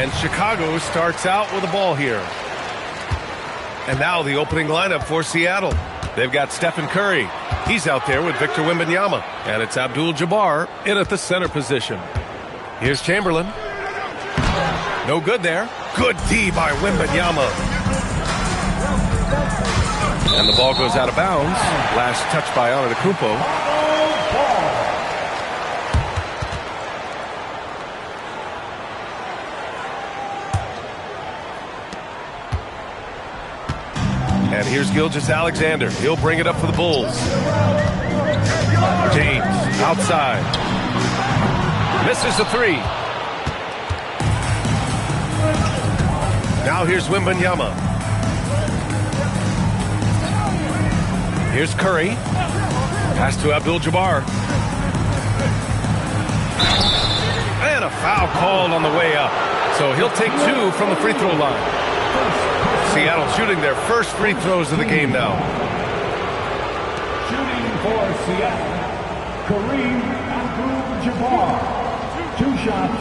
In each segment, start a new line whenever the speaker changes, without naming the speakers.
And Chicago starts out with the ball here. And now the opening lineup for Seattle. They've got Stephen Curry. He's out there with Victor Wembanyama. And it's Abdul-Jabbar in at the center position. Here's Chamberlain. No good there. Good D by Wembanyama. And the ball goes out of bounds. Last touch by Antetokounmpo. And here's Gilgeous-Alexander. He'll bring it up for the Bulls. James outside. Misses the three. Now here's Wembanyama. Here's Curry. Pass to Abdul-Jabbar. And a foul called on the way up. So he'll take two from the free throw line. Seattle shooting their first free throws of the game now.
Shooting for Seattle, Kareem Abdul-Jabbar. 2 shots.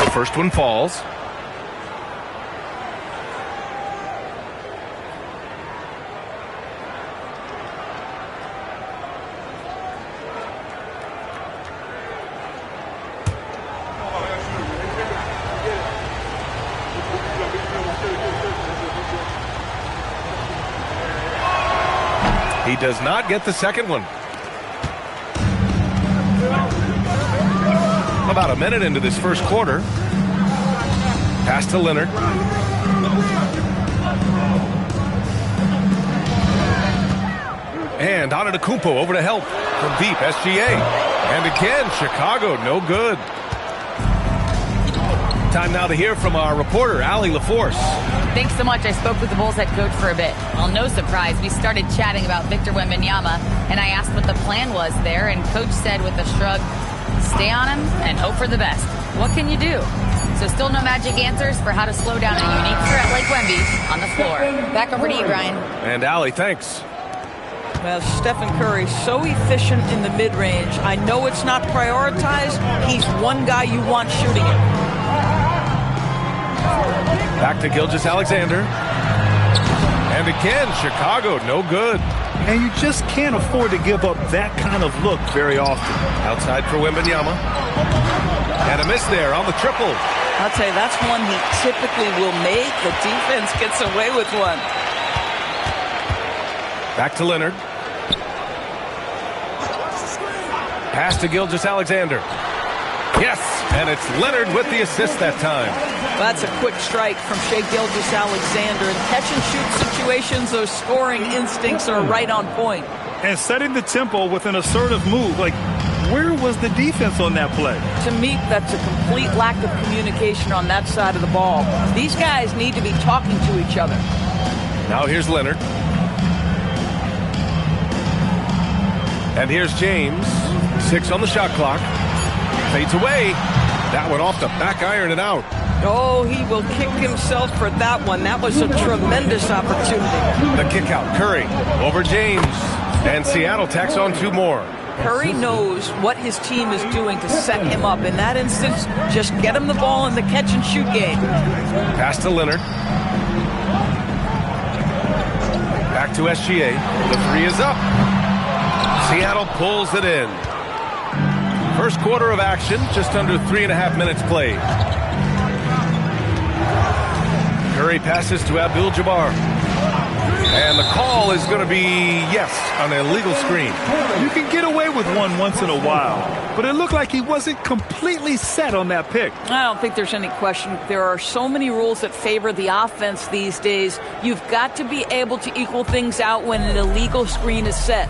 The first one falls. He does not get the second one. About a minute into this first quarter. Pass to Leonard. And Antetokounmpo over to help from deep. SGA. And again, Chicago, no good. Time now to hear from our reporter, Allie LaForce.
Thanks so much. I spoke with the Bulls head coach for a bit. Well, no surprise, we started chatting about Victor Wembanyama, and I asked what the plan was there, and coach said with a shrug, stay on him and hope for the best. What can you do? So still no magic answers for how to slow down a unique threat like Wemby on the floor. Back over to you, Brian.
And Allie, thanks.
Well, Stephen Curry, so efficient in the mid-range. I know it's not prioritized. He's one guy you want shooting it.
Back to Gilgeous-Alexander. And again, Chicago, no good.
And you just can't afford to give up that kind of look very often.
Outside for Wembanyama. And a miss there on the triple.
I'll tell you, that's one he typically will make. The defense gets away with one.
Back to Leonard. Pass to Gilgeous-Alexander. Yes, and it's Leonard with the assist that time.
That's a quick strike from Shai Gilgeous-Alexander. In catch-and-shoot situations, those scoring instincts are right on point.
And setting the tempo with an assertive move. Like, where was the defense on that play?
To me, that's a complete lack of communication on that side of the ball. These guys need to be talking to each other.
Now here's Leonard. And here's James. 6 on the shot clock. Fades away. That one off the back iron and out.
Oh, he will kick himself for that one. That was a tremendous opportunity.
The kick out. Curry over James. And Seattle tacks on 2 more.
Curry knows what his team is doing to set him up. In that instance, just get him the ball in the catch-and-shoot game.
Pass to Leonard. Back to SGA. The 3 is up. Seattle pulls it in. First quarter of action, just under 3.5 minutes played. Curry passes to Abdul-Jabbar. And the call is going to be, yes, an illegal screen.
You can get away with one once in a while, but it looked like he wasn't completely set on that pick.
I don't think there's any question. There are so many rules that favor the offense these days. You've got to be able to equal things out when an illegal screen is set.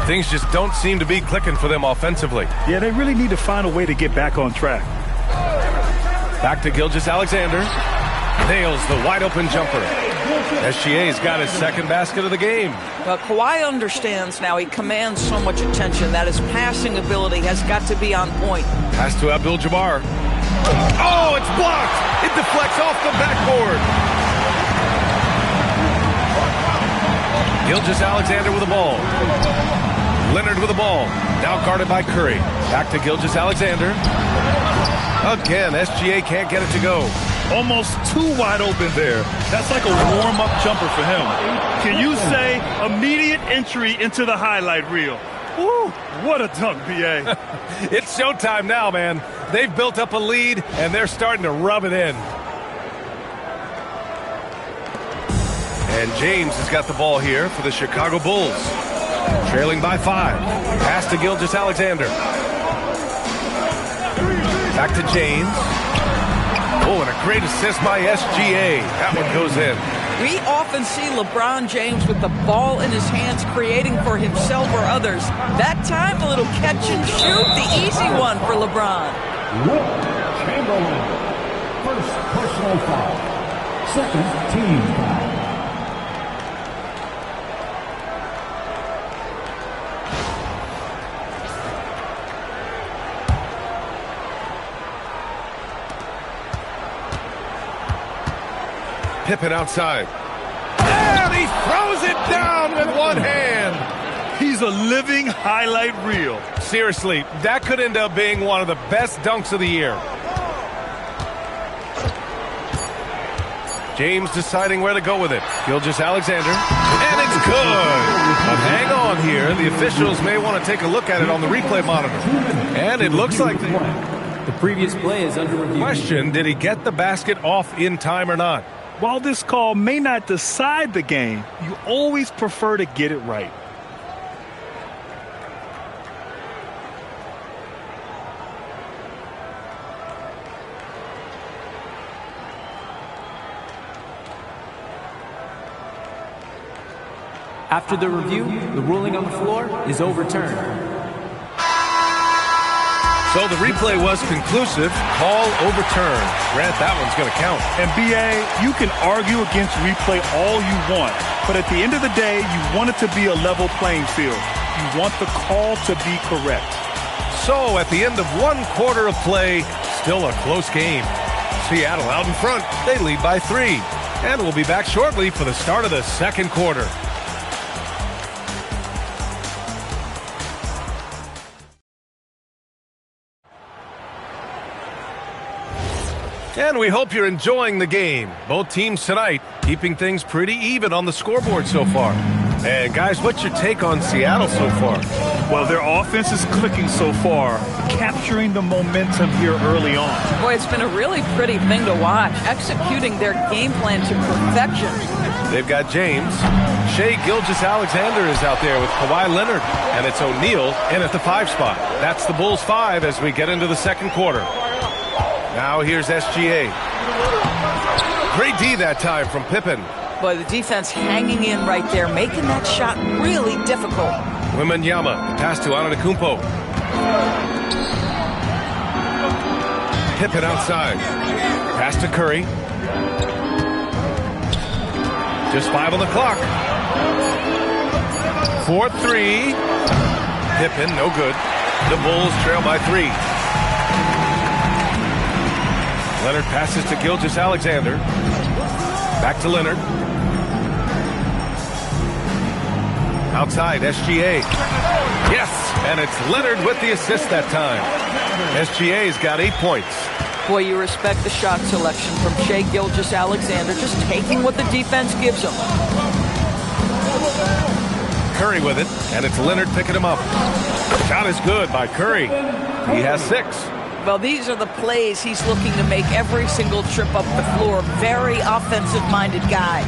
Things just don't seem to be clicking for them offensively.
Yeah, they really need to find a way to get back on track.
Back to Gilgeous-Alexander. Nails the wide-open jumper. SGA's got his second basket of the game.
Well, Kawhi understands now. He commands so much attention that his passing ability has got to be on point.
Pass to Abdul-Jabbar. Oh, it's blocked! It deflects off the backboard. Gilgeous-Alexander with the ball. Leonard with the ball. Now guarded by Curry. Back to Gilgeous-Alexander. Again, SGA can't get it to go.
Almost too wide open there. That's like a warm-up jumper for him. Can you say immediate entry into the highlight reel? Woo, what a dunk, B.A.
It's showtime now, man. They've built up a lead, and they're starting to rub it in. And James has got the ball here for the Chicago Bulls. Trailing by 5. Pass to Gilgeous-Alexander. Back to James. Oh, and a great assist by SGA. That one goes in.
We often see LeBron James with the ball in his hands, creating for himself or others. That time, a little catch and shoot, the easy one for LeBron.
Wilt Chamberlain. First personal foul. Second team foul.
Pippen outside. And he throws it down with one hand.
He's a living highlight reel.
Seriously, that could end up being one of the best dunks of the year. James deciding where to go with it. Gilgeous-Alexander. And it's good. But hang on here. The officials may want to take a look at it on the replay monitor. And it looks like
the previous play is under review.
Question, did he get the basket off in time or not?
While this call may not decide the game, you always prefer to get it right.
After the review, the ruling on the floor is overturned.
So the replay was conclusive. Call overturned. Grant, that one's going to count.
And B.A., you can argue against replay all you want, but at the end of the day, you want it to be a level playing field. You want the call to be correct.
So at the end of one quarter of play, still a close game. Seattle out in front. They lead by 3. And we'll be back shortly for the start of the second quarter. And we hope you're enjoying the game. Both teams tonight keeping things pretty even on the scoreboard so far. And guys, what's your take on Seattle so far?
Well, their offense is clicking so far, capturing the momentum here early on.
Boy, it's been a really pretty thing to watch, executing their game plan to perfection.
They've got James. Shai Gilgeous-Alexander is out there with Kawhi Leonard. And it's O'Neal in at the 5 spot. That's the Bulls 5 as we get into the second quarter. Now here's SGA. Great D that time from Pippen.
Boy, the defense hanging in right there, making that shot really difficult.
Wembanyama, pass to Antetokounmpo. Pippen outside. Pass to Curry. Just 5 on the clock. 4-3. Pippen, no good. The Bulls trail by 3. Leonard passes to Gilgeous-Alexander. Back to Leonard. Outside, SGA. Yes, and it's Leonard with the assist that time. SGA's got 8 points.
Boy, you respect the shot selection from Shai Gilgeous-Alexander, just taking what the defense gives him.
Curry with it, and it's Leonard picking him up. Shot is good by Curry. He has 6.
Well, these are the plays he's looking to make every single trip up the floor. Very offensive-minded guy.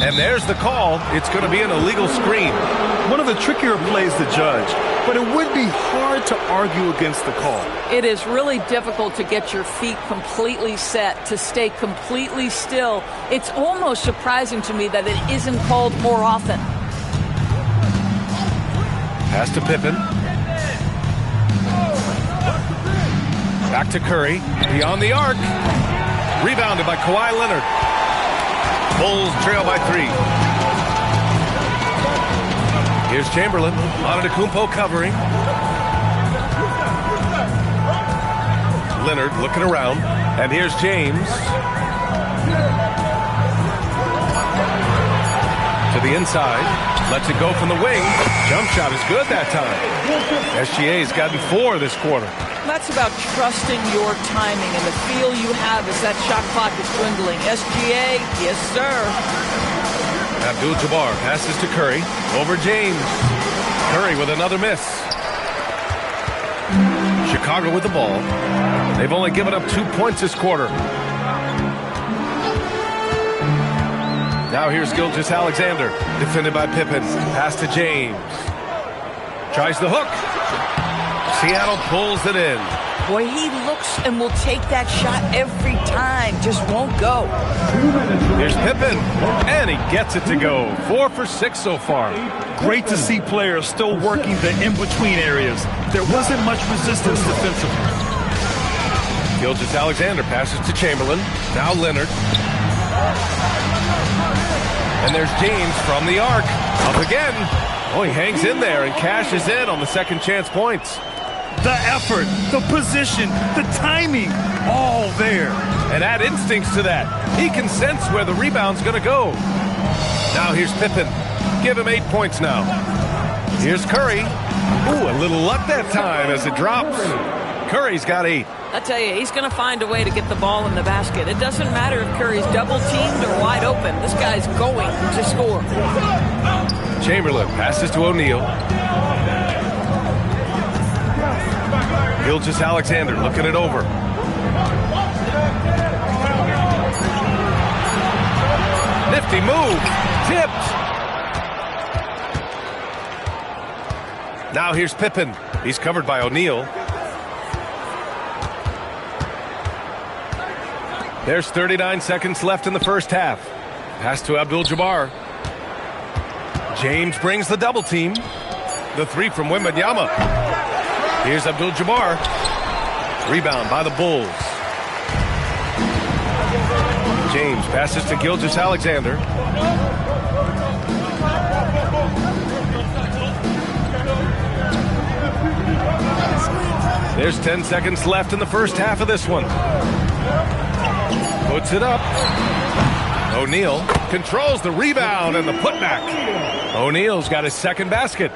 And there's the call. It's going to be an illegal screen.
One of the trickier plays to judge, but it would be hard to argue against the call.
It is really difficult to get your feet completely set, to stay completely still. It's almost surprising to me that it isn't called more often.
Pass to Pippen. Back to Curry. Beyond the arc. Rebounded by Kawhi Leonard. Bulls trail by 3. Here's Chamberlain. Antetokounmpo covering. Leonard looking around. And here's James. To the inside. Lets it go from the wing. Jump shot is good that time. SGA's gotten 4 this quarter.
That's about trusting your timing and the feel you have as that shot clock is dwindling. SGA, yes, sir.
Abdul-Jabbar passes to Curry. Over James. Curry with another miss. Chicago with the ball. They've only given up 2 points this quarter. Now here's Gilgeous-Alexander. Defended by Pippen. Pass to James. Tries the hook. Seattle pulls it in.
Boy, he looks and will take that shot every time. Just won't go.
Here's Pippen. And he gets it to go. 4 for 6 so far.
Great to see players still working the in-between areas. There wasn't much resistance defensively.
Gilgeous-Alexander passes to Chamberlain. Now Leonard. And there's James from the arc. Up again. Oh, he hangs in there and cashes in on the second chance points.
The effort, the position, the timing, all there.
And add instincts to that. He can sense where the rebound's going to go. Now here's Pippen. Give him 8 points now. Here's Curry. Ooh, a little luck that time as it drops. Curry's got 8.
I tell you, he's going to find a way to get the ball in the basket. It doesn't matter if Curry's double-teamed or wide open. This guy's going to score.
Chamberlain passes to O'Neal. Gilgeous-Alexander looking it over. Nifty move. Tipped. Now here's Pippen. He's covered by O'Neal. There's 39 seconds left in the first half. Pass to Abdul-Jabbar. James brings the double team. The 3 from Wembanyama. Here's Abdul-Jabbar. Rebound by the Bulls. James passes to Gilgeous-Alexander. There's 10 seconds left in the first half of this one. Puts it up. O'Neal controls the rebound and the putback. O'Neal's got his second basket.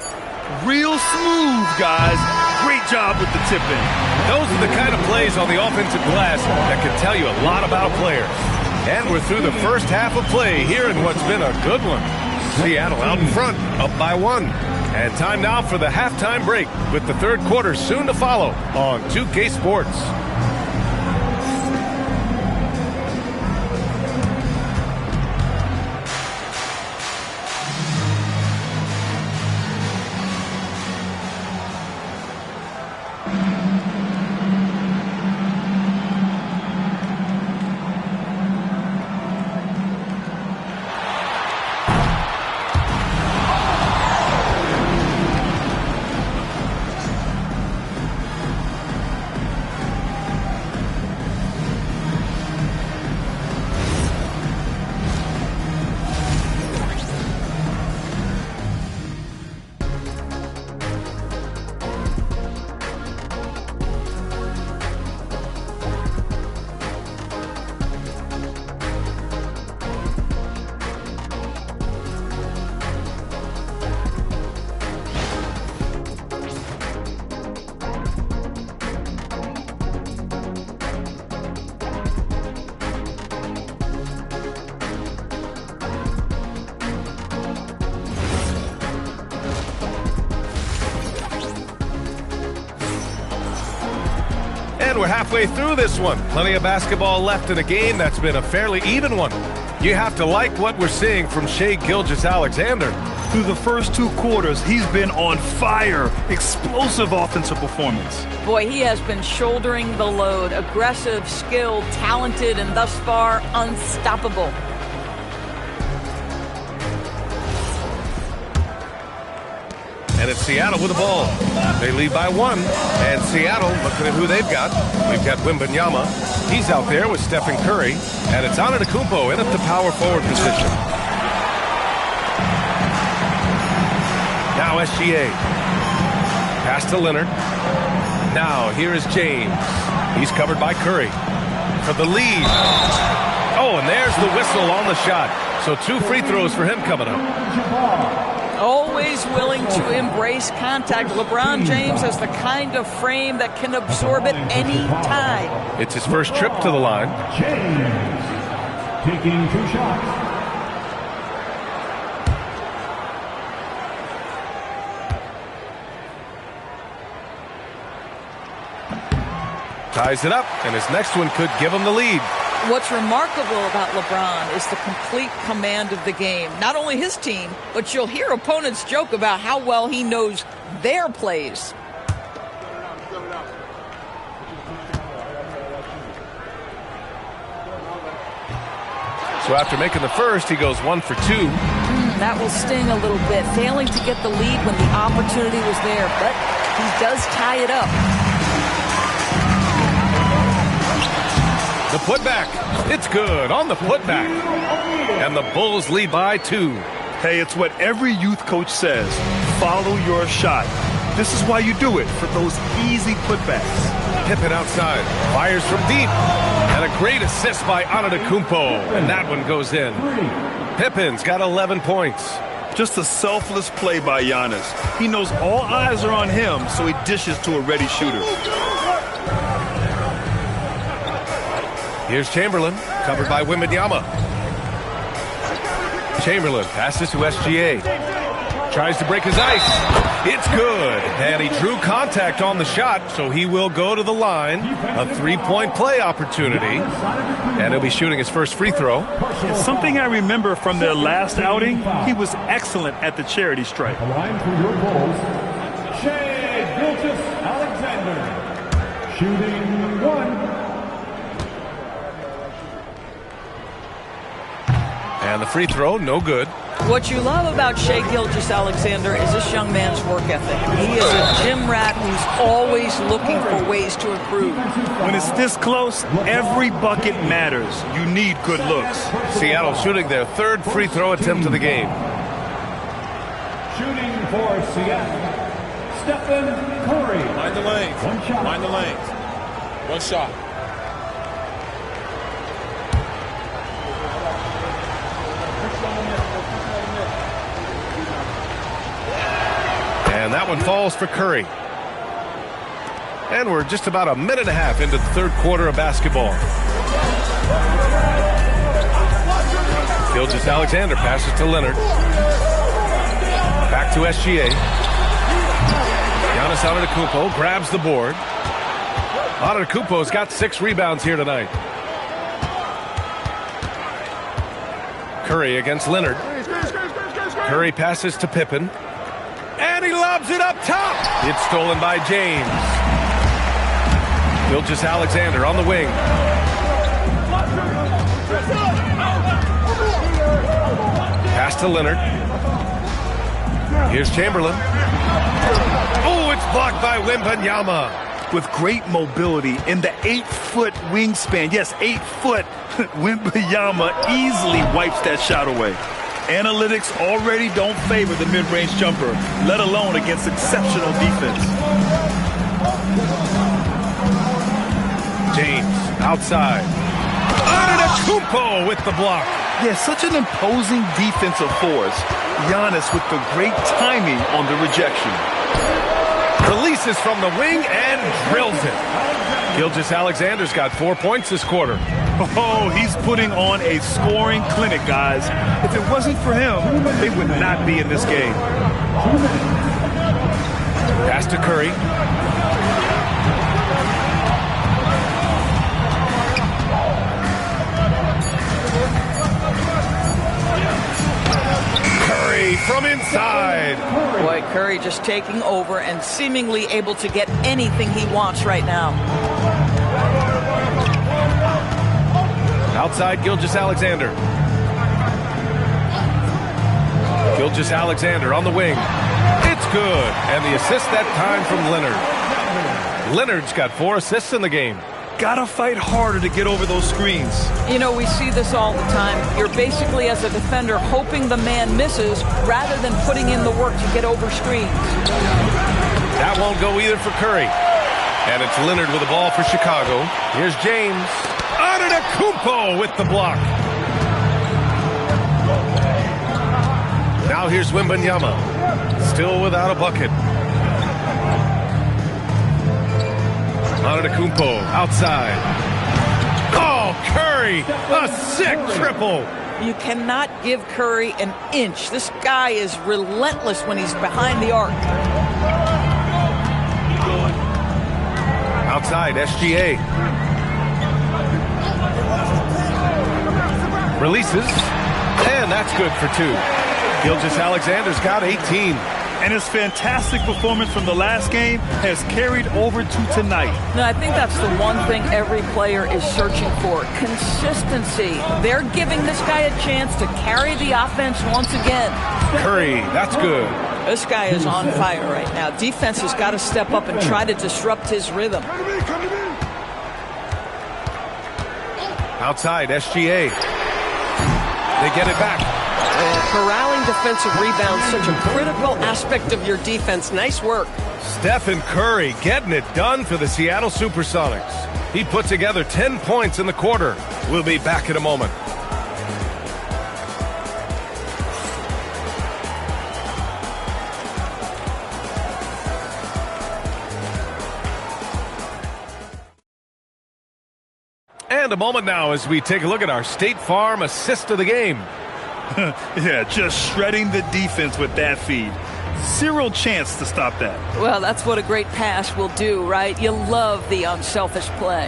Real smooth, guys. Great job with the tip-in.
Those are the kind of plays on the offensive glass that can tell you a lot about players. And we're through the first half of play here in what's been a good one. Seattle out in front, up by 1. And time now for the halftime break with the third quarter soon to follow on 2K Sports. And we're halfway through this one. Plenty of basketball left in a game that's been a fairly even one. You have to like what we're seeing from Shai Gilgeous-Alexander.
Through the first 2 quarters, he's been on fire. Explosive offensive performance.
Boy, he has been shouldering the load. Aggressive, skilled, talented, and thus far unstoppable.
And it's Seattle with the ball. They lead by 1. And Seattle, looking at who they've got. We've got Wembanyama. He's out there with Stephen Curry. And it's Antetokounmpo in at the power forward position. Now SGA. Pass to Leonard. Now here is James. He's covered by Curry. For the lead. Oh, and there's the whistle on the shot. So 2 free throws for him coming up.
Always willing to embrace contact. LeBron James has the kind of frame that can absorb it any time.
It's his first trip to the line.
James taking 2 shots.
Ties it up, and his next one could give him the lead.
What's remarkable about LeBron is the complete command of the game. Not only his team, but you'll hear opponents joke about how well he knows their plays.
So after making the first, he goes 1 for 2.
That will sting a little bit, failing to get the lead when the opportunity was there, but he does tie it up.
The putback. It's good on the putback. And the Bulls lead by 2.
Hey, it's what every youth coach says. Follow your shot. This is why you do it, for those easy putbacks.
Pippen outside. Fires from deep. And a great assist by Antetokounmpo. And that one goes in. Pippen's got 11 points.
Just a selfless play by Giannis. He knows all eyes are on him, so he dishes to a ready shooter.
Here's Chamberlain, covered by Wembanyama. Chamberlain passes to SGA. Tries to break his ice. It's good. And he drew contact on the shot, so he will go to the line. A 3-point play opportunity. And he'll be shooting his first free throw.
It's something I remember from their last outing. He was excellent at the charity stripe.
The line for your Bulls, Shai Gilgeous-Alexander, shooting 1.
And the free throw, no good.
What you love about Shai Gilgeous-Alexander is this young man's work ethic. He is a gym rat who's always looking for ways to improve.
When it's this close, every bucket matters. You need good looks.
Seattle shooting their 3rd free throw attempt of the game.
Shooting for Seattle, Stephen Curry.
Mind the lanes.
1 shot.
Mind the lanes. 1 shot.
And that one falls for Curry. And we're just about a minute and a half into the 3rd quarter of basketball. Gilgeous-Alexander passes to Leonard. Back to SGA. Giannis Antetokounmpo grabs the board. Antetokounmpo's got 6 rebounds here tonight. Curry against Leonard. Curry passes to Pippen. And he lobs it up top. It's stolen by James. Gilgeous-Alexander on the wing. Pass to Leonard. Here's Chamberlain. Oh, it's blocked by Wembanyama.
With great mobility in the 8-foot wingspan. Yes, 8 foot. Wembanyama easily wipes that shot away. Analytics already don't favor the mid-range jumper, let alone against exceptional defense.
James outside. Antetokounmpo with the block.
Yeah, such an imposing defensive force. Giannis with the great timing on the rejection.
Releases from the wing and drills it. Gilgeous-Alexander's got 4 points this quarter.
Oh, he's putting on a scoring clinic, guys. If it wasn't for him, they would not be in this game.
Pass to Curry. Curry from inside.
Boy, Curry just taking over and seemingly able to get anything he wants right now.
Outside Gilgeous-Alexander. Gilgeous-Alexander on the wing. It's good. And the assist that time from Leonard. Leonard's got 4 assists in the game.
Gotta fight harder to get over those screens.
You know, we see this all the time. You're basically, as a defender, hoping the man misses rather than putting in the work to get over screens.
That won't go either for Curry. And it's Leonard with the ball for Chicago. Here's James. Antetokounmpo with the block. Now here's Wembanyama. Still without a bucket. Antetokounmpo outside. Oh, Curry, a sick triple.
You cannot give Curry an inch. This guy is relentless when he's behind the arc.
Outside, SGA. Releases, and that's good for 2. Gilgeous-Alexander's got 18.
And his fantastic performance from the last game has carried over to tonight.
No, I think that's the one thing every player is searching for. Consistency. They're giving this guy a chance to carry the offense once again.
Curry, that's good.
This guy is on fire right now. Defense has got to step up and try to disrupt his rhythm.
Outside, SGA. They get it back.
Corralling defensive rebounds, such a critical aspect of your defense. Nice work.
Stephen Curry getting it done for the Seattle Supersonics. He put together 10 points in the quarter. We'll be back in a moment. And a moment now as we take a look at our State Farm assist of the game.
Yeah, just shredding the defense with that feed. Zero chance to stop that.
Well, that's what a great pass will do, right? You love the unselfish play.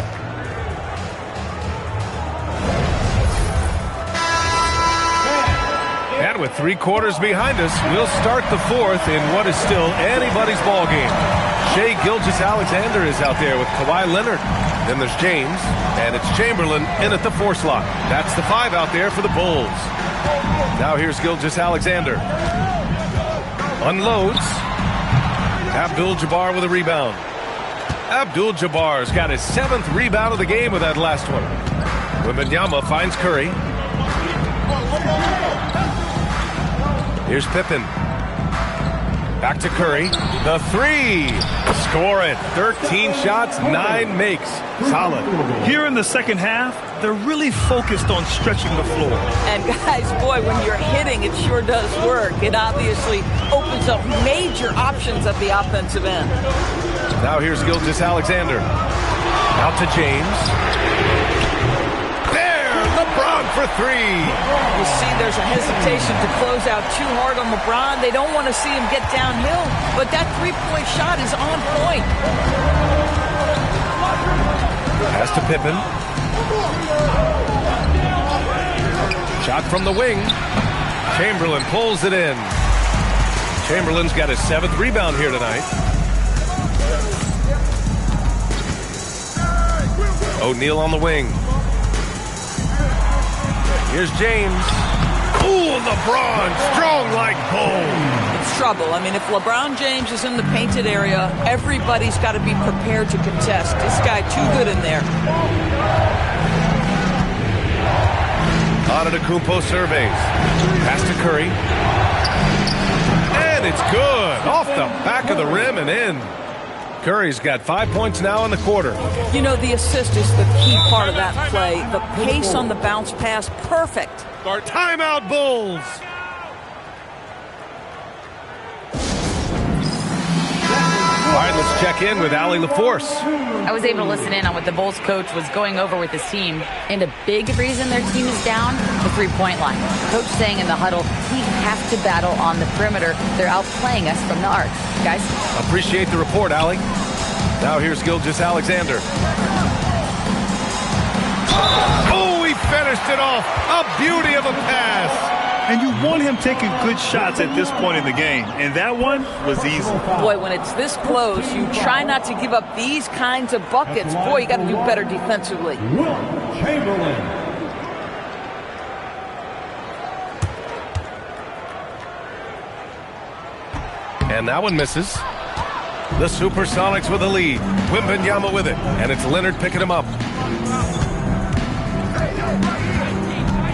And with 3 quarters behind us, we'll start the 4th in what is still anybody's ball game. Shai Gilgeous-Alexander is out there with Kawhi Leonard. Then there's James, and it's Chamberlain in at the 4 slot. That's the 5 out there for the Bulls. Now here's Gilgeous-Alexander. Unloads. Abdul-Jabbar with a rebound. Abdul-Jabbar's got his 7th rebound of the game with that last one. Wembanyama finds Curry. Here's Pippen. Back to Curry. The 3. Score it. 13 shots, 9 makes. Solid.
Here in the second half, they're really focused on stretching the floor.
And guys, boy, when you're hitting, it sure does work. It obviously opens up major options at the offensive end.
Now here's Gilgeous-Alexander. Out to James. LeBron for 3.
You see there's a hesitation to close out too hard on LeBron. They don't want to see him get downhill, but that 3-point shot is on point.
Pass to Pippen. Shot from the wing. Chamberlain pulls it in. Chamberlain's got his 7th rebound here tonight. O'Neal on the wing. Here's James. Ooh, LeBron, strong like bull.
It's trouble. I mean, if LeBron James is in the painted area, everybody's got to be prepared to contest. This guy too good in there.
Antetokounmpo surveys. Pass to Curry. And it's good. Off the back of the rim and in. Curry's got 5 points now in the quarter.
You know, the assist is the key part of that play. The pace on the bounce pass, perfect.
Timeout, Bulls. All right, let's check in with Allie LaForce.
I was able to listen in on what the Bulls coach was going over with his team. And a big reason their team is down, the 3-point line. Coach saying in the huddle, we have to battle on the perimeter. They're outplaying us from the arc. Guys?
Appreciate the report, Allie. Now here's Gilgeous-Alexander. Oh, he finished it off. A beauty of a pass.
And you want him taking good shots at this point in the game. And that one was easy.
Boy, when it's this close, you try not to give up these kinds of buckets. Boy, you got to do better defensively.
Chamberlain.
And that one misses. The Supersonics with a lead. Wembanyama with it. And it's Leonard picking him up.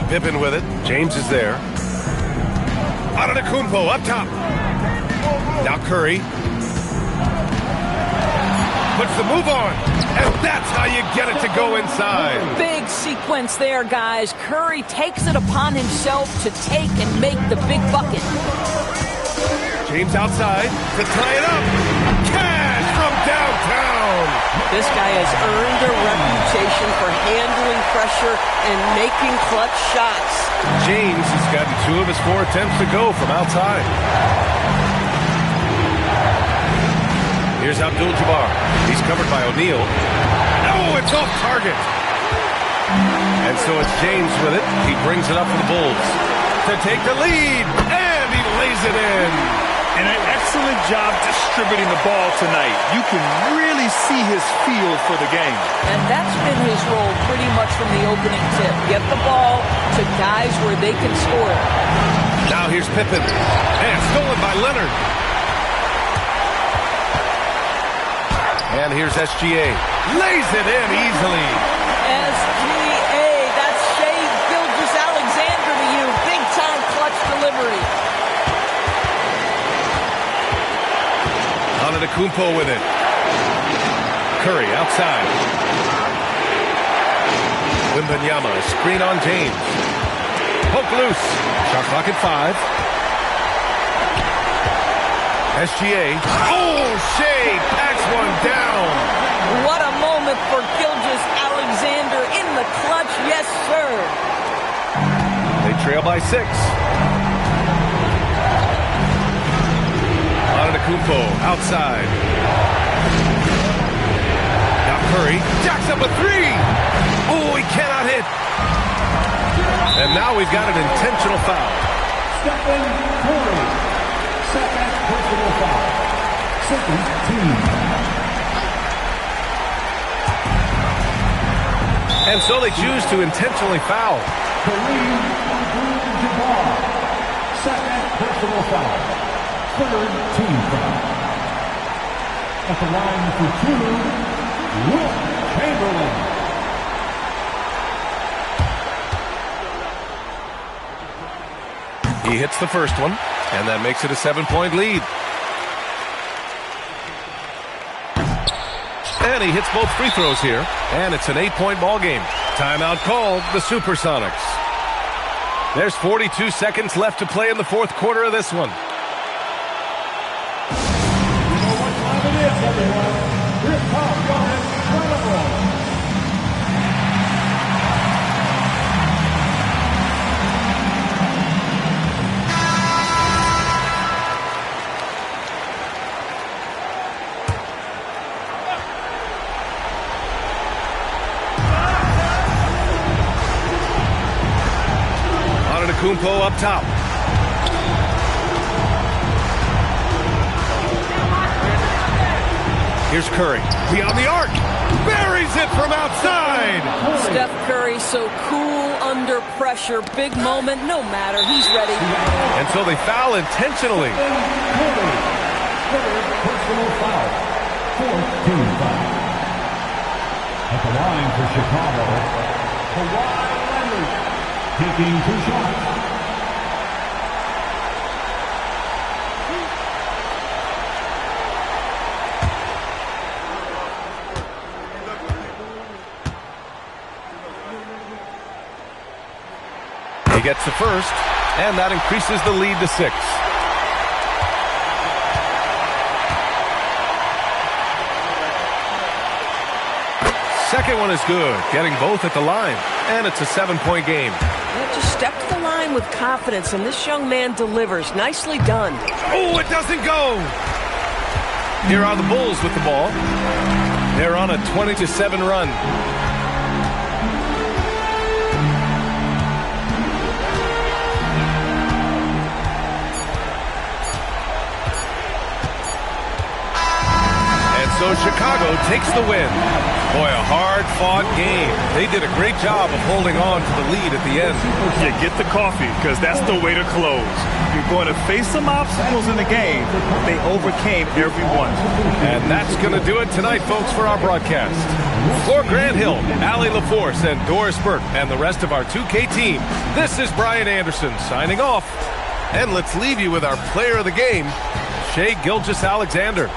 Pippen with it. James is there. Antetokounmpo up top. Now Curry. puts the move on. And that's how you get it to go inside.
Big sequence there, guys. Curry takes it upon himself to take and make the big bucket.
James outside to tie it up. Cash from downtown.
This guy has earned a reputation for handling pressure and making clutch shots.
James has gotten 2 of his 4 attempts to go from outside. Here's Abdul-Jabbar. He's covered by O'Neal. Oh, it's off target. And so it's James with it. He brings it up for the Bulls to take the lead. And he lays it in.
And an excellent job distributing the ball tonight. You can really see his feel for the game.
And that's been his role pretty much from the opening tip. Get the ball to guys where they can score it.
Now here's Pippen. And stolen by Leonard. And here's SGA. Lays it in easily.
SGA, that's Shai Gilgeous-Alexander to you. Big-time clutch delivery.
Antetokounmpo with it. Curry outside. Wembanyama, screen on James. Poke loose. Shot clock at 5. SGA. Oh, Shai packs one down.
What a moment for Gilgeous-Alexander in the clutch. Yes, sir.
They trail by 6. Antetokounmpo outside. Now Curry jacks up a 3. Oh, he cannot hit. And now we've got an intentional foul.
Stephen Curry. Second personal foul. Second team.
And so they choose to intentionally foul.
Kareem Abdul-Jabbar. Second personal foul. Third team foul. At the line for 2, Wilt Chamberlain.
He hits the first one, and that makes it a 7-point lead. And he hits both free throws here, and it's an 8-point ball game. Timeout called, the Supersonics. There's 42 seconds left to play in the 4th quarter of this one.
You know what time it is, everyone. Here comes your incredible.
Antetokounmpo up top. Here's Curry. Beyond the arc. Buries it from outside.
Steph Curry so cool under pressure. Big moment, no matter. He's ready.
And so they foul intentionally.
Curry. Third personal foul. Fourth team foul. At the line for Chicago, Kawhi Leonard. Taking 2 shots.
He gets the first, and that increases the lead to 6. Second one is good, getting both at the line, and it's a 7-point game.
Yeah, just step to the line with confidence, and this young man delivers. Nicely done.
Oh, it doesn't go! Here are the Bulls with the ball. They're on a 20-7 run. So Chicago takes the win. Boy, a hard-fought game. They did a great job of holding on to the lead at the end.
Yeah, get the coffee, because that's the way to close. You're going to face some obstacles in the game, but they overcame every one.
And that's going to do it tonight, folks, for our broadcast. For Grant Hill, Allie LaForce, and Doris Burke, and the rest of our 2K team, this is Brian Anderson signing off. And let's leave you with our player of the game, Shai Gilgeous-Alexander.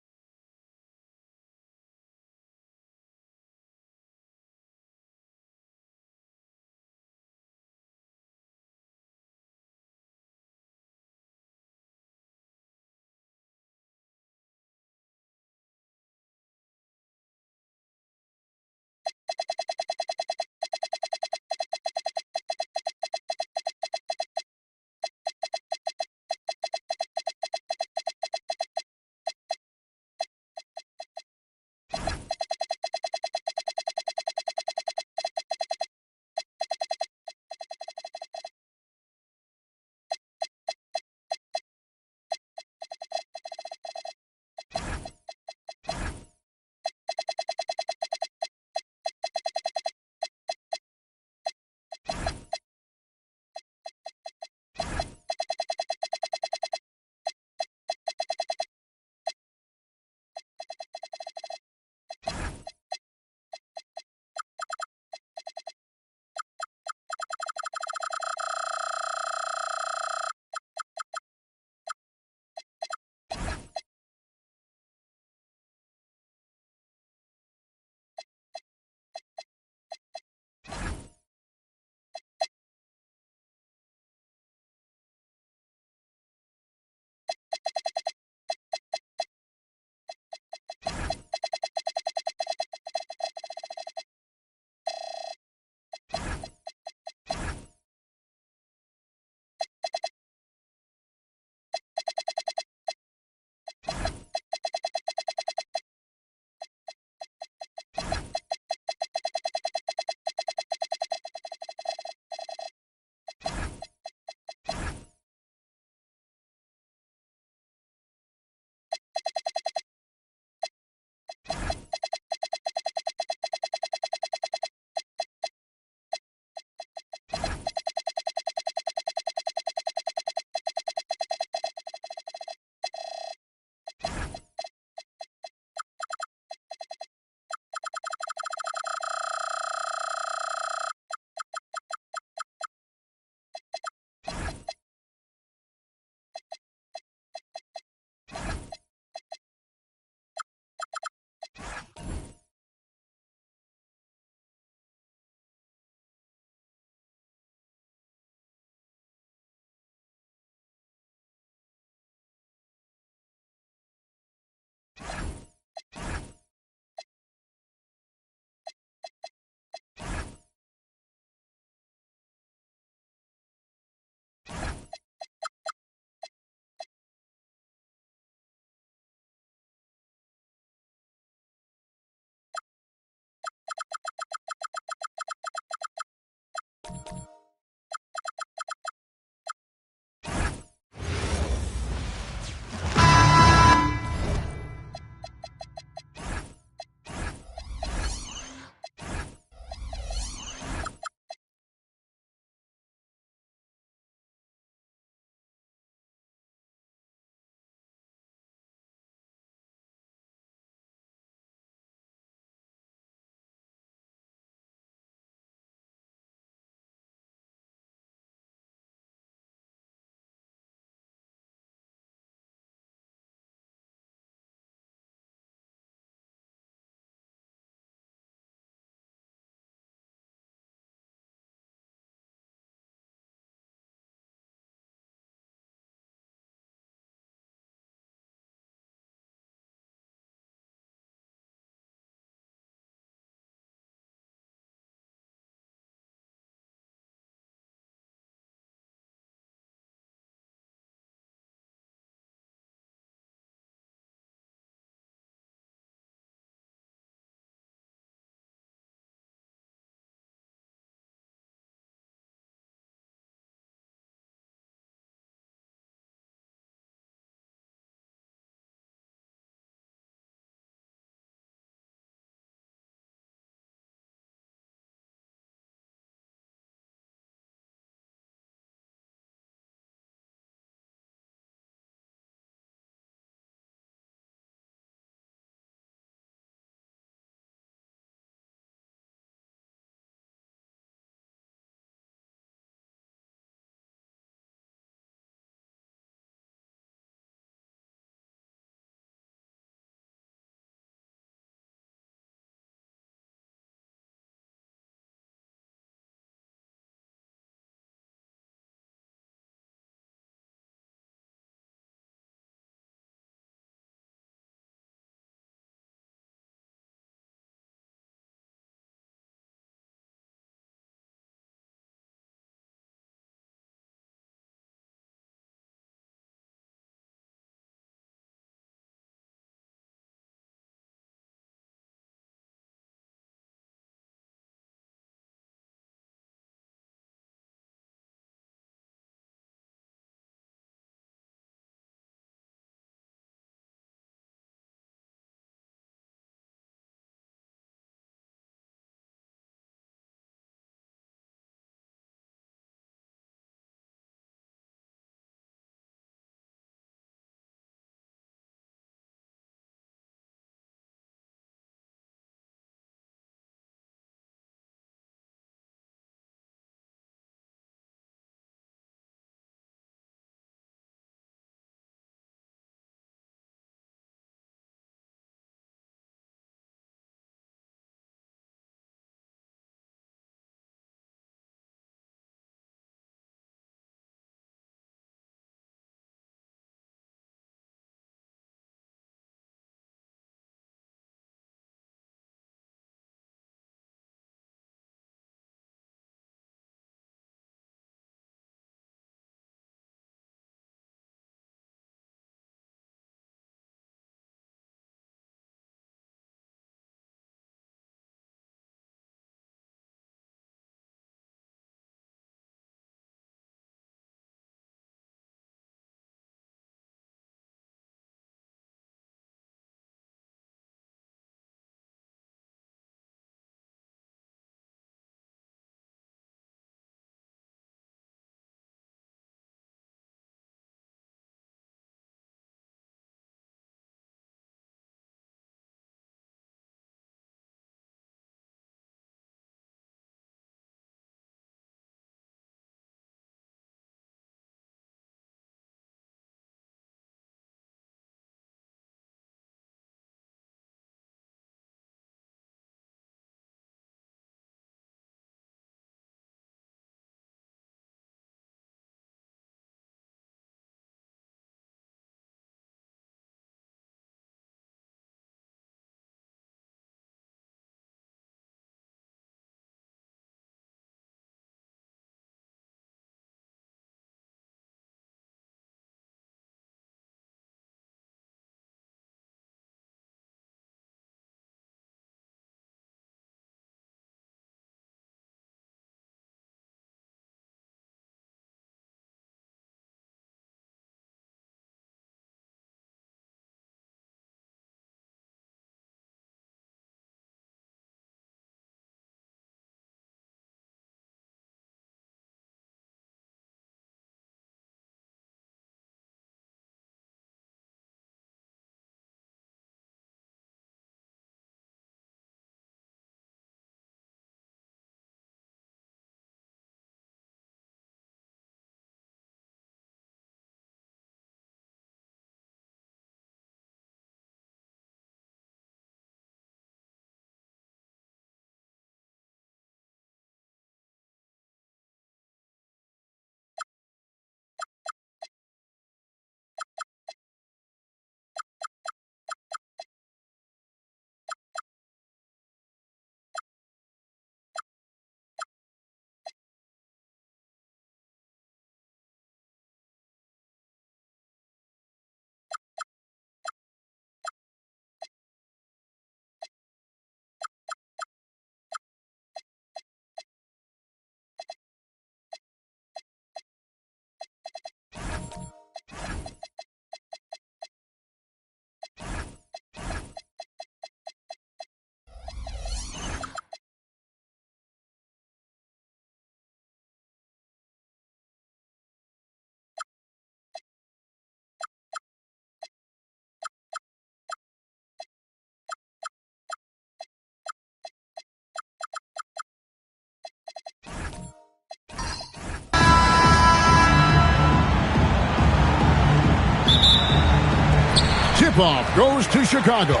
tip-off goes to Chicago.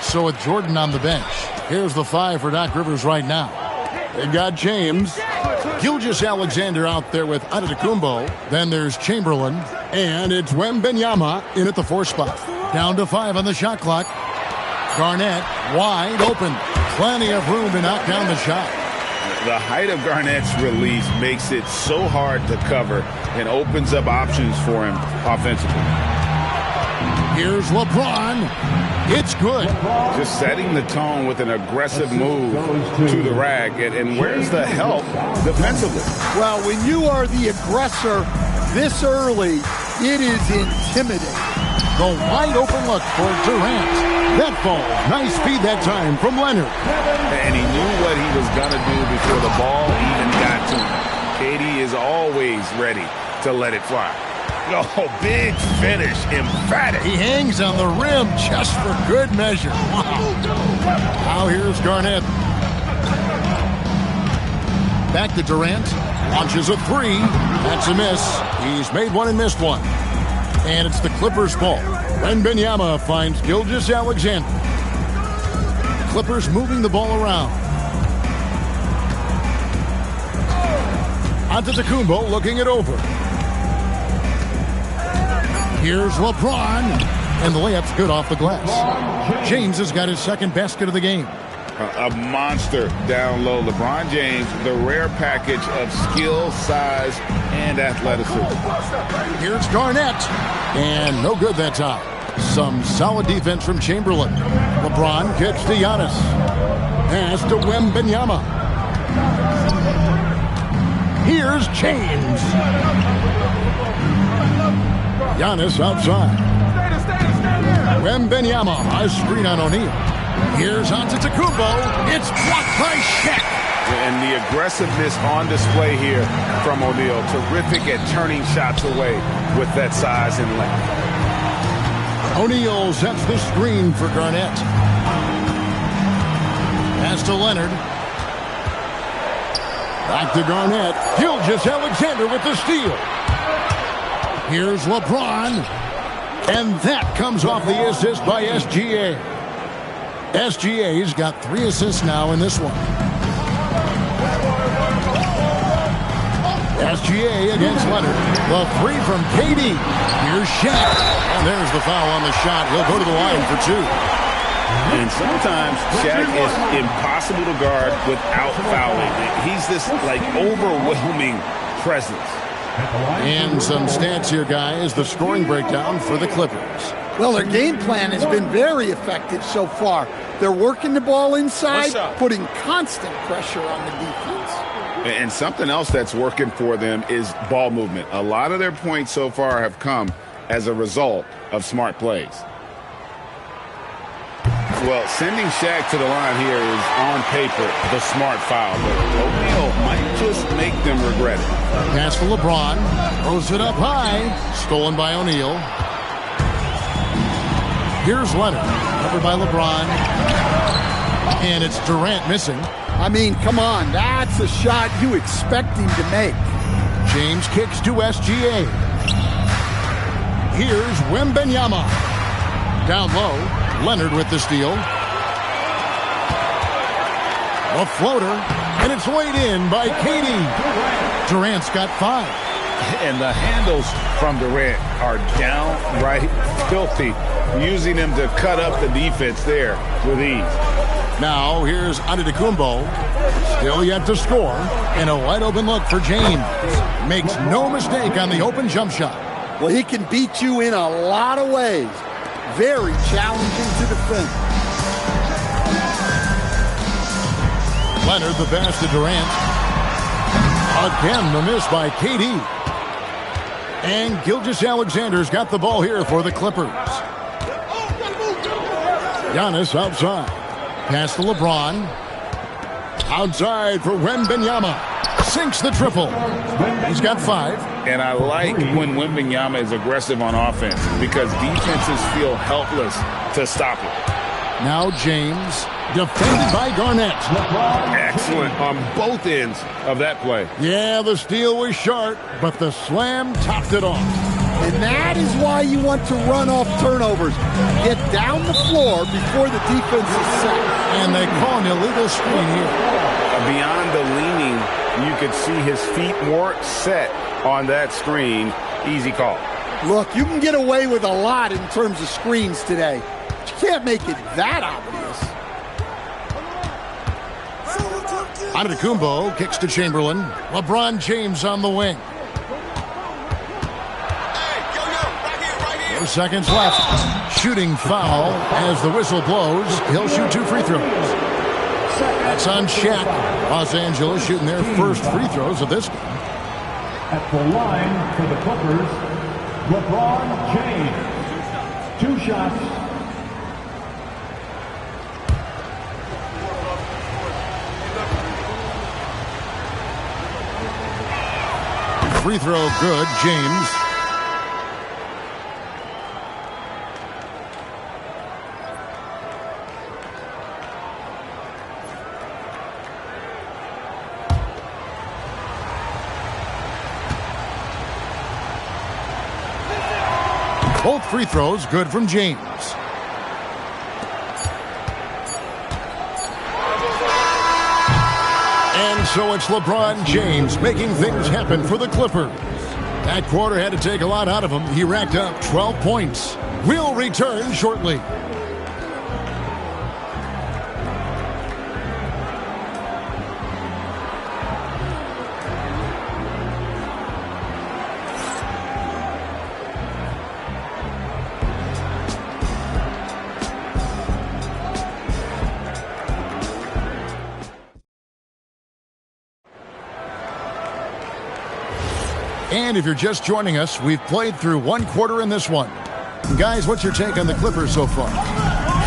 So with Jordan on the bench, here's the 5 for Doc Rivers right now. They've got James, Gilgeous-Alexander out there with Antetokounmpo. Then there's Chamberlain, and it's Wembanyama in at the 4 spot. Down to 5 on the shot clock. Garnett wide open. Plenty of room to knock down the shot.
The height of Garnett's release makes it so hard to cover and opens up options for him offensively.
Here's LeBron. It's good.
Just setting the tone with an aggressive move to the rack. And where's the help defensively?
Well, when you are the aggressor this early, it is intimidating.
The wide open look for Durant. That ball, nice speed that time from Leonard.
And he knew what he was going to do before the ball even got to him. KD is always ready to let it fly.
Oh, big finish, emphatic.
He hangs on the rim just for good measure. Wow. Now here's Garnett. Back to Durant. Launches a 3. That's a miss. He's made one and missed one. And it's the Clippers' ball. Wembanyama finds Gilgeous-Alexander. Clippers moving the ball around. Antetokounmpo looking it over. Here's LeBron. And the layup's good off the glass. James has got his second basket of the game.
A monster down low. LeBron James, the rare package of skill, size, and athleticism.
Here's Garnett. And no good that time. Some solid defense from Chamberlain. LeBron gets to Giannis. Pass to Wembanyama. Here's James. Giannis outside. Wembanyama, a screen on O'Neal. Here's Antetokounmpo. It's blocked by Shaq.
And the aggressiveness on display here from O'Neal. Terrific at turning shots away with that size and length.
O'Neal sets the screen for Garnett. Pass to Leonard. Back to Garnett. Gilgeous-Alexander with the steal. Here's LeBron. And that comes off the assist by SGA. SGA's got 3 assists now in this one. SGA against Leonard. The 3 from KD. Here's Shaq. And there's the foul on the shot. He'll go to the line for 2.
And sometimes Shaq is impossible to guard without fouling. He's this, like, overwhelming presence.
And some stats here, guys. The scoring breakdown for the Clippers.
Well, their game plan has been very effective so far. They're working the ball inside, putting constant pressure on the defense.
And something else that's working for them is ball movement. A lot of their points so far have come as a result of smart plays. Well, sending Shaq to the line here is on paper the smart foul. But O'Neal might just make them regret it.
Pass to LeBron. Throws it up high. Stolen by O'Neal. Here's Leonard. Covered by LeBron. And it's Durant missing.
I mean, come on. That's a shot you expect him to make.
James kicks to SGA. Here's Wembanyama. Down low. Leonard with the steal. A floater. And it's weighed in by KD. Durant's got 5.
And the handles from Durant are downright filthy, using him to cut up the defense there with ease.
Now here's Antetokounmpo, still yet to score, and a wide open look for James. Makes no mistake on the open jump shot.
Well, he can beat you in a lot of ways. Very challenging to defend.
Leonard the pass to Durant. Again the miss by KD. And Gilgeous-Alexander's got the ball here for the Clippers. Giannis outside. Pass to LeBron. Outside for Wembanyama. Sinks the triple. He's got 5.
And I like when Wembanyama is aggressive on offense because defenses feel helpless to stop it.
Now James, defended by Garnett.
Excellent on both ends of that play.
Yeah, the steal was short, but the slam topped it off.
And that is why you want to run off turnovers. Get down the floor before the defense is set.
And they call an illegal screen here.
Beyond the leaning, you could see his feet more set on that screen. Easy call.
Look, you can get away with a lot in terms of screens today. But you can't make it that obvious.
Antetokounmpo kicks to Chamberlain. LeBron James on the wing. 4 seconds left. Shooting foul as the whistle blows. He'll shoot 2 free throws. That's on Shaq. Los Angeles shooting their first free throws of this game.
At the line for the Clippers, LeBron James. 2 shots.
Free throw good, James. Both free throws good from James. And so it's LeBron James making things happen for the Clippers. That quarter had to take a lot out of him. He racked up 12 points. We'll return shortly. And if you're just joining us, we've played through 1 quarter in this one. Guys, what's your take on the Clippers so far?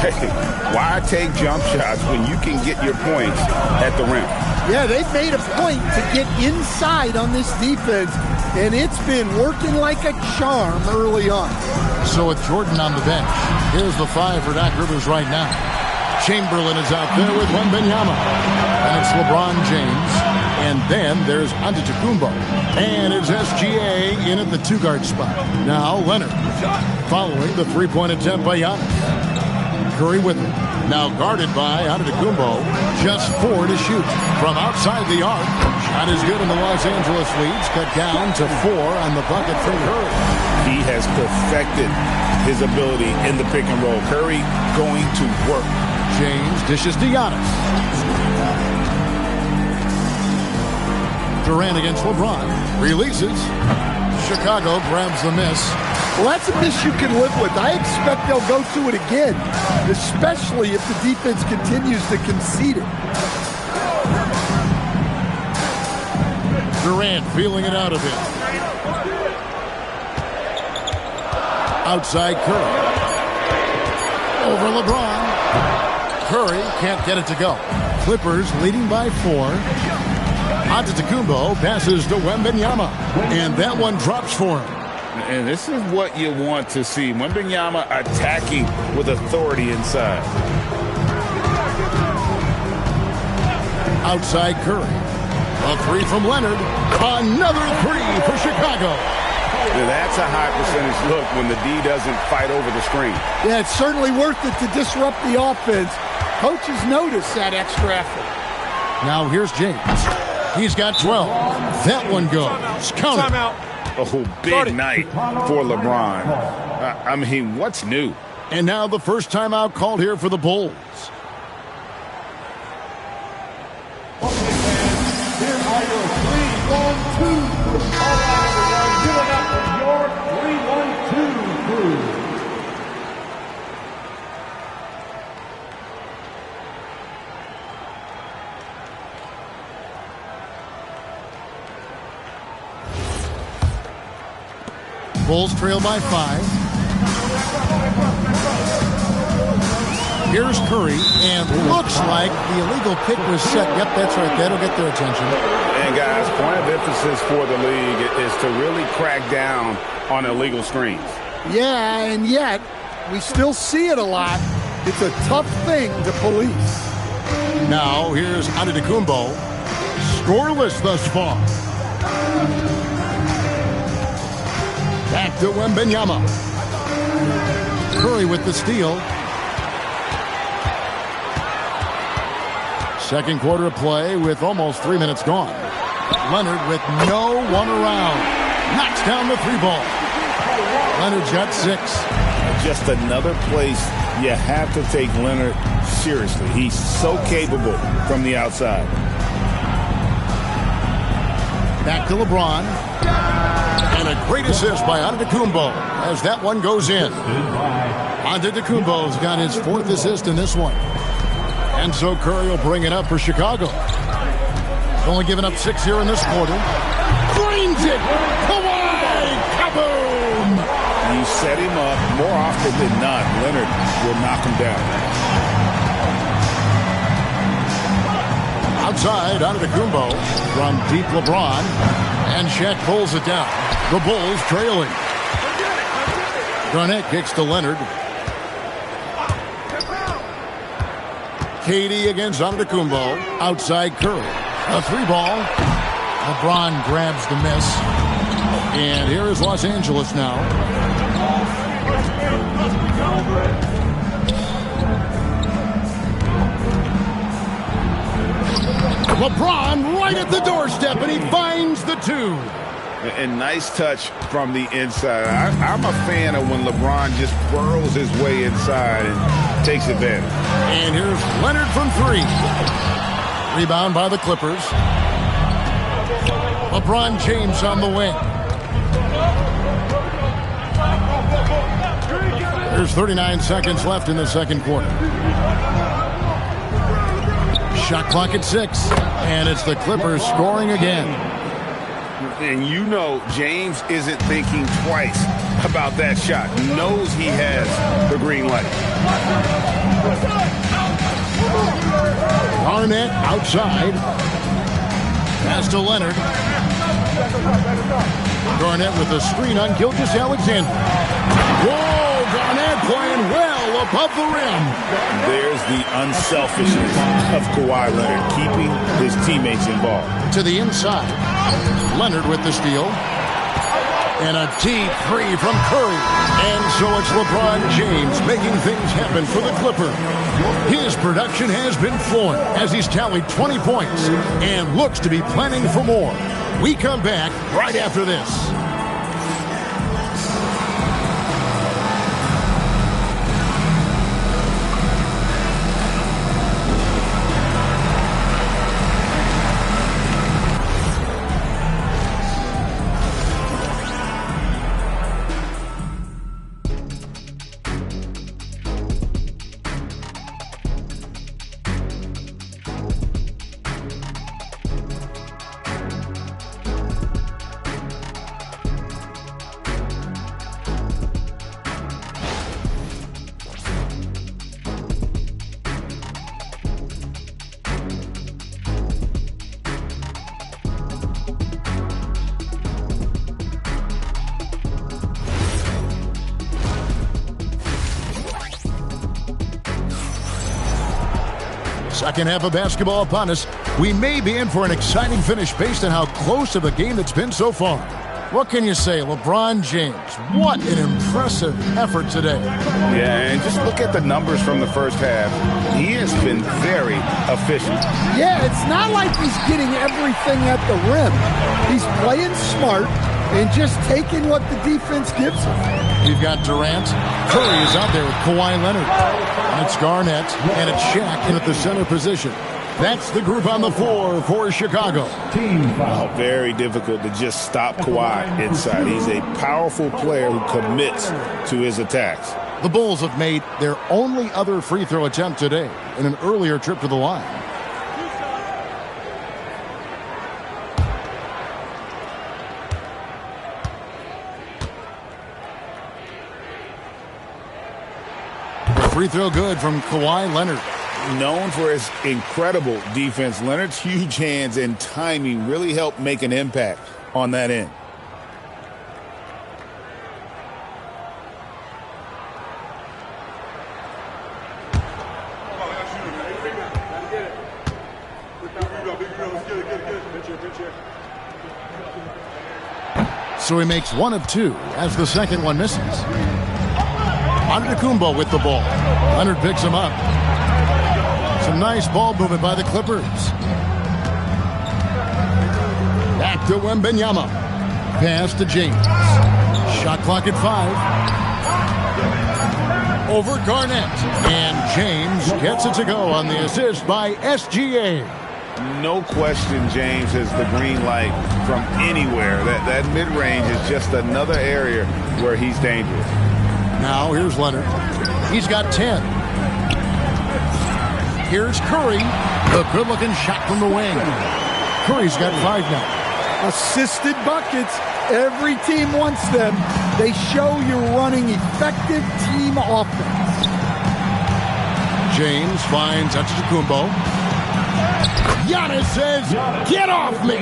Hey, why take jump shots when you can get your points at the rim?
Yeah, they've made a point to get inside on this defense, and it's been working like a charm early on.
So with Jordan on the bench, here's the 5 for Doc Rivers right now. Chamberlain is out there with Wembanyama. And it's LeBron James. And then there's Antetokounmpo. And it's SGA in at the 2-guard spot. Now Leonard following the 3-point attempt by Giannis. Curry with it. Now guarded by Antetokounmpo. Just 4 to shoot. From outside the arc. Shot is good in the Los Angeles leads. Cut down to 4 on the bucket from Curry.
He has perfected his ability in the pick and roll. Curry going to work.
James dishes to Giannis. Durant against LeBron. Releases. Chicago grabs the miss.
Well, that's a miss you can live with. I expect they'll go to it again, especially if the defense continues to concede it.
Durant feeling it out of him. Outside Curry. Over LeBron. Curry can't get it to go. Clippers leading by 4. Antetokounmpo passes to Wembanyama, and that one drops for him.
And this is what you want to see. Wembanyama attacking with authority inside.
Outside Curry. A 3 from Leonard. Another 3 for Chicago.
That's a high percentage look when the D doesn't fight over the screen.
Yeah, it's certainly worth it to disrupt the offense. Coaches notice that extra effort.
Now here's James. He's got 12. That one goes. Count it.
Oh, big night for LeBron. I mean, what's new?
And now the first timeout called here for the Bulls.
Here are your 3-1-2 crew. All right, everyone, give it up for your 3-1-2 crew.
Bulls trail by 5. Here's Curry, and looks like the illegal pick was set. Yep, that's right. That'll get their attention.
And guys, point of emphasis for the league is to really crack down on illegal screens.
Yeah, and yet we still see it a lot. It's a tough thing to police.
Now here's Antetokounmpo. Scoreless thus far. Back to Wembanyama. Curry with the steal. Second quarter of play with almost 3 minutes gone. Leonard with no one around. Knocks down the three ball. Leonard's got 6.
Just another place you have to take Leonard seriously. He's so capable from the outside.
Back to LeBron. And a great assist by Antetokounmpo as that one goes in. Antetokounmpo's got his 4th assist in this one. And so Curry will bring it up for Chicago. Only giving up 6 here in this quarter. Drains it! Kawhi! Kaboom!
You set him up more often than not. Leonard will knock him down.
Outside, Antetokounmpo from deep LeBron. And Shaq pulls it down. The Bulls trailing. Garnett kicks to Leonard. KD against Antetokounmpo. Outside Curry. A 3-ball. LeBron grabs the miss. And here is Los Angeles now. LeBron right at the doorstep, and he finds the 2.
And nice touch from the inside. I'm a fan of when LeBron just burrows his way inside and takes advantage.
And here's Leonard from 3. Rebound by the Clippers. LeBron James on the wing. There's 39 seconds left in the second quarter. Shot clock at 6. And it's the Clippers scoring again.
And you know James isn't thinking twice about that shot. Knows he has the green light.
Garnett outside. Pass to Leonard. Garnett with a screen on Gilgeous-Alexander. Whoa, Garnett playing well above the rim.
There's the unselfishness of Kawhi Leonard, keeping his teammates involved.
To the inside. Leonard with the steal. And a deep 3 from Curry. And so it's LeBron James making things happen for the Clippers. His production has been flowing as he's tallied 20 points and looks to be planning for more. We come back right after this. Second half of basketball upon us. We may be in for an exciting finish based on how close of a game it's been so far. What can you say, LeBron James? What an impressive effort today.
Yeah, and just look at the numbers from the first half. He has been very efficient.
Yeah, it's not like he's getting everything at the rim. He's playing smart and just taking what the defense gives him.
You've got Durant. Curry is out there with Kawhi Leonard. And it's Garnett, and it's Shaq in at the center position. That's the group on the floor for Chicago.
Oh, very difficult to just stop Kawhi inside. He's a powerful player who commits to his attacks.
The Bulls have made their only other free throw attempt today in an earlier trip to the line. Free throw good from Kawhi Leonard.
Known for his incredible defense, Leonard's huge hands and timing really helped make an impact on that end.
So he makes 1 of 2 as the second one misses. Antetokounmpo with the ball. Leonard picks him up. Some nice ball movement by the Clippers. Back to Wembanyama. Pass to James. Shot clock at 5. Over Garnett. And James gets it to go on the assist by SGA.
No question James has the green light from anywhere. That mid-range is just another area where he's dangerous.
Now here's Leonard. He's got 10. Here's Curry. A good-looking shot from the wing. Curry's got 5 now.
Assisted buckets. Every team wants them. They show you're running effective team offense.
James finds Antetokounmpo. Giannis says, "Get off me!"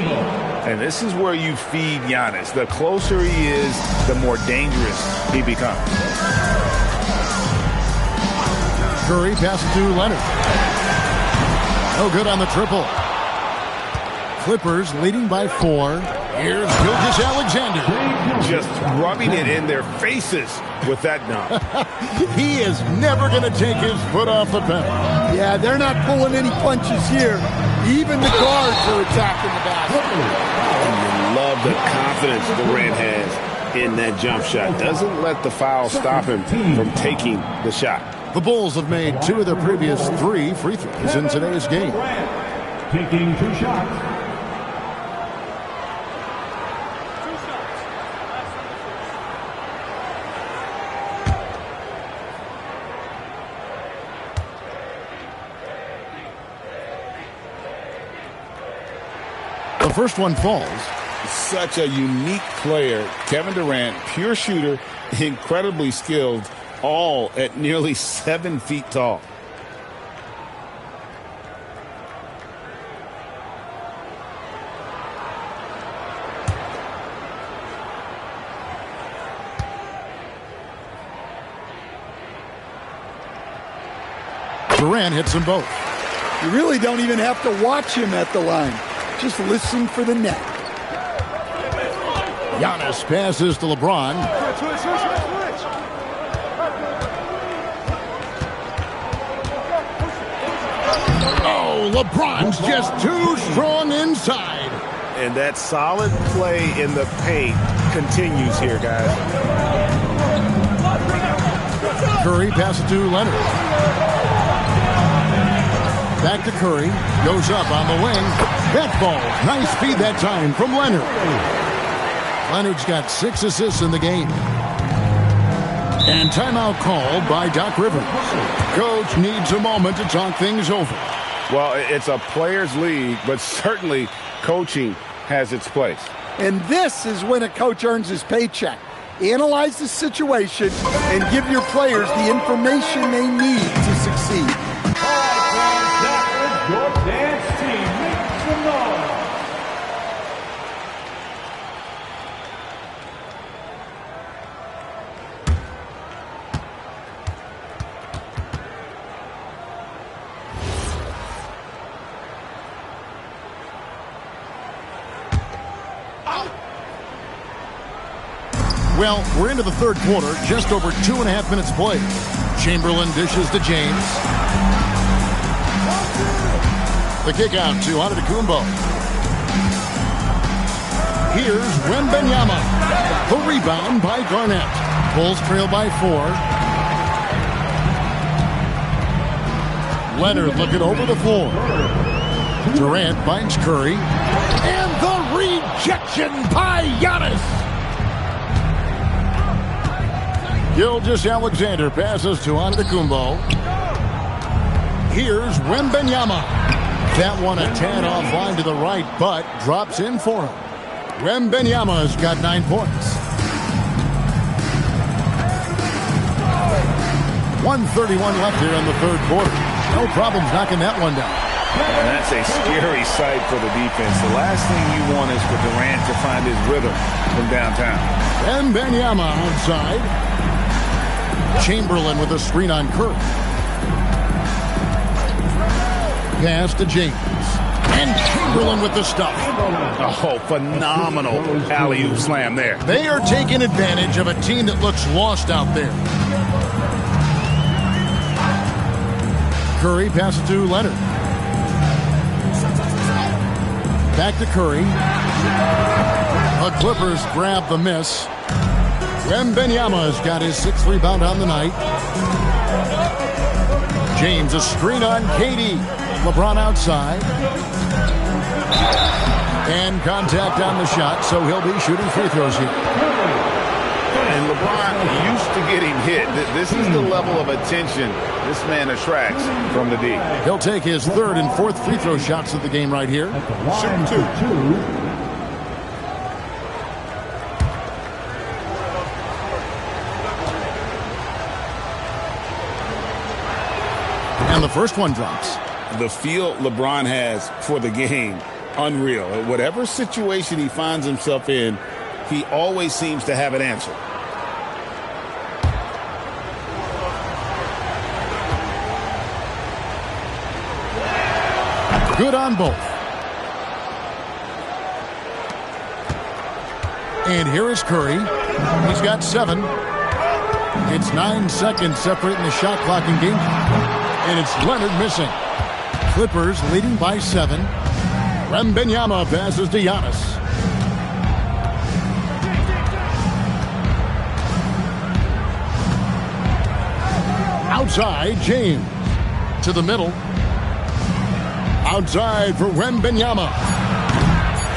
And this is where you feed Giannis. The closer he is, the more dangerous he becomes.
Curry passes to Leonard. No good on the triple. Clippers leading by 4. Here's Gilgeous-Alexander.
Just rubbing it in their faces with that dunk.
He is never going to take his foot off the pedal.
Yeah, they're not pulling any punches here. Even the guards are attacking the basket.
And you love the confidence Durant has in that jump shot. Doesn't let the foul stop him from taking the shot.
The Bulls have made 2 of their previous 3 free throws in today's game.
Taking 2 shots.
The first one falls.
Such a unique player. Kevin Durant, pure shooter, incredibly skilled, all at nearly 7 feet tall.
Durant hits them both.
You really don't even have to watch him at the line. Just listen for the net.
Giannis passes to LeBron. Oh, LeBron's just too strong inside.
And that solid play in the paint continues here, guys.
Curry passes to Leonard. Back to Curry. Goes up on the wing. That ball. Nice feed that time from Leonard. Leonard's got 6 assists in the game. And timeout called by Doc Rivers. Coach needs a moment to talk things over.
Well, it's a players' league, but certainly coaching has its place.
And this is when a coach earns his paycheck. Analyze the situation and give your players the information they need to succeed.
Your dance team makes some noise.
Well, we're into the third quarter, just over 2.5 minutes played. Chamberlain dishes to James. The kick out to Antetokounmpo. Here's Wembanyama. The rebound by Garnett. Bulls trail by 4. Leonard looking over the floor. Durant finds Curry. And the rejection by Giannis. Gilgeous-Alexander passes to Antetokounmpo. Here's Wembanyama. That one a tad offline to the right, but drops in for him. Wembanyama's got 9 points. 1:31 left here in the third quarter. No problems knocking that one down.
And that's a scary sight for the defense. The last thing you want is for Durant to find his rhythm from downtown.
Wembanyama outside. Chamberlain with a screen on Curry. Pass to James. And Chamberlain with the stuff.
Oh, phenomenal alley-oop slam there.
They are taking advantage of a team that looks lost out there. Curry passes to Leonard. Back to Curry. The Clippers grab the miss. Wembanyama's got his 6th rebound on the night. James, a screen on KD. LeBron outside. And contact on the shot, so he'll be shooting free throws here.
And LeBron used to getting hit. This is the level of attention this man attracts from the D.
He'll take his 3rd and 4th free throw shots of the game right here.
Shoot 2.
And the first one drops.
The feel LeBron has for the game, unreal. Whatever situation he finds himself in, he always seems to have an answer.
Good on both. And here is Curry. He's got 7. It's 9 seconds separating the shot clock and game clock. And it's Leonard missing. Clippers leading by 7. Wembanyama passes to Giannis. Outside, James. To the middle. Outside for Wembanyama.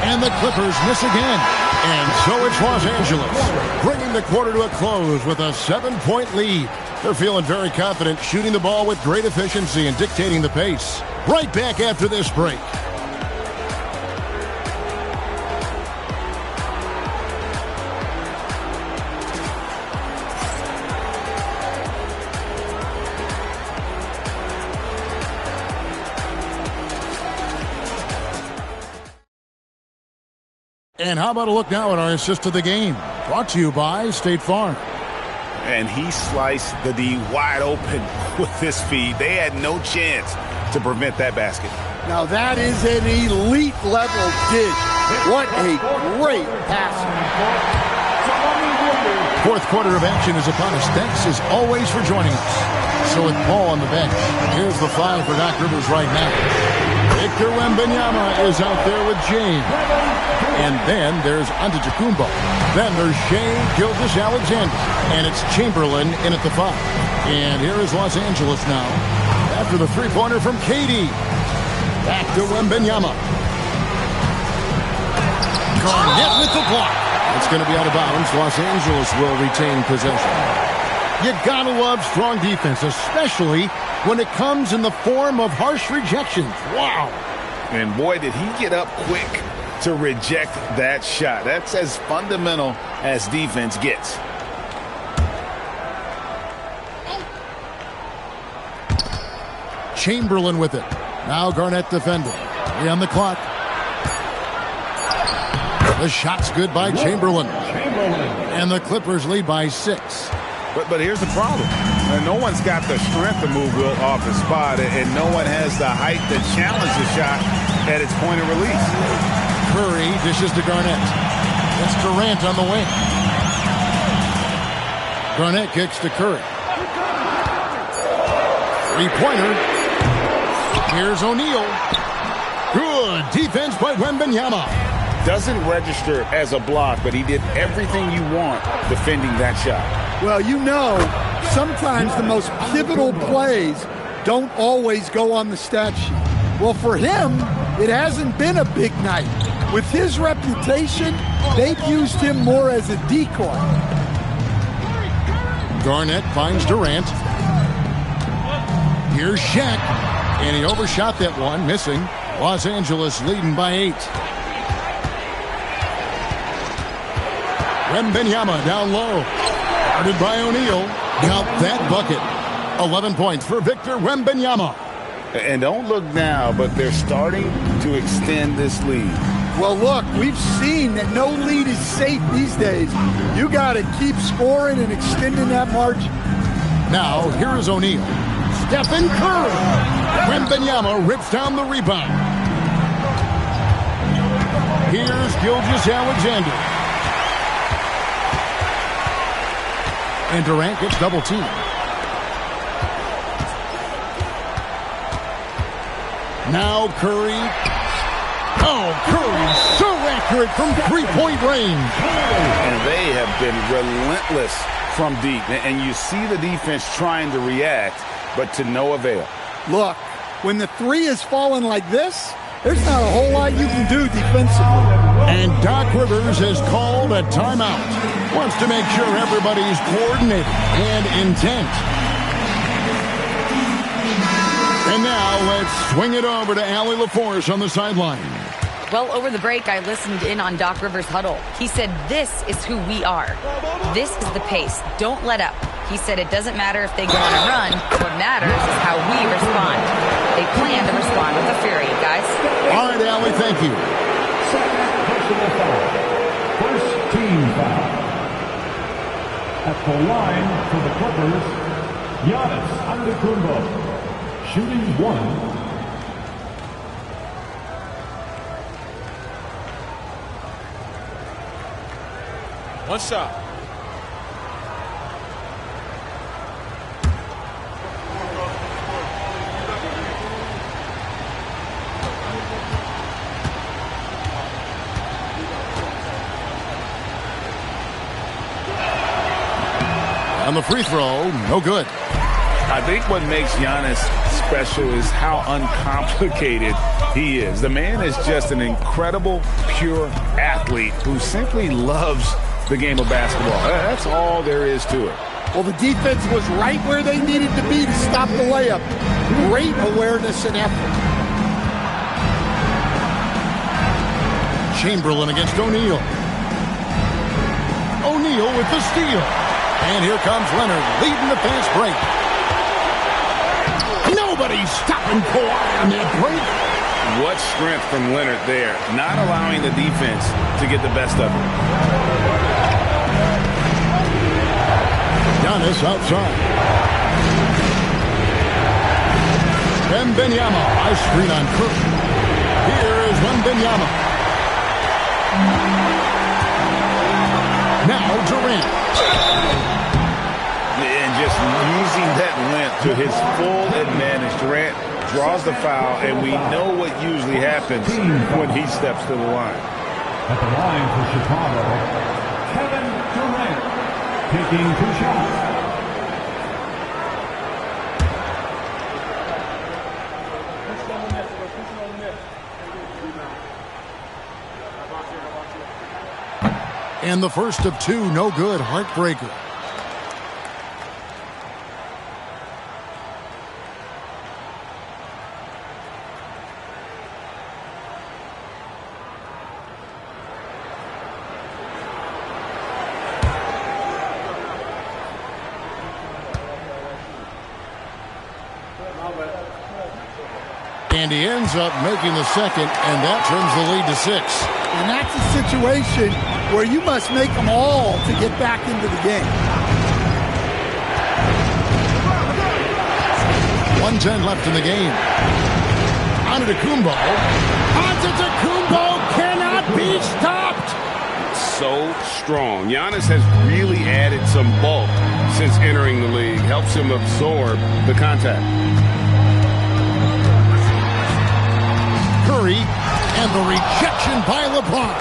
And the Clippers miss again. And so it's Los Angeles, bringing the quarter to a close with a 7-point lead. They're feeling very confident, shooting the ball with great efficiency and dictating the pace. Right back after this break. And how about a look now at our assist of the game? Brought to you by State Farm.
And he sliced the D wide open with his feet. They had no chance to prevent that basket.
Now that is an elite level dish. What a great pass.
4th quarter of action is upon us. Thanks as always for joining us. So with Paul on the bench, here's the 5 for Doc Rivers right now. Victor Wembanyama is out there with James. And then there's Antetokounmpo. Then there's Shai Gilgeous-Alexander. And it's Chamberlain in at the 5. And here is Los Angeles now. After the three-pointer from KD. Back to Wembanyama. Garnett with the block. It's going to be out of bounds. Los Angeles will retain possession. You gotta love strong defense, especially when it comes in the form of harsh rejections. Wow.
And boy, did he get up quick to reject that shot. That's as fundamental as defense gets.
Chamberlain with it. Now Garnett defending. 3 on the clock. The shot's good by Chamberlain. And the Clippers lead by 6.
But here's the problem. No one's got the strength to move Wilt off the spot, and no one has the height to challenge the shot at its point of release.
Curry dishes to Garnett. That's Durant on the wing. Garnett kicks to Curry. 3-pointer. Here's O'Neal. Good defense by Wembanyama.
Doesn't register as a block, but he did everything you want defending that shot.
Well, you know, sometimes the most pivotal plays don't always go on the stat sheet. Well, for him, it hasn't been a big night. With his reputation, they've used him more as a decoy.
Garnett finds Durant. Here's Shaq. And he overshot that one, missing. Los Angeles leading by 8. Wembanyama down low. Guarded by O'Neal. Got that bucket. 11 points for Victor Wembanyama.
And don't look now, but they're starting to extend this lead.
Well, look, we've seen that no lead is safe these days. You got to keep scoring and extending that margin.
Now, here is O'Neal. Stephen Curry. Wembanyama rips down the rebound. Here's Gilgeous-Alexander. And Durant gets double teamed. Now Curry. Oh, Curry so accurate from three-point range.
And they have been relentless from deep. And you see the defense trying to react, but to no avail.
Look, when the three is falling like this, there's not a whole lot you can do defensively.
And Doc Rivers has called a timeout. Wants to make sure everybody's coordinated and intent. And now let's swing it over to Allie LaForce on the sideline.
Well, over the break, I listened in on Doc Rivers' huddle. He said, this is who we are. This is the pace. Don't let up. He said it doesn't matter if they go on a run. What matters is how we respond. They plan to respond with a fury, guys.
All right, Allie, thank you.
Second personal foul. First team foul. At the line for the Clippers, Giannis Antetokounmpo. Shooting one.
One shot.
On the free throw, no good.
I think what makes Giannis special is how uncomplicated he is. The man is just an incredible, pure athlete who simply loves the game of basketball. That's all there is to it.
Well, the defense was right where they needed to be to stop the layup. Great awareness and effort.
Chamberlain against O'Neal. O'Neal with the steal. And here comes Leonard leading the fast break. Nobody's stopping Kawhi on that break.
What strength from Leonard there, not allowing the defense to get the best of him.
Giannis outside. Wembanyama, high screen on Curry. Here is Wembanyama. Now Durant.
And just using that length to his full advantage. Durant draws the foul, and we know what usually happens when he steps to the line.
At the line for Chicago, Kevin Durant, taking 2 shots.
And the first of 2, no good, heartbreaker. And he ends up making the second, and that turns the lead to 6.
And that's a situation where you must make them all to get back into the game.
1:10 left in the game. Antetokounmpo. Antetokounmpo cannot be stopped.
So strong. Giannis has really added some bulk since entering the league. Helps him absorb the contact.
Curry, and the rejection by LeBron.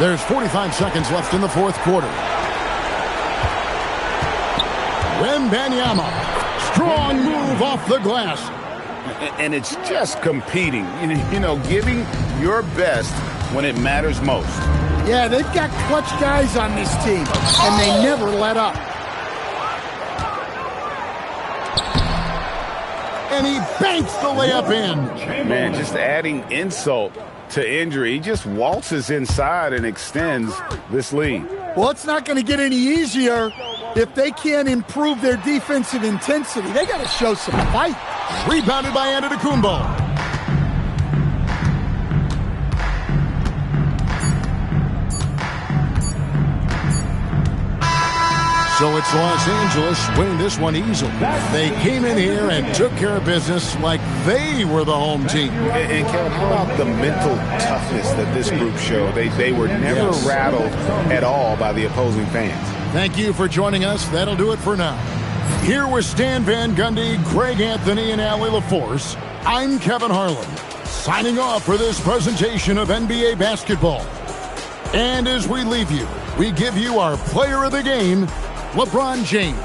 There's 45 seconds left in the fourth quarter. Wembanyama, strong move off the glass.
And it's just competing, you know, giving your best when it matters most.
Yeah, they've got clutch guys on this team, and they never let up.
And he banks the layup in.
Man, just adding insult to injury. He just waltzes inside and extends this lead.
Well, it's not going to get any easier if they can't improve their defensive intensity. They got to show some fight.
Rebounded by Antetokounmpo. So it's Los Angeles winning this one easily. They came in here and took care of business like they were the home team.
And Kevin, how about the mental toughness that this group showed? They were never rattled at all by the opposing fans.
Thank you for joining us. That'll do it for now. Here with Stan Van Gundy, Greg Anthony, and Allie LaForce, I'm Kevin Harlan, signing off for this presentation of NBA basketball. And as we leave you, we give you our player of the game, LeBron James.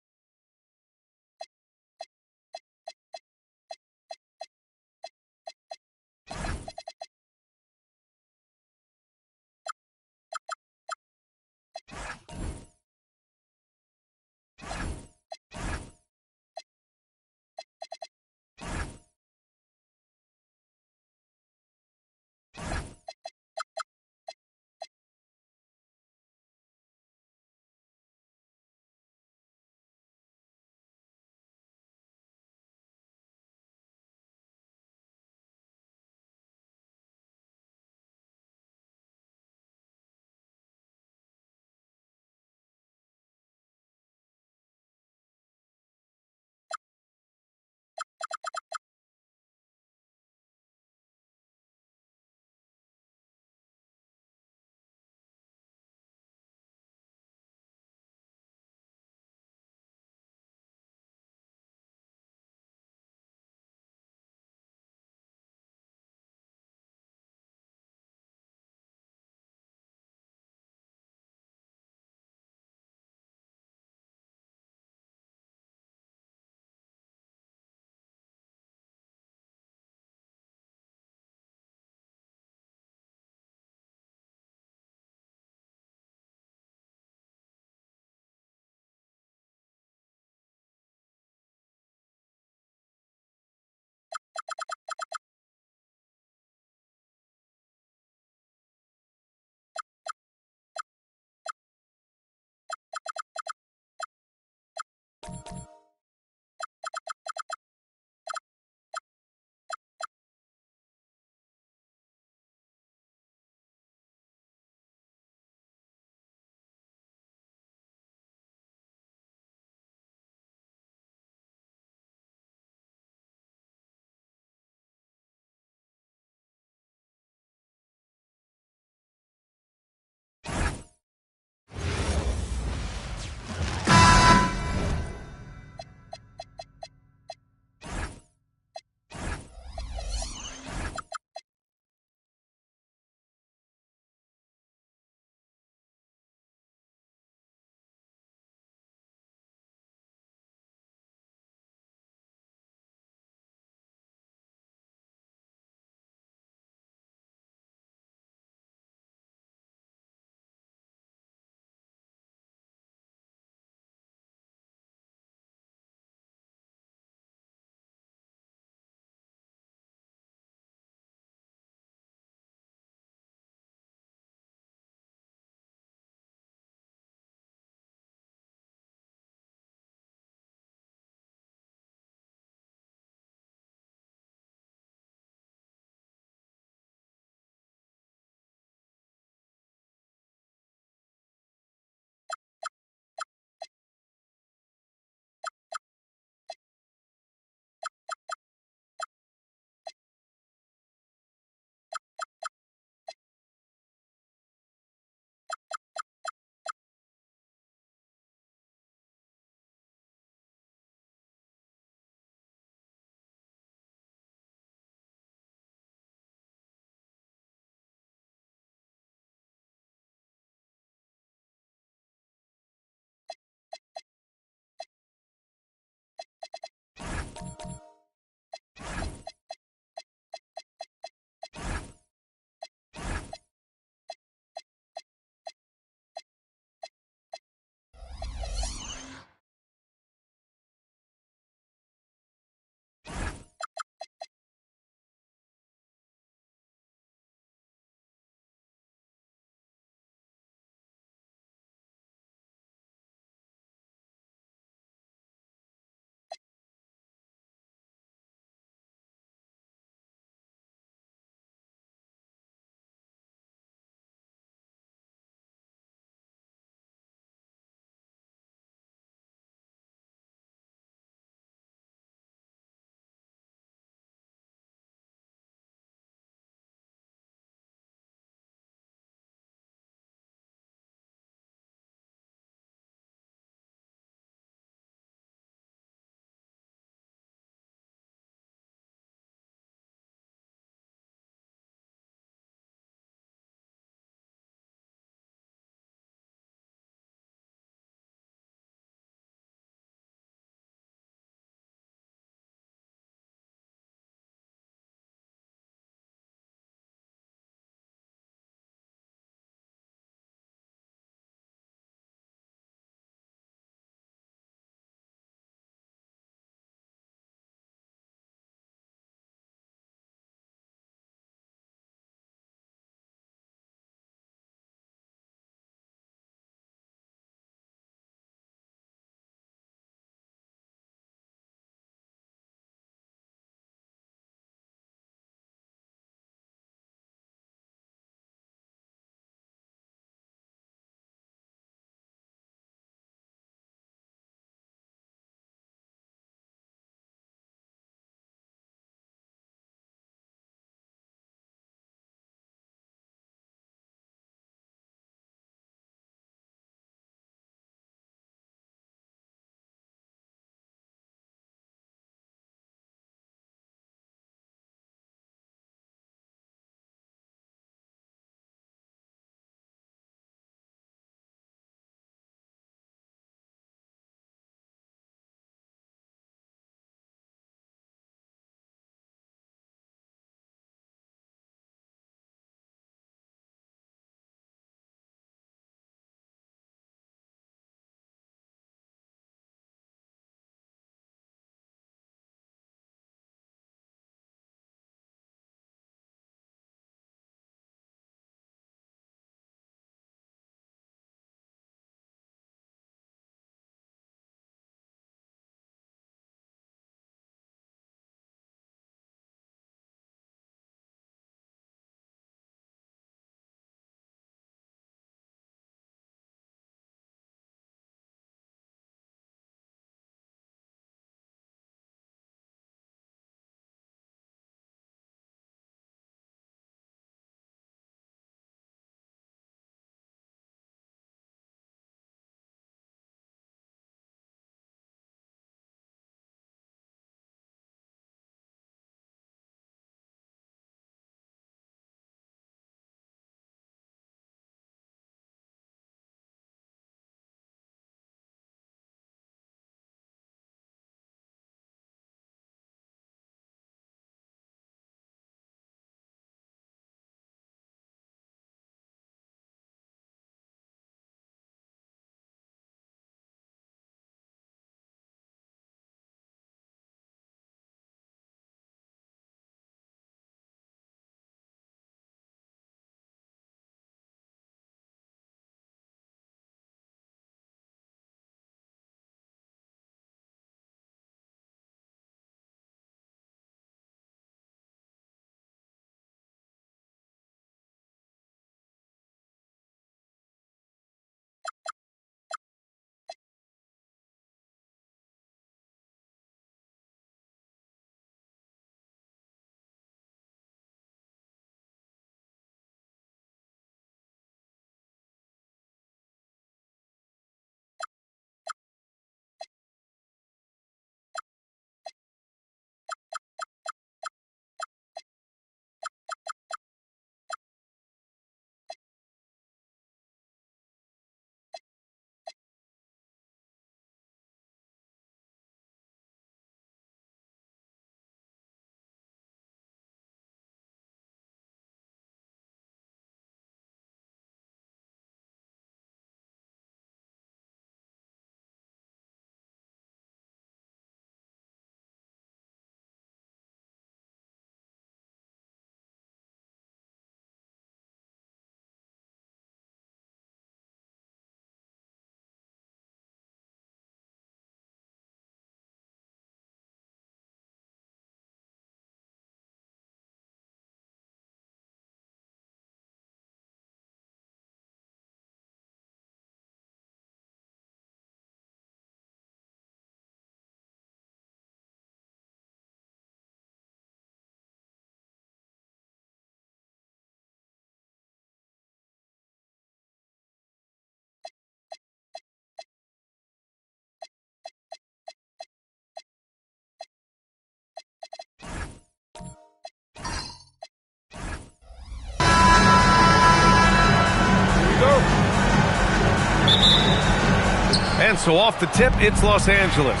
And so off the tip, it's Los Angeles.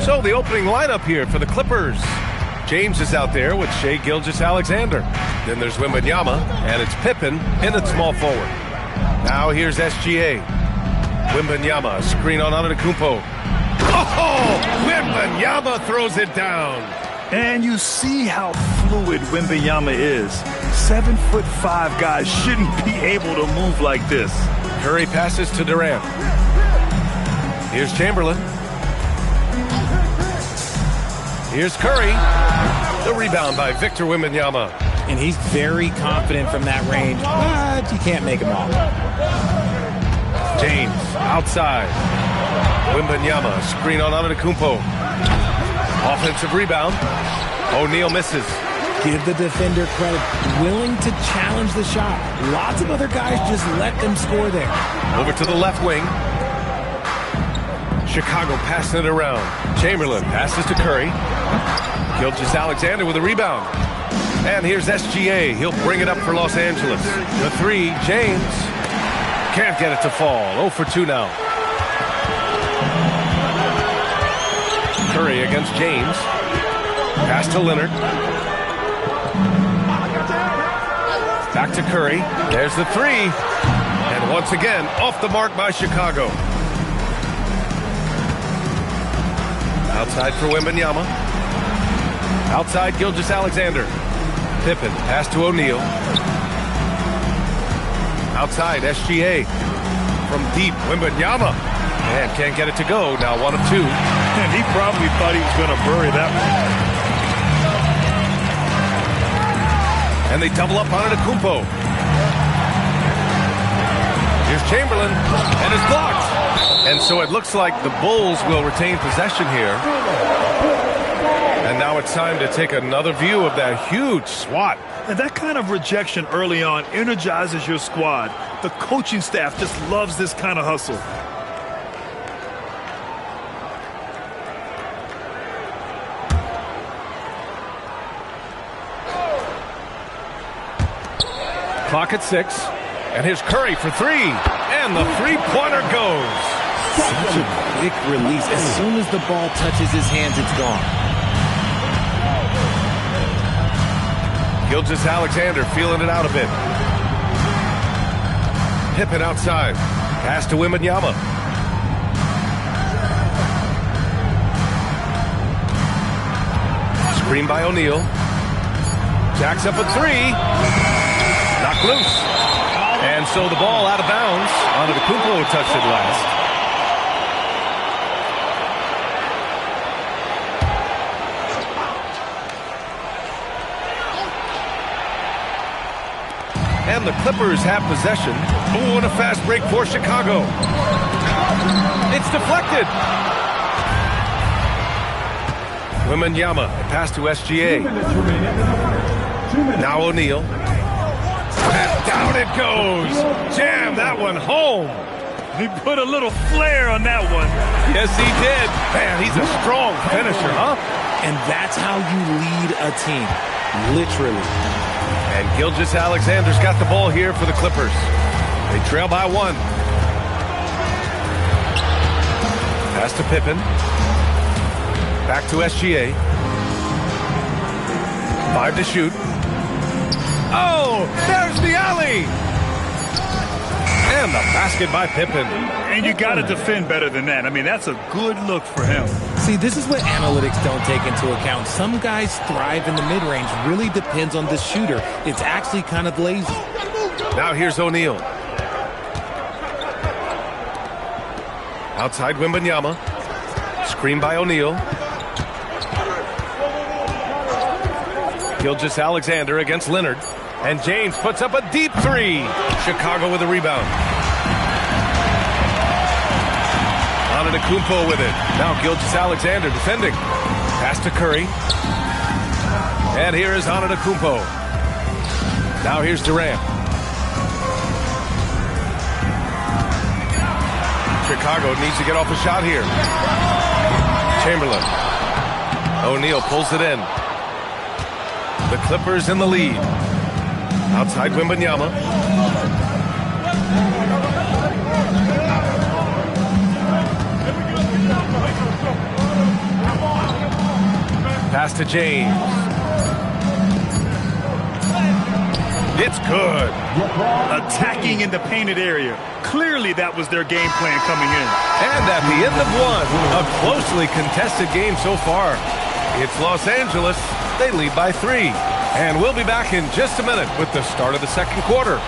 So the opening lineup here for the Clippers. James is out there with Shai Gilgeous-Alexander. Then there's Wembanyama, and it's Pippen in at small forward. Now here's SGA. Wembanyama, screen on Antetokounmpo. Oh, Wembanyama throws it down.
And you see how fluid Wembanyama is. 7'5" guys shouldn't be able to move like this.
Curry passes to Durant. Here's Chamberlain. Here's Curry. The rebound by Victor Wembanyama.
And he's very confident from that range, but you can't make him all.
James outside. Wembanyama, screen on Antetokounmpo. Offensive rebound. O'Neal misses.
Give the defender credit. Willing to challenge the shot. Lots of other guys just let them score there.
Over to the left wing. Chicago passing it around. Chamberlain passes to Curry. Gilgeous-Alexander with a rebound. And here's SGA. He'll bring it up for Los Angeles. The three, James. Can't get it to fall. 0 for 2 now. Curry against James. Pass to Leonard. Back to Curry. There's the three. And once again, off the mark by Chicago. Outside for Wembanyama. Outside Gilgeous-Alexander. Pippen, pass to O'Neal. Outside, SGA. From deep, Wembanyama. And can't get it to go. Now 1 of 2.
And he probably thought he was going to bury that one.
And they double up on Antetokounmpo. Here's Chamberlain, and it's blocked. And so it looks like the Bulls will retain possession here. And now it's time to take another view of that huge swat.
And that kind of rejection early on energizes your squad. The coaching staff just loves this kind of hustle.
Clock at 6. And here's Curry for 3. And the three-pointer goes.
Such a quick release. As soon as the ball touches his hands, it's gone.
Gilgeous-Alexander feeling it out a bit. Pippen outside. Pass to Wembanyama. Screen by O'Neal. Jacks up a 3. Knocked loose. And so the ball out of bounds. Antetokounmpo touched it last. And the Clippers have possession. Oh, and a fast break for Chicago. It's deflected. Wembanyama, pass to SGA. Now O'Neal. And down it goes. Jam that one home.
He put a little flair on that one.
Yes, he did. Man, he's a strong finisher, huh?
And that's how you lead a team. Literally.
And Gilgeous-Alexander's got the ball here for the Clippers. They trail by 1. Pass to Pippen. Back to SGA. 5 to shoot. Oh, there's the alley. And the basket by Pippen.
And you got to defend better than that. I mean, that's a good look for him.
See, this is what analytics don't take into account. Some guys thrive in the mid-range. Really depends on the shooter. It's actually kind of lazy.
Now here's O'Neal. Outside Wembanyama. Screen by O'Neal. Gilgeous-Alexander against Leonard. And James puts up a deep 3. Chicago with a rebound. Antetokounmpo with it. Now Gilgeous-Alexander defending. Pass to Curry. And here is Antetokounmpo. Now here's Durant. Chicago needs to get off a shot here. Chamberlain. O'Neal pulls it in. The Clippers in the lead. Outside Wembanyama. Pass to James. It's good.
Attacking in the painted area. Clearly that was their game plan coming in.
And at the end of one, a closely contested game so far. It's Los Angeles. They lead by 3. And we'll be back in just a minute with the start of the second quarter.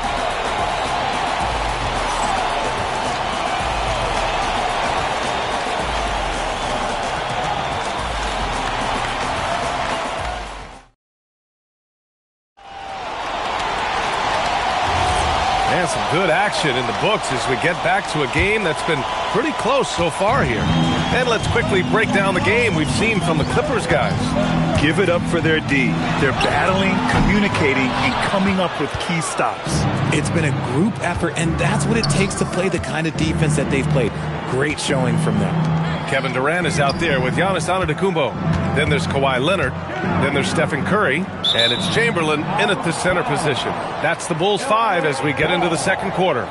And some good action in the books as we get back to a game that's been pretty close so far here. And let's quickly break down the game we've seen from the Clippers guys.
Give it up for their D. They're battling, communicating, and coming up with key stops.
It's been a group effort, and that's what it takes to play the kind of defense that they've played. Great showing from them.
Kevin Durant is out there with Giannis Antetokounmpo. Then there's Kawhi Leonard. Then there's Stephen Curry. And it's Chamberlain in at the center position. That's the Bulls 5 as we get into the second quarter.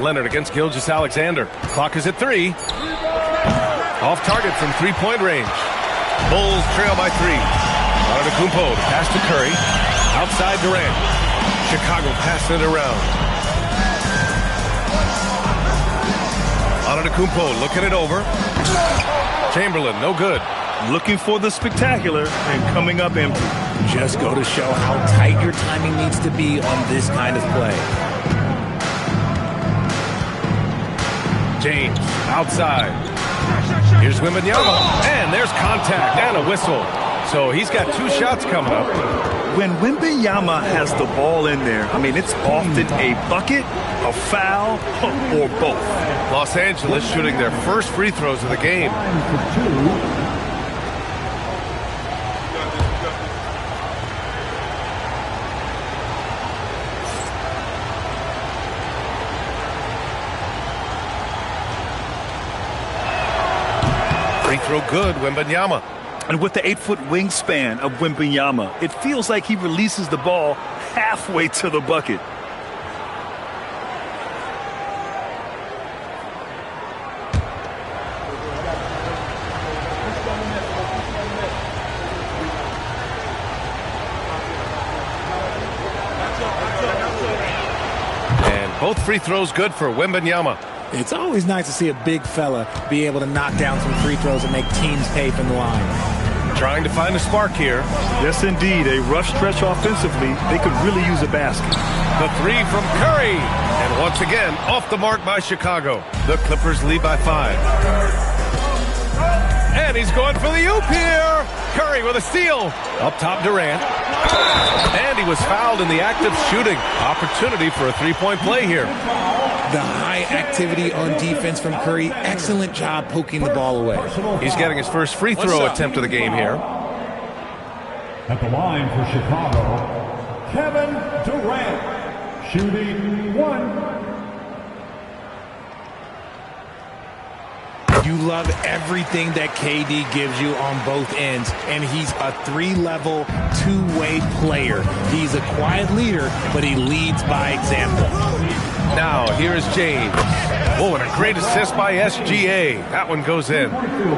Leonard against Gilgeous-Alexander. Clock is at 3. Off target from three-point range. Bulls trail by 3. Antetokounmpo to pass to Curry. Outside Durant. Chicago passing it around. Antetokounmpo looking it over. Chamberlain, no good.
Looking for the spectacular and coming up empty.
Just go to show how tight your timing needs to be on this kind of play.
James outside. Here's Wembanyama, and there's contact and a whistle. So he's got 2 shots coming up.
When Wembanyama has the ball in there, I mean, it's often a bucket, a foul, or both.
Los Angeles shooting their first free throws of the game. Free throw good, Wembanyama.
And with the 8-foot wingspan of Wembanyama, it feels like he releases the ball halfway to the bucket.
And both free throws good for Wembanyama.
It's always nice to see a big fella be able to knock down some free throws and make teams pay from the line.
Trying to find a spark here.
Yes, indeed. A rough stretch offensively. They could really use a basket.
The 3 from Curry. And once again, off the mark by Chicago. The Clippers lead by 5. And he's going for the oop here. Curry with a steal. Up top, Durant. And he was fouled in the act of shooting. Opportunity for a three-point play here.
The high activity on defense from Curry. Excellent job poking the ball away.
He's getting his first free throw attempt of the game here.
At the line for Chicago, Kevin Durant, shooting 1.
You love everything that KD gives you on both ends, and he's a 3-level, 2-way player. He's a quiet leader, but he leads by example.
Now, here's James. Oh, and a great assist by SGA. That one goes in.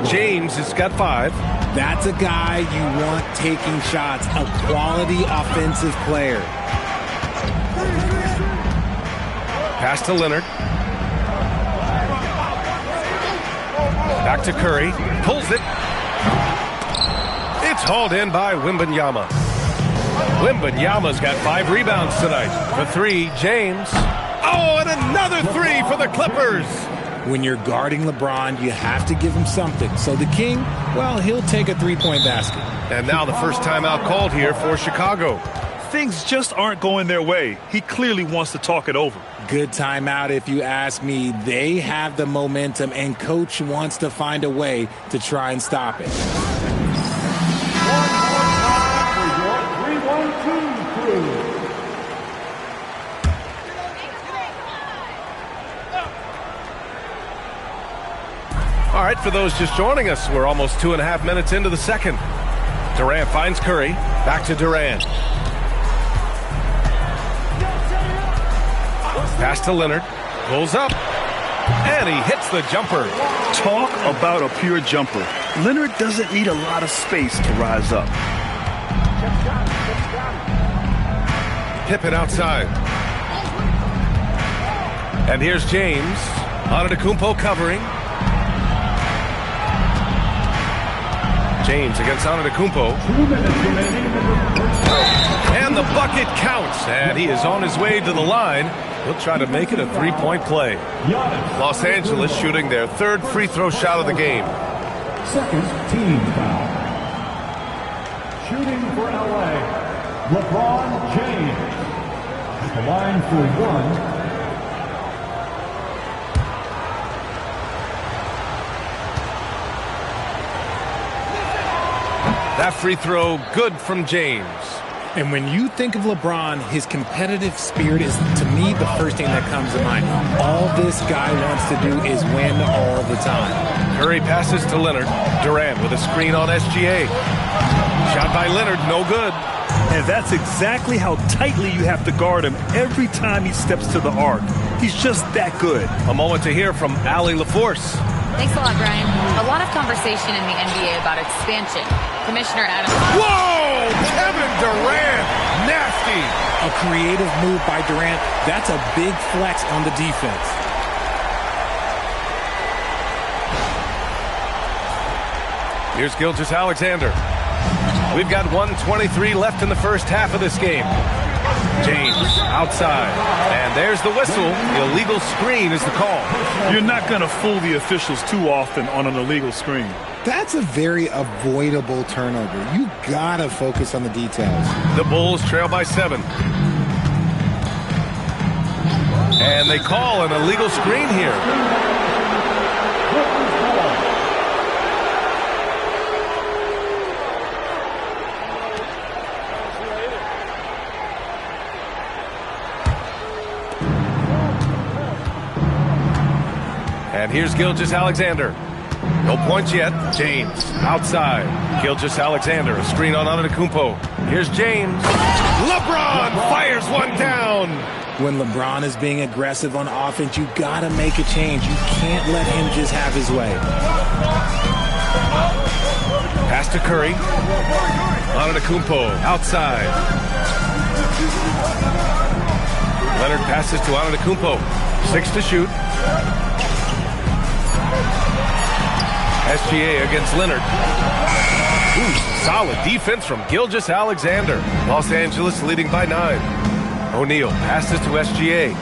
James has got 5.
That's a guy you want taking shots, a quality offensive player.
Pass to Leonard. Back to Curry. Pulls it. It's hauled in by Wembanyama. Wembanyama's got 5 rebounds tonight. For 3, James. Oh, and another 3 for the Clippers.
When you're guarding LeBron, you have to give him something. So the King, well, he'll take a 3-point basket.
And now the first timeout called here for Chicago.
Things just aren't going their way. He clearly wants to talk it over.
Good timeout if you ask me. They have the momentum, and Coach wants to find a way to try and stop it.
One more time for your 3-1-2 crew.
All right, for those just joining us, we're almost 2.5 minutes into the second. Durant finds Curry. Back to Durant. Pass to Leonard. Pulls up. And he hits the jumper.
Talk about a pure jumper. Leonard doesn't need a lot of space to rise up.
Pippen outside. And here's James. Antetokounmpo covering. James against Antetokounmpo. And the bucket counts. And he is on his way to the line. He'll try to make it a three-point play. Los Angeles shooting their third free throw shot of the game.
Second team foul. Shooting for LA, LeBron James. At the line for one.
That free throw good from James.
And when you think of LeBron, his competitive spirit is, to me, the first thing that comes to mind. All this guy wants to do is win all the time.
Curry passes to Leonard. Durant with a screen on SGA. Shot by Leonard, no good.
And that's exactly how tightly you have to guard him every time he steps to the arc. He's just that good.
A moment to hear from Allie LaForce.
Thanks a lot, Brian. A lot of conversation in the NBA about expansion. Commissioner Adam.
Whoa! Kevin Durant! Nasty!
A creative move by Durant. That's a big flex on the defense.
Here's Gilgeous-Alexander. We've got 1:23 left in the first half of this game. James outside. And there's the whistle. The illegal screen is the call.
You're not going to fool the officials too often on an illegal screen.
That's a very avoidable turnover. You got to focus on the details.
The Bulls trail by 7. And they call an illegal screen here. And here's Gilgeous-Alexander. No points yet. James outside. Gilgeous-Alexander, a screen on Antetokounmpo. Here's James. LeBron fires one down.
When LeBron is being aggressive on offense, you got to make a change. You can't let him just have his way.
Pass to Curry. Antetokounmpo outside. Leonard passes to Antetokounmpo. 6 to shoot. SGA against Leonard. Ooh, solid defense from Gilgeous-Alexander. Los Angeles leading by 9. O'Neal passes to SGA.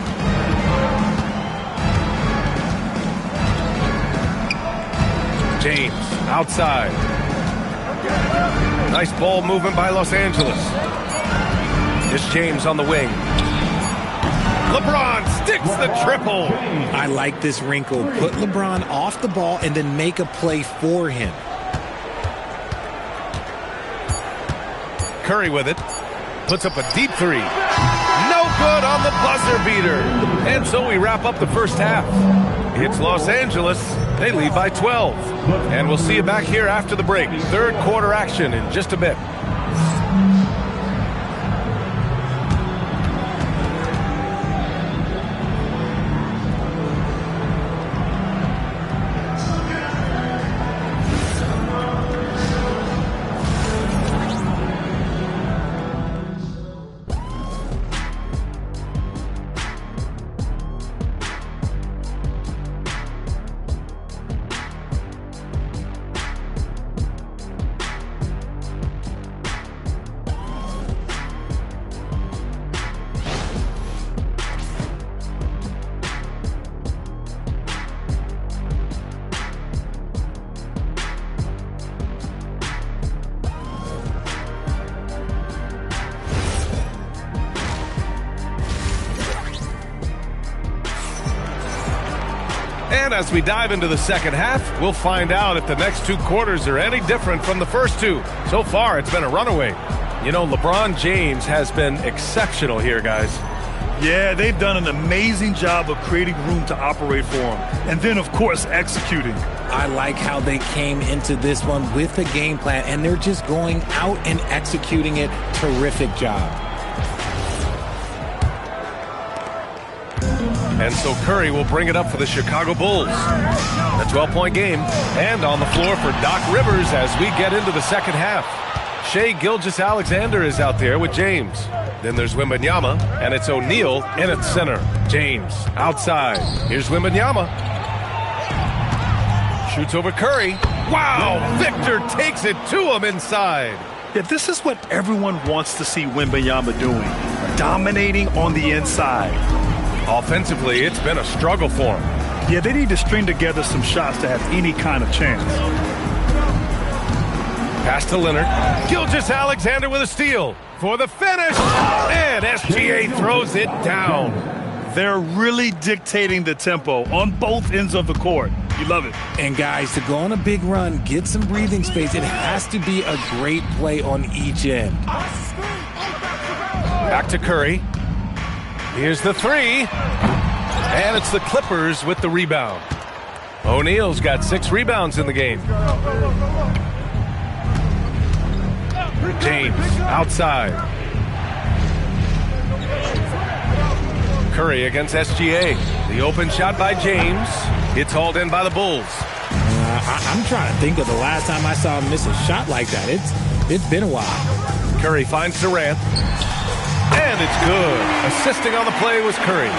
James outside. Nice ball movement by Los Angeles. Here's James on the wing. LeBron sticks the triple.
I like this wrinkle. Put LeBron off the ball and then make a play for him.
Curry with it. Puts up a deep three. No good on the buzzer beater. And so we wrap up the first half. It's Los Angeles. They lead by 12. And we'll see you back here after the break. Third quarter action in just a bit. And as we dive into the second half, we'll find out if the next 2 quarters are any different from the first 2. So far, it's been a runaway. You know, LeBron James has been exceptional here, guys.
Yeah, they've done an amazing job of creating room to operate for him. And then, of course, executing.
I like how they came into this one with a game plan, and they're just going out and executing it. Terrific job.
And so Curry will bring it up for the Chicago Bulls. A 12-point game. And on the floor for Doc Rivers as we get into the second half. Shai Gilgeous-Alexander is out there with James. Then there's Wembanyama, and it's O'Neal in at center. James outside. Here's Wembanyama. Shoots over Curry. Wow! Victor takes it to him inside.
Yeah, this is what everyone wants to see Wembanyama doing. Dominating on the inside.
Offensively, it's been a struggle for him.
Yeah, they need to string together some shots to have any kind of chance.
Pass to Leonard. Gilgeous-Alexander with a steal for the finish. And SGA throws it down.
They're really dictating the tempo on both ends of the court. You love it.
And guys, to go on a big run, get some breathing space, it has to be a great play on each end.
Back to Curry. Here's the three. And it's the Clippers with the rebound. O'Neal's got 6 rebounds in the game. James outside. Curry against SGA. The open shot by James. It's hauled in by the Bulls.
I'm trying to think of the last time I saw him miss a shot like that. It's been a while.
Curry finds Durant. And it's good. Assisting on the play was Curry.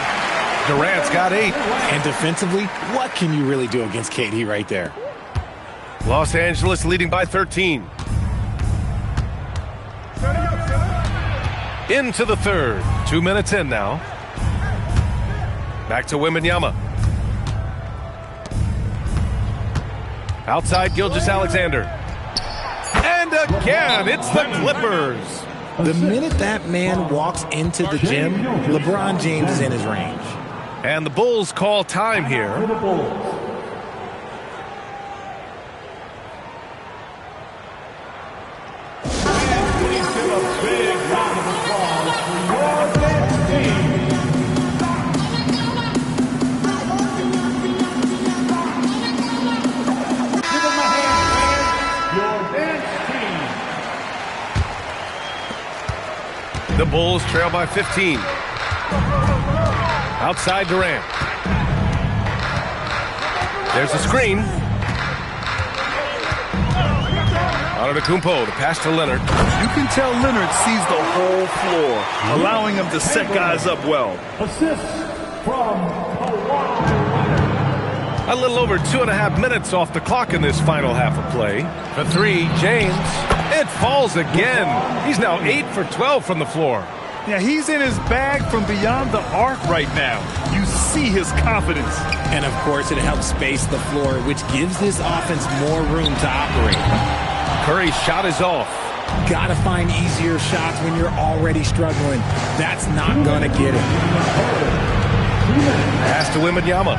Durant's got 8.
And defensively, what can you really do against KD right there?
Los Angeles leading by 13. Into the third. 2 minutes in now. Back to Wembanyama. Outside Gilgeous-Alexander. And again, it's the Clippers.
The minute that man walks into the gym, LeBron James is in his range.
And the Bulls call time here. The Bulls trail by 15. Outside Durant. There's a screen. Antetokounmpo, the pass to Leonard.
You can tell Leonard sees the whole floor, allowing him to set guys up well.
Assist from Kawhi Leonard.
A little over 2.5 minutes off the clock in this final half of play. For 3, James. It falls again. He's now 8 for 12 from the floor.
Yeah, he's in his bag from beyond the arc right now. You see his confidence.
And, of course, it helps space the floor, which gives this offense more room to operate.
Curry's shot is off.
Gotta find easier shots when you're already struggling. That's not gonna get it.
Pass to Wembanyama.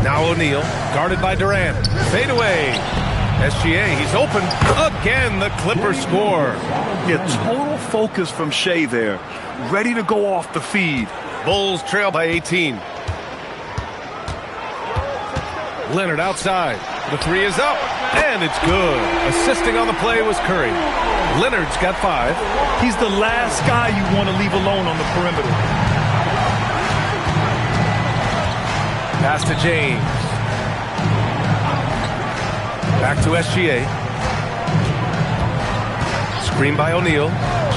Now O'Neal, guarded by Durant. Fade away. SGA, he's open. Again, the Clippers score.
Yeah, total focus from Shai there. Ready to go off the feed.
Bulls trail by 18. Leonard outside. The 3 is up, and it's good. Assisting on the play was Curry. Leonard's got 5.
He's the last guy you want to leave alone on the perimeter.
Pass to James. Back to SGA. Screen by O'Neal.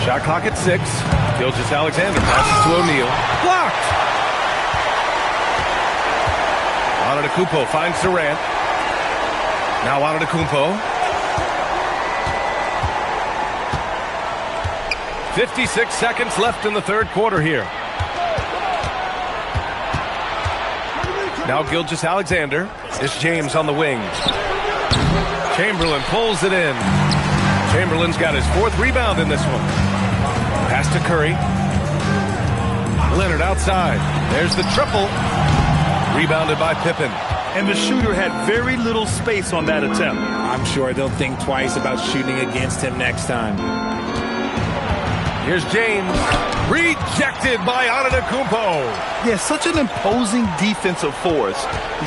Shot clock at 6. Gilgeous-Alexander passes to O'Neal. Blocked! Antetokounmpo finds Durant. Now Antetokounmpo. 56 seconds left in the third quarter here. Now Gilgeous-Alexander. It's James on the wing. Chamberlain pulls it in. Chamberlain's got his 4th rebound in this one. Pass to Curry. Leonard outside. There's the triple. Rebounded by Pippen.
And the shooter had very little space on that attempt.
I'm sure they'll think twice about shooting against him next time.
Here's James. Rejected by Antetokounmpo.
Yeah, such an imposing defensive force.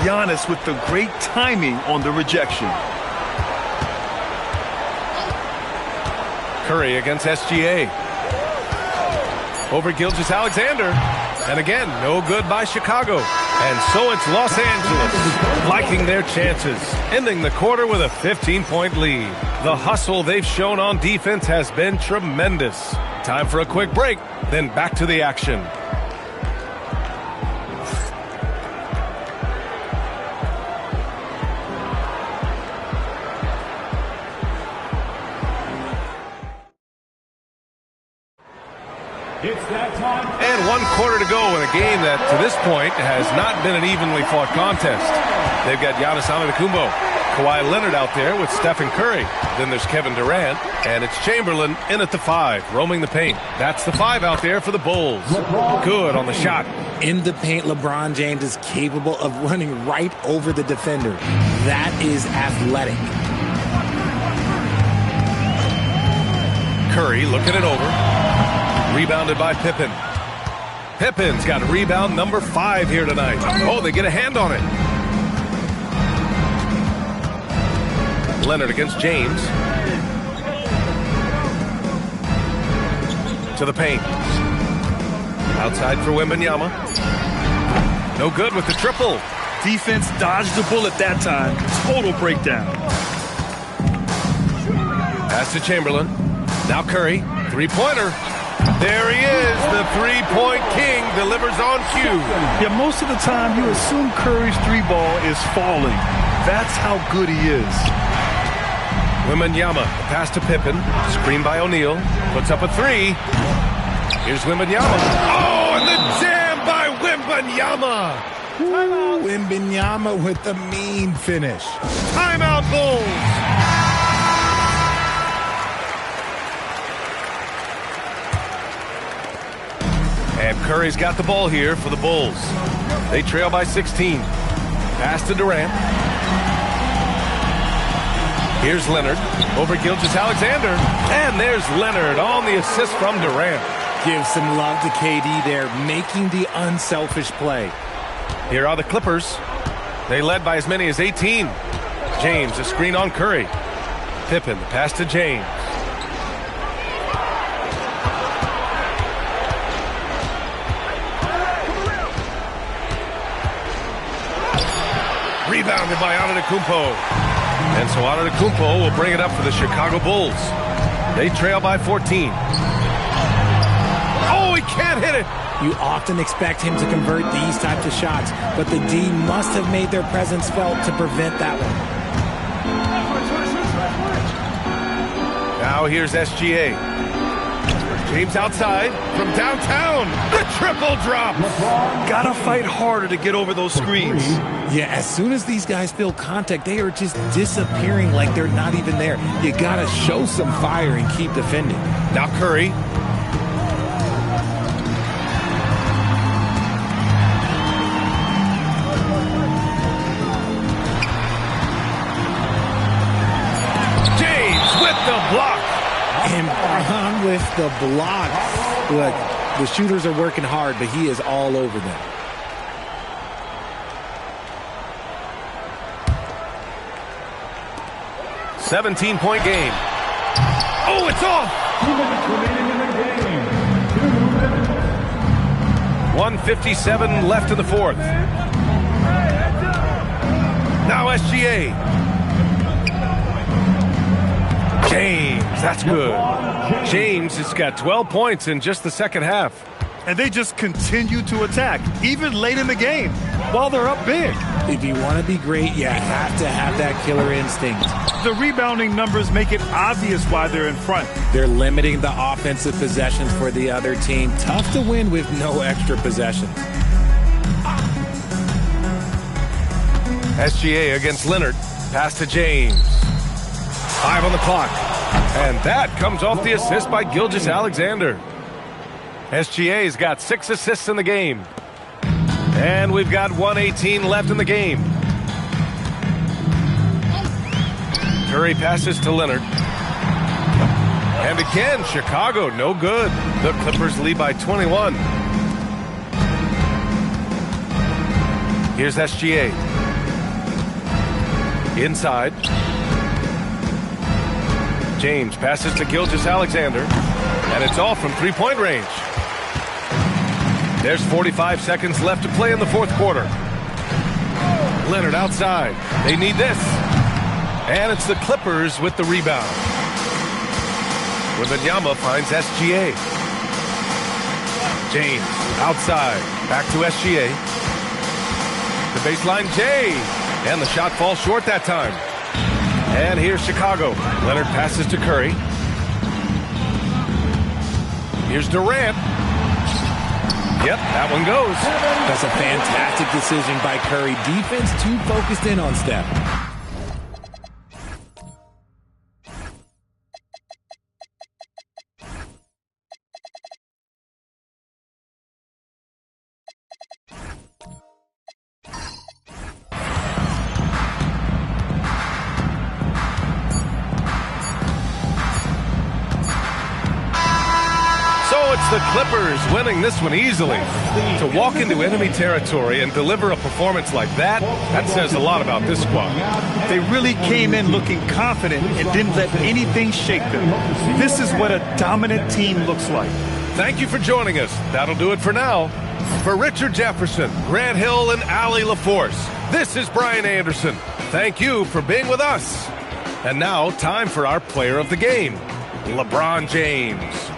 Giannis with the great timing on the rejection.
Curry against SGA. Over Gilgeous-Alexander. And again, no good by Chicago. And so it's Los Angeles liking their chances, ending the quarter with a 15-point lead. The hustle they've shown on defense has been tremendous. Time for a quick break, then back to the action.
It's that time.
And 1 quarter to go in a game that, to this point, has not been an evenly fought contest. They've got Giannis Antetokounmpo, Kawhi Leonard out there with Stephen Curry. Then there's Kevin Durant, and it's Chamberlain in at the 5, roaming the paint. That's the 5 out there for the Bulls. Good on the shot.
In the paint, LeBron James is capable of running right over the defender. That is athletic.
Curry looking it over. Rebounded by Pippen. Pippen's got rebound number 5 here tonight. Oh, they get a hand on it. Leonard against James. To the paint. Outside for Wembanyama. No good with the triple.
Defense dodged the bullet that time. Total breakdown.
Pass to Chamberlain. Now Curry. Three-pointer. There he is. The three-point king delivers on cue.
Yeah, most of the time you assume Curry's 3-ball is falling. That's how good he is.
Wembanyama, pass to Pippen. Screen by O'Neal. Puts up a 3. Here's Wembanyama. Oh, and the jam by Wembanyama.
Ooh, Wembanyama with the mean finish.
Timeout, Bulls. And Curry's got the ball here for the Bulls. They trail by 16. Pass to Durant. Here's Leonard over Gilgeous-Alexander. And there's Leonard on the assist from Durant.
Give some love to KD there, making the unselfish play.
Here are the Clippers. They led by as many as 18. James, a screen on Curry. Pippen, pass to James. Rebounded by Antetokounmpo. And so Antetokounmpo will bring it up for the Chicago Bulls. They trail by 14. Oh, he can't hit it.
You often expect him to convert these types of shots, but the D must have made their presence felt to prevent that one.
Now here's SGA. James outside from downtown. The triple drop.
Gotta fight harder to get over those screens.
Yeah, as soon as these guys feel contact, they are just disappearing like they're not even there. You gotta show some fire and keep defending.
Now Curry. James with the block.
And Bron with the block. Look, the shooters are working hard, but he is all over them.
$17-point game. Oh, it's off. 1:57 left in the fourth. Now SGA. James, that's good. James has got 12 points in just the second half.
And they just continue to attack, even late in the game, while they're up big.
If you want to be great, you have to have that killer instinct.
The rebounding numbers make it obvious why they're in front.
They're limiting the offensive possessions for the other team. Tough to win with no extra possessions.
SGA against Leonard. Pass to James. 5 on the clock. And that comes off the assist by Gilgeous-Alexander. SGA's got 6 assists in the game. And we've got 1:18 left in the game. Curry passes to Leonard. And again, Chicago, no good. The Clippers lead by 21. Here's SGA. Inside. James passes to Gilgeous-Alexander. And it's all from three-point range. There's 45 seconds left to play in the fourth quarter. Leonard outside. They need this. And it's the Clippers with the rebound. Wembanyama finds SGA. James outside. Back to SGA. The baseline J. And the shot falls short that time. And here's Chicago. Leonard passes to Curry. Here's Durant. Yep, that one goes.
That's a fantastic decision by Curry. Defense too focused in on Steph.
The Clippers winning this one easily. To walk into enemy territory and deliver a performance like that, that says a lot about this squad.
They really came in looking confident and didn't let anything shake them. This is what a dominant team looks like.
Thank you for joining us. That'll do it for now. For Richard Jefferson, Grant Hill, and Allie LaForce, this is Brian Anderson. Thank you for being with us. And now, time for our player of the game, LeBron James.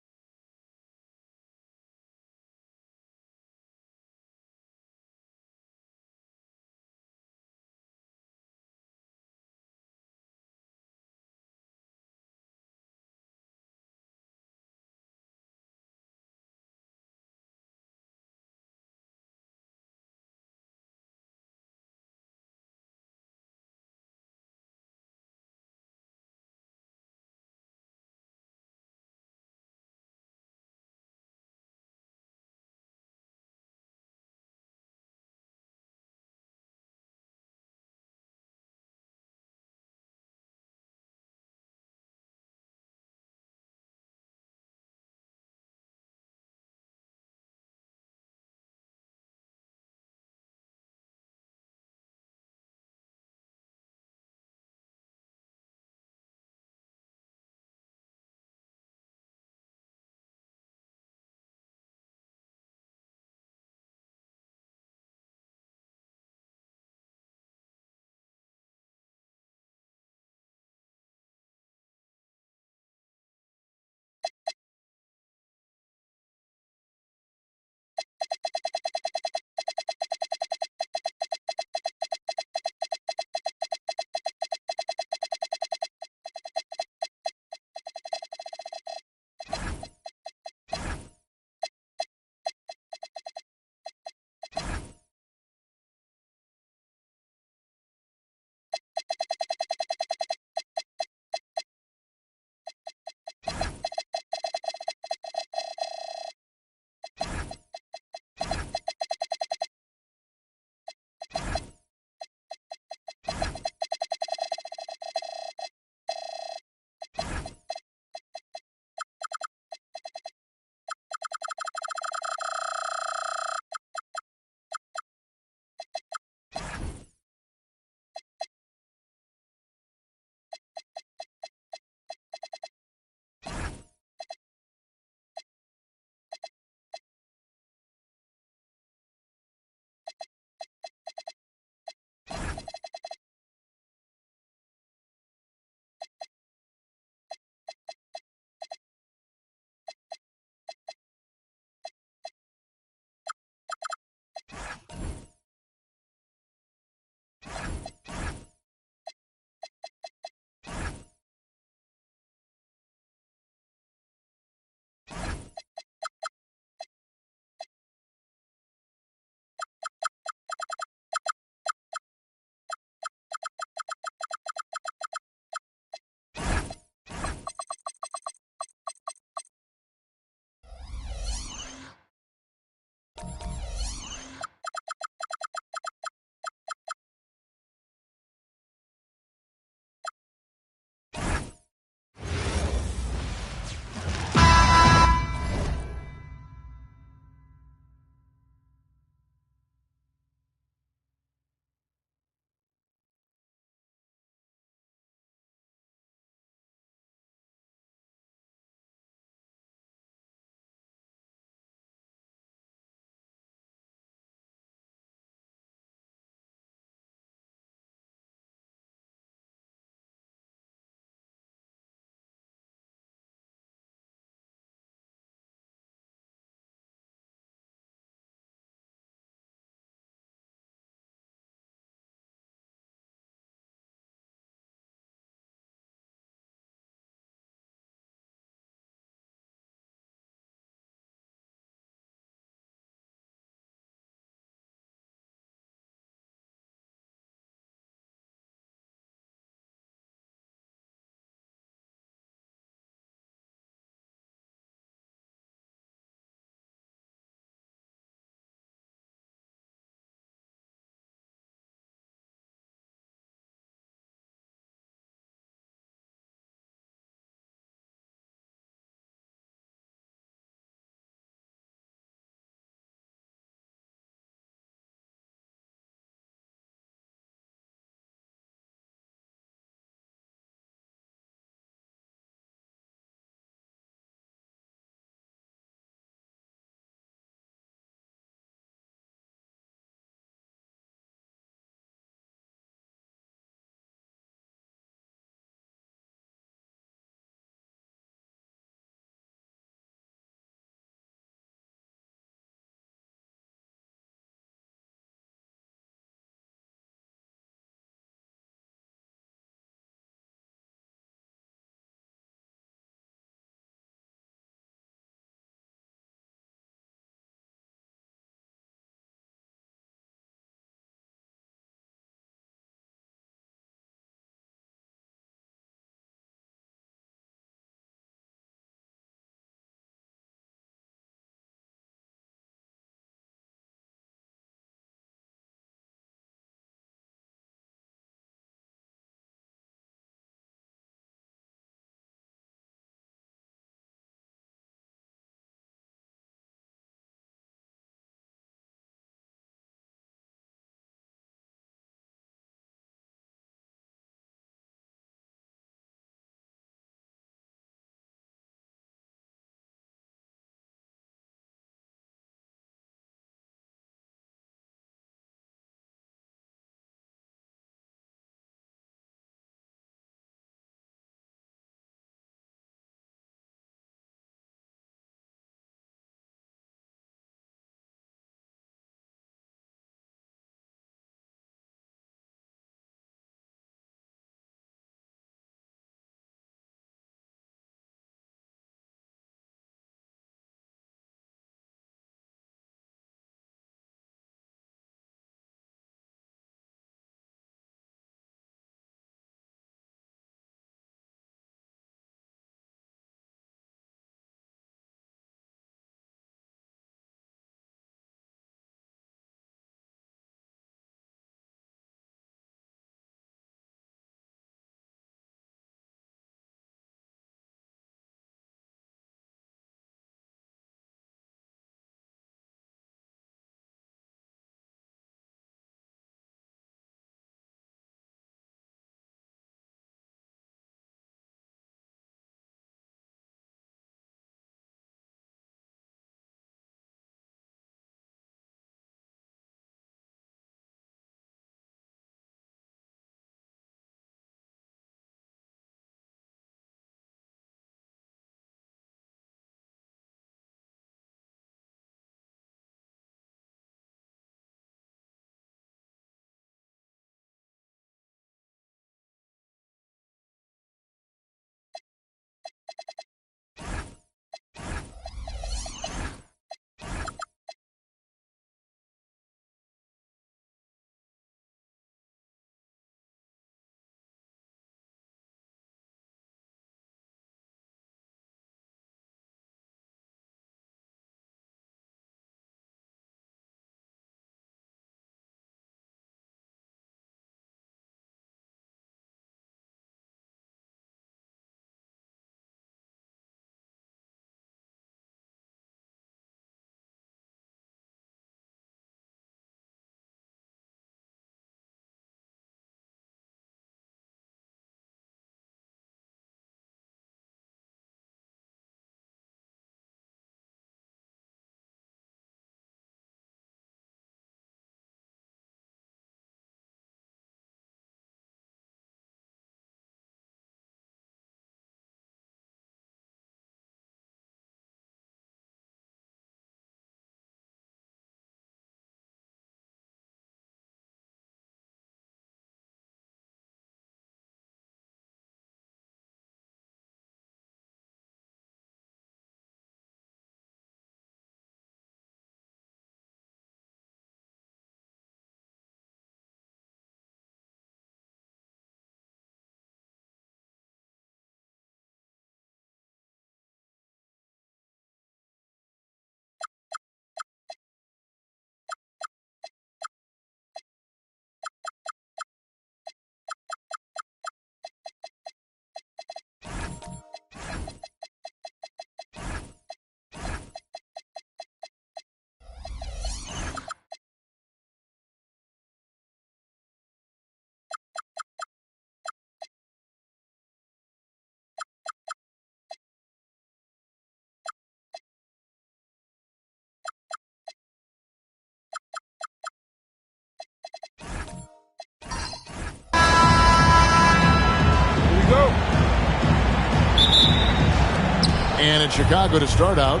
And it's Chicago to start out.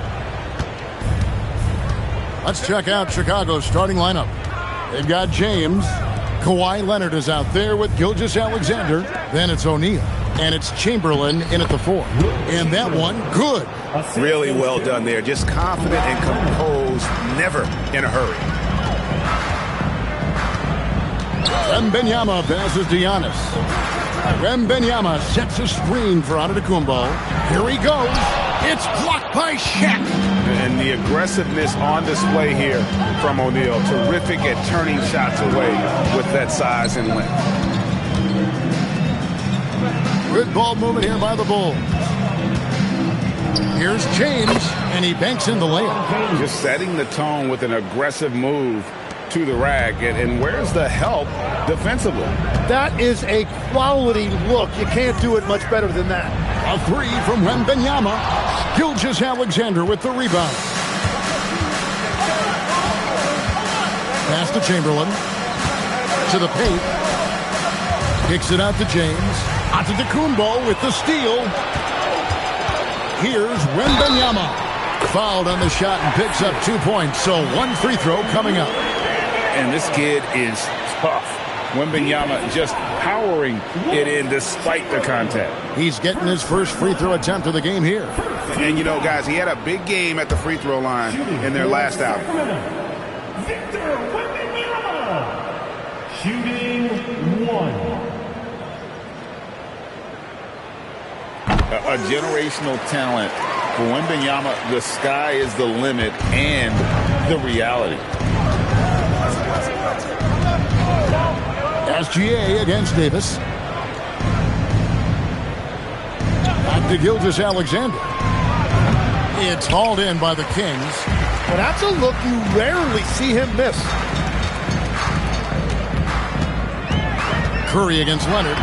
Let's check out Chicago's starting lineup. They've got James. Kawhi Leonard is out there with Gilgeous-Alexander. Then it's O'Neal. And it's Chamberlain in at the 4. And that one, good.
Really well done there. Just confident and composed, never in a hurry.
Wembanyama passes to Giannis. Wembanyama sets a screen for Antetokounmpo. Here he goes. It's blocked by Shaq.
And the aggressiveness on display here from O'Neal. Terrific at turning shots away with that size and length.
Good ball movement here by the Bulls. Here's James, and he banks in the layup.
Just setting the tone with an aggressive move to the rack. And where's the help defensively?
That is a quality look. You can't do it much better than that.
A 3 from Wembanyama. Gilgeous-Alexander with the rebound. Pass to Chamberlain. To the paint. Kicks it out to James. Antetokounmpo with the steal. Here's Wembanyama. Fouled on the shot and picks up 2 points. So 1 free throw coming up.
And this kid is tough. Wembanyama just powering it in despite the contact.
He's getting his first free throw attempt of the game here.
And, you know, guys, he had a big game at the free throw line in their last outing.
Victor Wembanyama, shooting 1.
A generational talent. For Wembanyama, the sky is the limit and the reality.
SGA against Davis. Back to Gilgeous-Alexander. It's hauled in by the Kings.
Well, that's a look you rarely see him miss.
Curry against Leonard.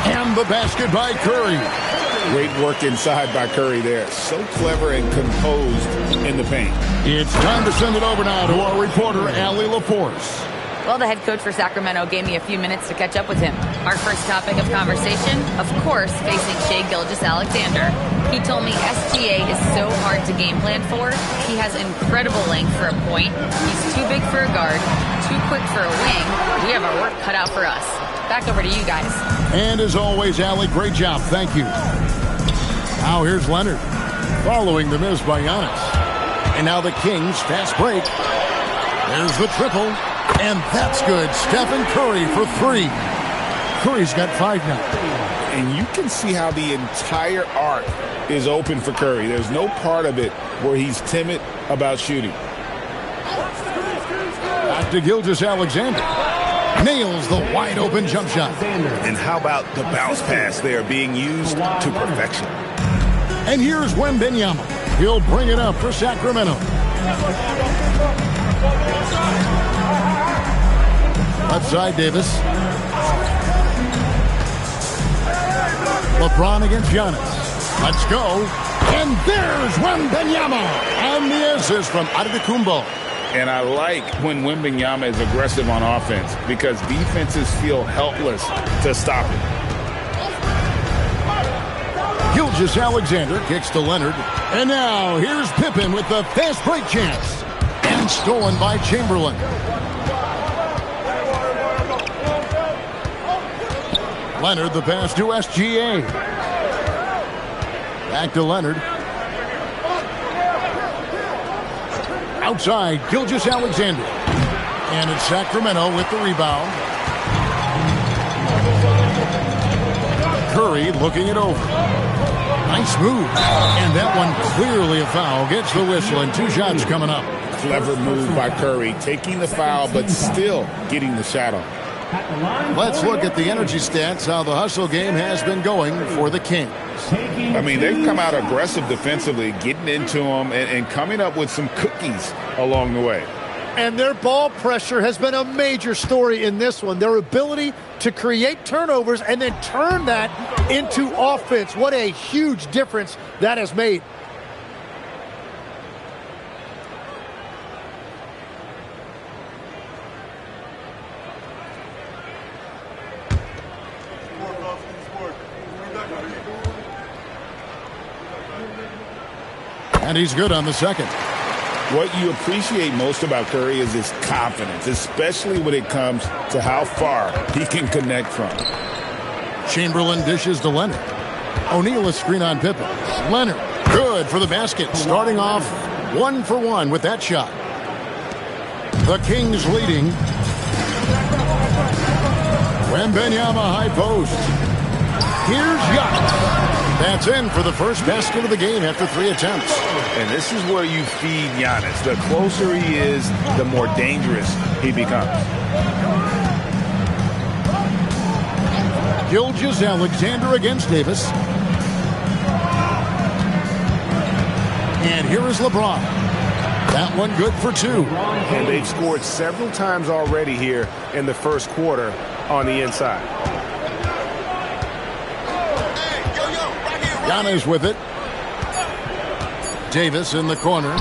And the basket by Curry.
Great work inside by Curry there. So clever and composed in the paint.
It's time to send it over now to our reporter, Allie LaForce.
Well, the head coach for Sacramento gave me a few minutes to catch up with him. Our first topic of conversation, of course, facing Shai Gilgeous-Alexander. He told me SGA is so hard to game plan for. He has incredible length for a point. He's too big for a guard, too quick for a wing. We have our work cut out for us. Back over to you guys.
And as always, Allie, great job. Thank you. Now here's Leonard, following the miss by Giannis. And now the Kings, fast break. There's the triple, and that's good. Stephen Curry for 3. Curry's got 5 now.
And you can see how the entire arc is open for Curry. There's no part of it where he's timid about shooting.
Back to Gilgeous-Alexander. Nails the wide open jump shot.
And how about the bounce pass there being used to perfection?
And here's Wembanyama. He'll bring it up for Sacramento. Left side, Davis. LeBron against Giannis. Let's go. And there's Wembanyama. And the assist from Antetokounmpo.
And I like when Wembanyama is aggressive on offense because defenses feel helpless to stop it.
Gilgeous-Alexander kicks to Leonard. And now here's Pippen with the fast break chance. And stolen by Chamberlain. Leonard the pass to SGA. Back to Leonard. Outside, Gilgeous-Alexander. And it's Sacramento with the rebound. Curry looking it over. Nice move. And that one clearly a foul. Gets the whistle and 2 shots coming up.
Clever move by Curry, taking the foul but still getting the shot off.
Let's look at the energy stats, how the hustle game has been going for the Kings.
I mean, they've come out aggressive defensively, getting into them and coming up with some cookies along the way.
And their ball pressure has been a major story in this one. Their ability to create turnovers and then turn that into offense. What a huge difference that has made.
And he's good on the second.
What you appreciate most about Curry is his confidence, especially when it comes to how far he can connect from.
Chamberlain dishes to Leonard. O'Neal a screen on Pippen. Leonard, good for the basket. Starting off 1-for-1 with that shot. The Kings leading. Wembanyama high post. Here's Giannis. That's in for the first basket of the game after 3 attempts.
And this is where you feed Giannis. The closer he is, the more dangerous he becomes.
Gilgeous-Alexander against Davis. And here is LeBron. That one good for 2.
And they've scored several times already here in the first quarter on the inside.
Giannis with it. Davis in the corner.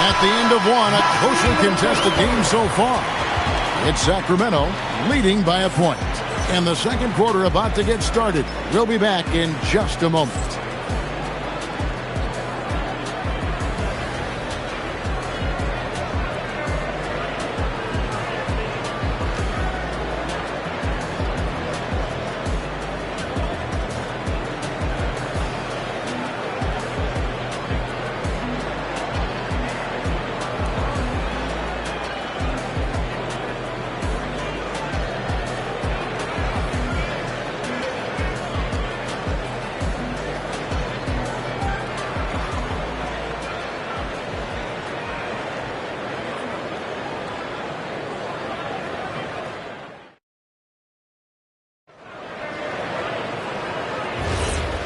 At the end of one, a closely contested game so far. It's Sacramento leading by a point. And the second quarter about to get started. We'll be back in just a moment.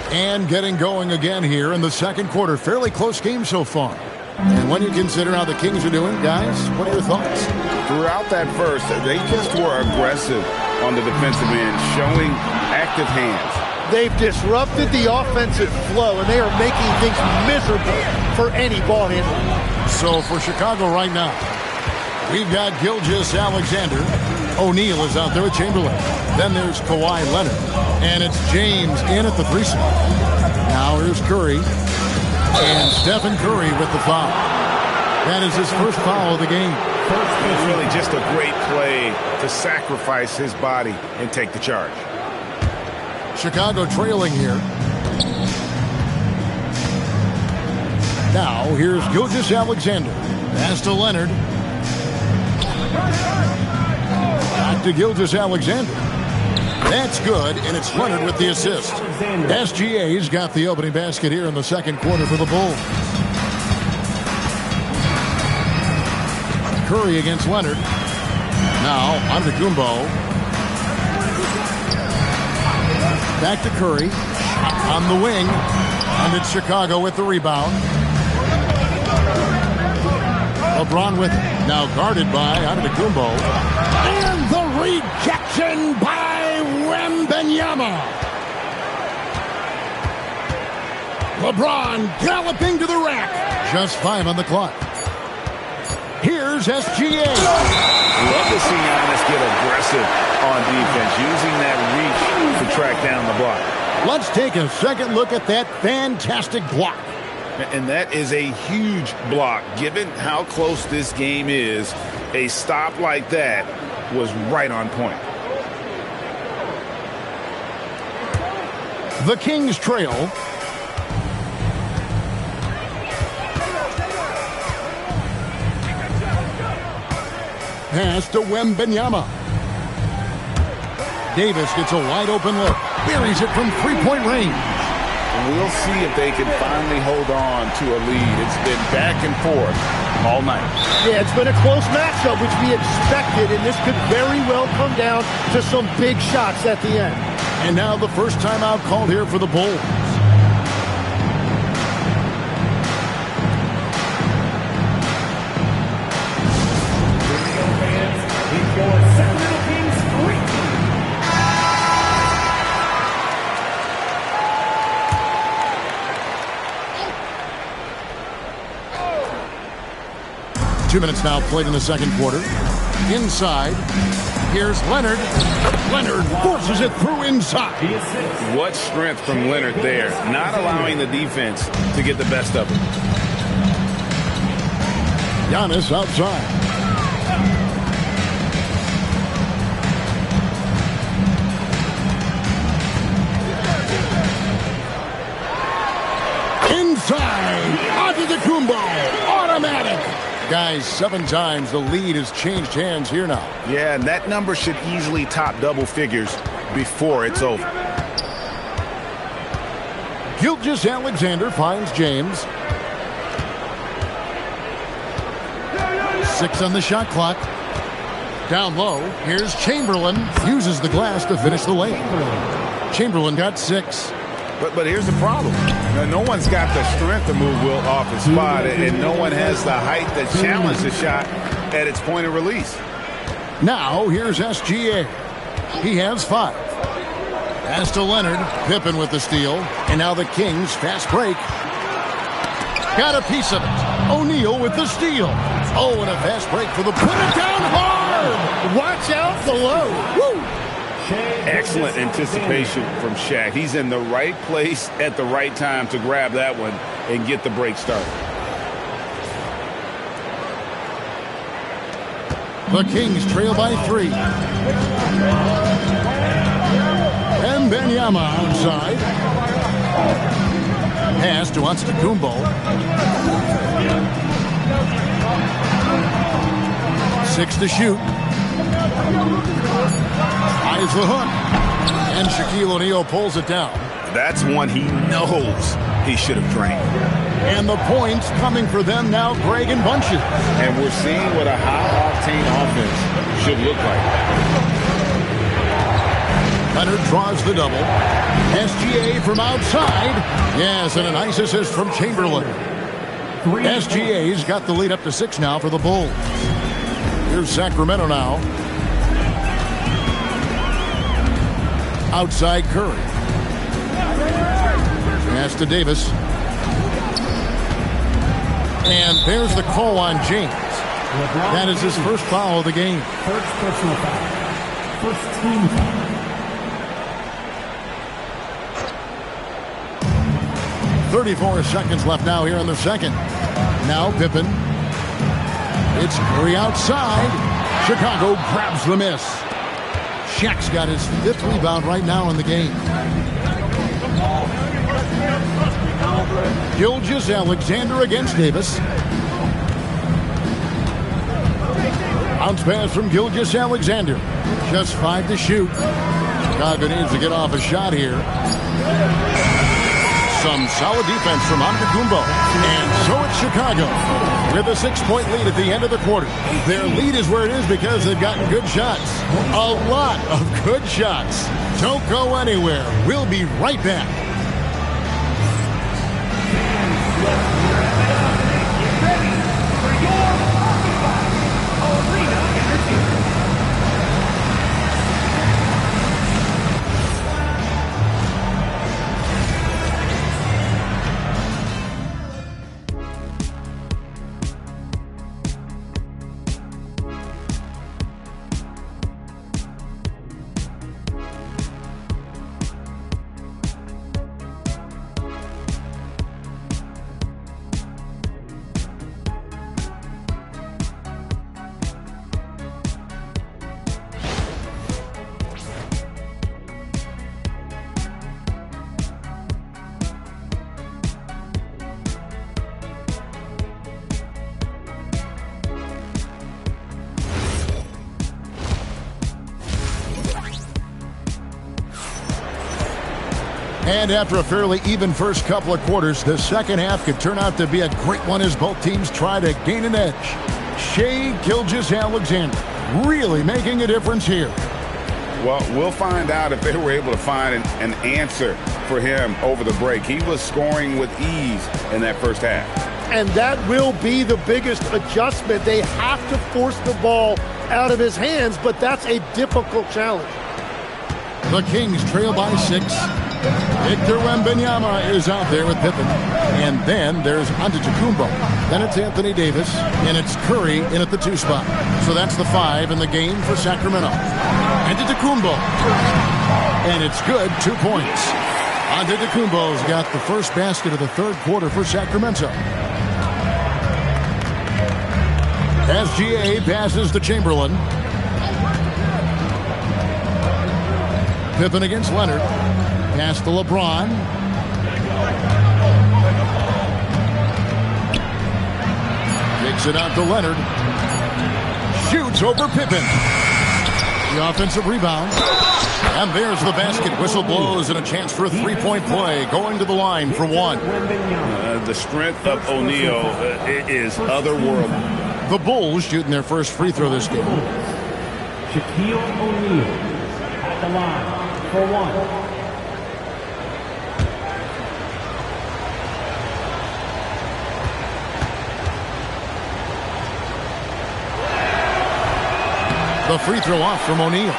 And getting going again here in the second quarter. Fairly close game so far. And when you consider how the Kings are doing, guys, what are your thoughts?
Throughout that first, they just were aggressive on the defensive end, showing active hands.
They've disrupted the offensive flow, and they are making things miserable for any ball handler.
So for Chicago right now, we've got Gilgeous-Alexander. O'Neal is out there with Chamberlain. Then there's Kawhi Leonard. And it's James in at the 3-spot. Now here's Curry. And Stephen Curry with the foul. That is his first foul of the game.
It's really just a great play to sacrifice his body and take the charge.
Chicago trailing here. Now here's Gilgeous-Alexander. Pass to Leonard. Back to Gilgeous-Alexander. That's good, and it's Leonard with the assist. SGA's got the opening basket here in the second quarter for the Bulls. Curry against Leonard. Now, Antetokounmpo. Back to Curry. On the wing. And it's Chicago with the rebound. LeBron with it. Now guarded by Antetokounmpo. And the rejection by Wembanyama. LeBron galloping to the rack. Just 5 on the clock. Here's SGA.
Love to see Giannis get aggressive on defense, using that reach to track down the block.
Let's take a second look at that fantastic block.
And that is a huge block. Given how close this game is, a stop like that was right on point.
The Kings trail. Pass to Wembanyama. Davis gets a wide open look. Buries it from 3-point range.
We'll see if they can finally hold on to a lead. It's been back and forth all night.
Yeah, it's been a close matchup, which we expected, and this could very well come down to some big shots at the end.
And now the first timeout called here for the Bulls. Two minutes now played in the second quarter. Inside. Here's Leonard. Leonard forces it through inside.
What strength from Leonard there, not allowing the defense to get the best of him.
Giannis outside. Inside. Antetokounmpo. Automatic. Guys, 7 times the lead has changed hands here now.
Yeah, and that number should easily top double figures before it's over.
Gilgeous-Alexander finds James. 6 on the shot clock. Down low, here's Chamberlain. Uses the glass to finish the lane. Chamberlain got 6.
But here's the problem. No one's got the strength to move Will off his spot, and no one has the height to challenge the shot at its point of release.
Now, here's SGA. He has 5. Pass to Leonard. Pippen with the steal. And now the Kings fast break. Got a piece of it. O'Neal with the steal. Oh, and a fast break for the put it down hard. Watch out below. Woo!
Excellent anticipation from Shaq. He's in the right place at the right time to grab that one and get the break started.
The Kings trail by 3. And Wembanyama outside. Pass to Antetokounmpo. 6 to shoot. Eyes the hook. And Shaquille O'Neal pulls it down.
That's one he knows he should have drained.
And the points coming for them now, Greg and Bunches.
And we're seeing what a high-octane offense should look like.
Leonard draws the double. SGA from outside. Yes, and a nice assist from Chamberlain. SGA's got the lead up to 6 now for the Bulls. Here's Sacramento now. Outside Curry. Pass to Davis. And there's the call on James. That is his first foul of the game.
First personal foul. First team foul.
.34 seconds left now here in the second. Now Pippen. It's Curry outside. Chicago grabs the miss. Shaq's got his 5th rebound right now in the game. Gilgeous-Alexander against Davis. Bounce pass from Gilgeous-Alexander. Just 5 to shoot. Chicago needs to get off a shot here. Some solid defense from Antetokounmpo. And so it's Chicago with a 6-point lead at the end of the quarter. Their lead is where it is because they've gotten good shots. A lot of good shots. Don't go anywhere. We'll be right back. And after a fairly even first couple of quarters, the second half could turn out to be a great one as both teams try to gain an edge. Shai Gilgeous-Alexander really making a difference here.
Well, we'll find out if they were able to find an answer for him over the break. He was scoring with ease in that first half.
And that will be the biggest adjustment. They have to force the ball out of his hands, but that's a difficult challenge.
The Kings trail by 6. Victor Wembanyama is out there with Pippen. And then there's Antetokounmpo. Then it's Anthony Davis, and it's Curry in at the 2 spot. So that's the 5 in the game for Sacramento. Antetokounmpo. And it's good, 2 points. Antetokounmpo's got the first basket of the third quarter for Sacramento. SGA passes to Chamberlain. Pippen against Leonard. Pass to LeBron. Kicks it out to Leonard. Shoots over Pippen. The offensive rebound. And there's the basket. Whistle blows and a chance for a 3-point play. Going to the line for 1.
The strength of O'Neal is otherworldly.
The Bulls shooting their first free throw this game.
Shaquille O'Neal at the line for 1.
The free throw off from O'Neal.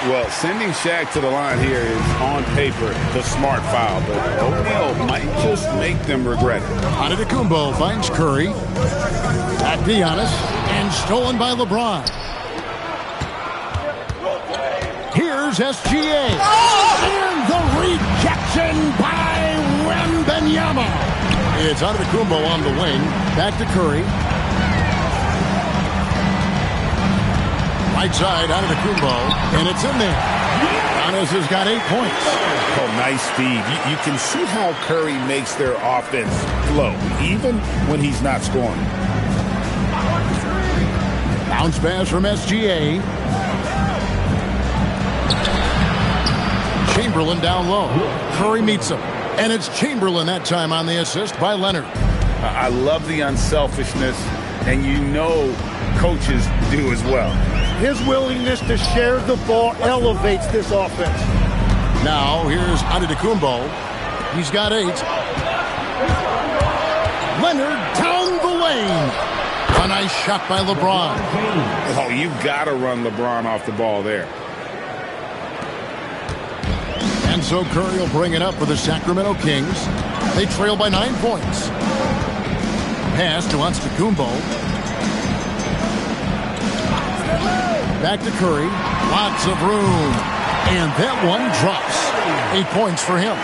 Well, sending Shaq to the line here is on paper the smart foul, but O'Neal might just make them regret it.
Antetokounmpo finds Curry. At Giannis, and stolen by LeBron. Here's SGA. And the rejection by Wembanyama. It's Antetokounmpo on the wing. Back to Curry. Right side, Antetokounmpo, and it's in there. Giannis has got 8 points.
Oh, nice speed. You can see how Curry makes their offense flow, even when he's not scoring.
Bounce pass from SGA. Chamberlain down low. Curry meets him. And it's Chamberlain that time on the assist by Leonard.
I love the unselfishness, and you know coaches do as well.
His willingness to share the ball elevates this offense.
Now, here's Antetokounmpo. He's got 8. Leonard down the lane. A nice shot by LeBron.
Oh, you got to run LeBron off the ball there.
And so Curry will bring it up for the Sacramento Kings. They trail by 9 points. Pass to Antetokounmpo. Back to Curry. Lots of room. And that one drops. 8 points for him.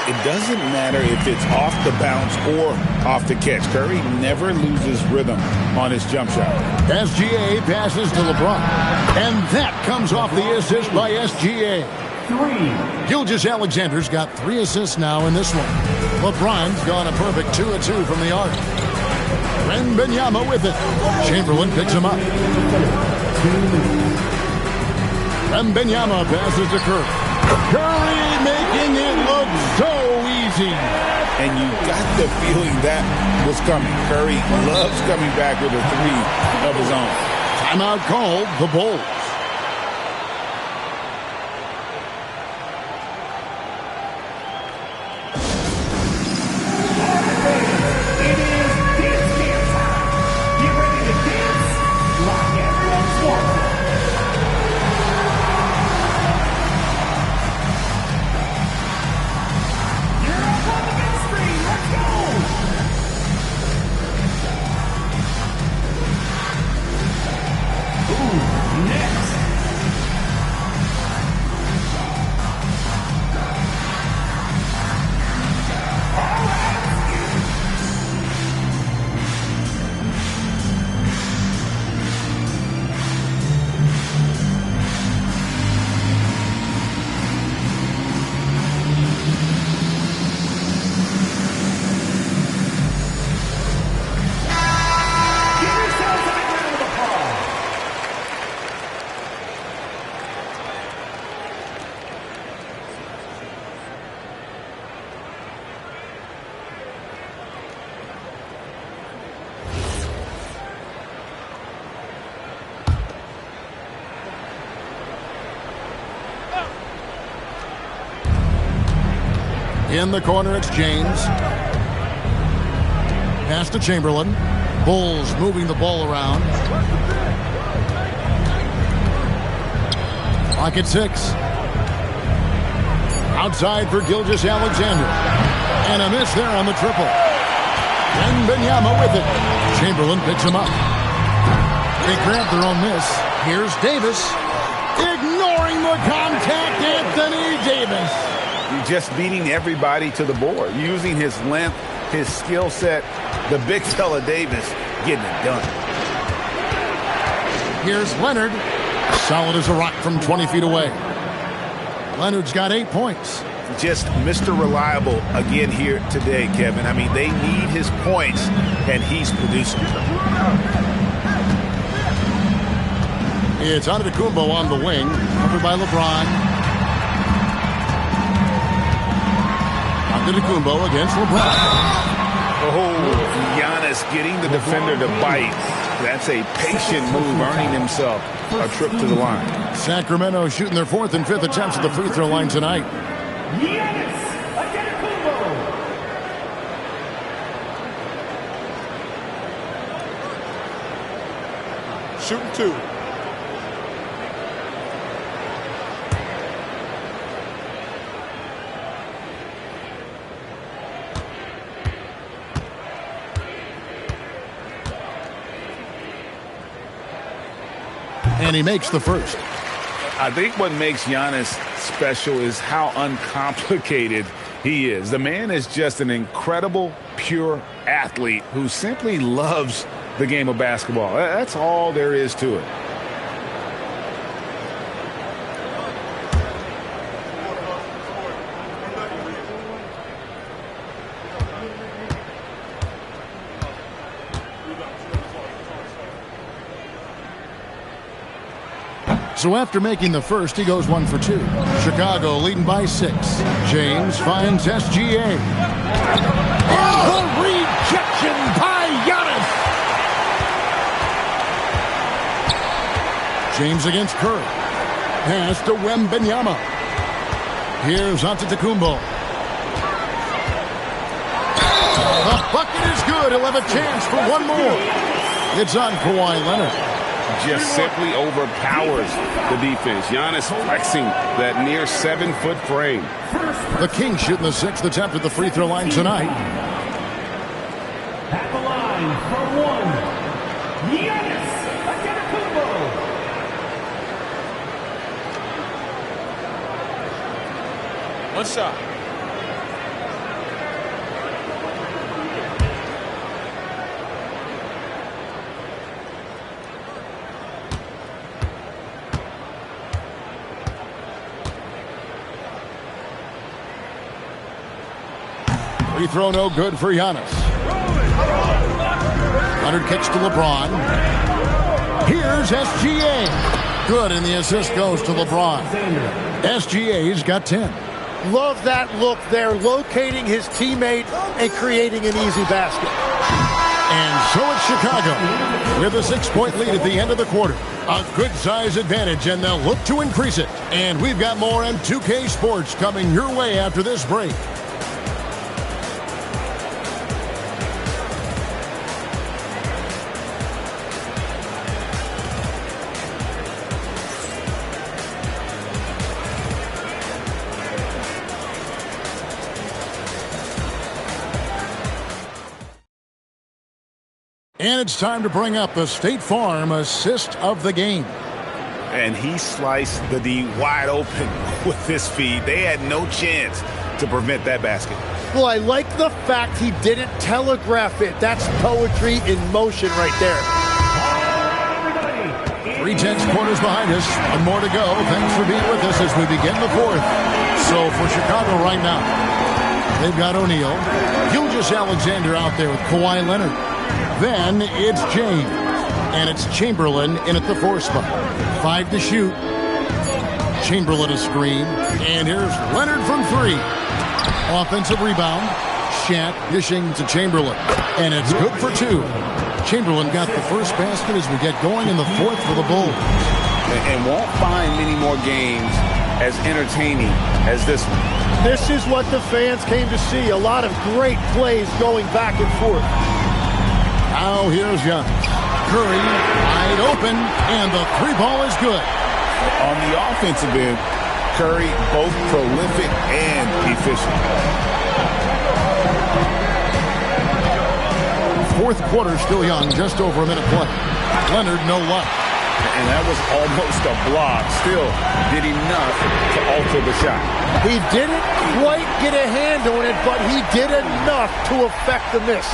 It doesn't matter if it's off the bounce or off the catch. Curry never loses rhythm on his jump shot.
SGA passes to LeBron. And that comes off the assist by SGA.
3.
Gilgeous-Alexander's got 3 assists now in this one. LeBron's gone a perfect 2 of 2 from the arc. Wembanyama with it. Chamberlain picks him up. Wembanyama passes to Curry. Curry making it look so easy.
And you got the feeling that was coming. Curry loves coming back with a 3 of his own.
Timeout called the Bulls. In the corner, it's James. Pass to Chamberlain. Bulls moving the ball around. Clock at 6. Outside for Gilgeous-Alexander. And a miss there on the triple. Wembanyama with it. Chamberlain picks him up. They grab their own miss. Here's Davis. Ignoring the contact, Anthony Davis.
He's just beating everybody to the board, using his length, his skill set. The big fella Davis getting it done.
Here's Leonard. Solid as a rock from 20 feet away. Leonard's got 8 points.
Just Mr. Reliable again here today, Kevin. I mean, they need his points, and he's producing.
It's Antetokounmpo on the wing, covered by LeBron. Antetokounmpo against LeBron.
Oh, Giannis getting the defender to bite. That's a patient move, earning himself a trip to the line.
Sacramento shooting their 4th and 5th attempts at the free throw line tonight.
Giannis Antetokounmpo.
Shooting 2.
And he makes the first.
I think what makes Giannis special is how uncomplicated he is. The man is just an incredible, pure athlete who simply loves the game of basketball. That's all there is to it.
So after making the first, he goes 1 for 2. Chicago leading by 6. James finds SGA. Oh, the rejection by Giannis. James against Curry. Pass to Wembanyama. Here's Antetokounmpo. The bucket is good. He'll have a chance for one more. It's on Kawhi Leonard.
Just simply overpowers the defense. Giannis flexing that near 7-foot frame.
The Kings shooting the 6th attempt at the free throw line tonight.
At the line for 1, Giannis Antetokounmpo.
1 shot.
Free throw no good for Giannis. Leonard kicks to LeBron. Here's SGA. Good, and the assist goes to LeBron. SGA's got 10.
Love that look there, locating his teammate and creating an easy basket.
And so it's Chicago with a 6-point lead at the end of the quarter. A good size advantage, and they'll look to increase it. And we've got more M2K Sports coming your way after this break. And it's time to bring up the State Farm assist of the game.
And he sliced the D wide open with his feed. They had no chance to prevent that basket.
Well, I like the fact he didn't telegraph it. That's poetry in motion right there.
3:10 quarters behind us. One more to go. Thanks for being with us as we begin the 4th. So for Chicago right now, they've got O'Neal. Gilgeous-Alexander out there with Kawhi Leonard. Then it's James, and it's Chamberlain in at the 4 spot. 5 to shoot. Chamberlain a screen, and here's Leonard from 3. Offensive rebound. Shat dishing to Chamberlain, and it's good for 2. Chamberlain got the first basket as we get going in the 4th for the Bulls.
And won't find many more games as entertaining as this one.
This is what the fans came to see. A lot of great plays going back and forth.
Now here's Giannis. Curry wide open, and the 3 ball is good.
On the offensive end, Curry both prolific and efficient.
Fourth quarter still young, just over a minute play. Leonard, no luck.
And that was almost a block. Still did enough to alter the shot.
He didn't quite get a hand on it, but he did enough to affect the miss.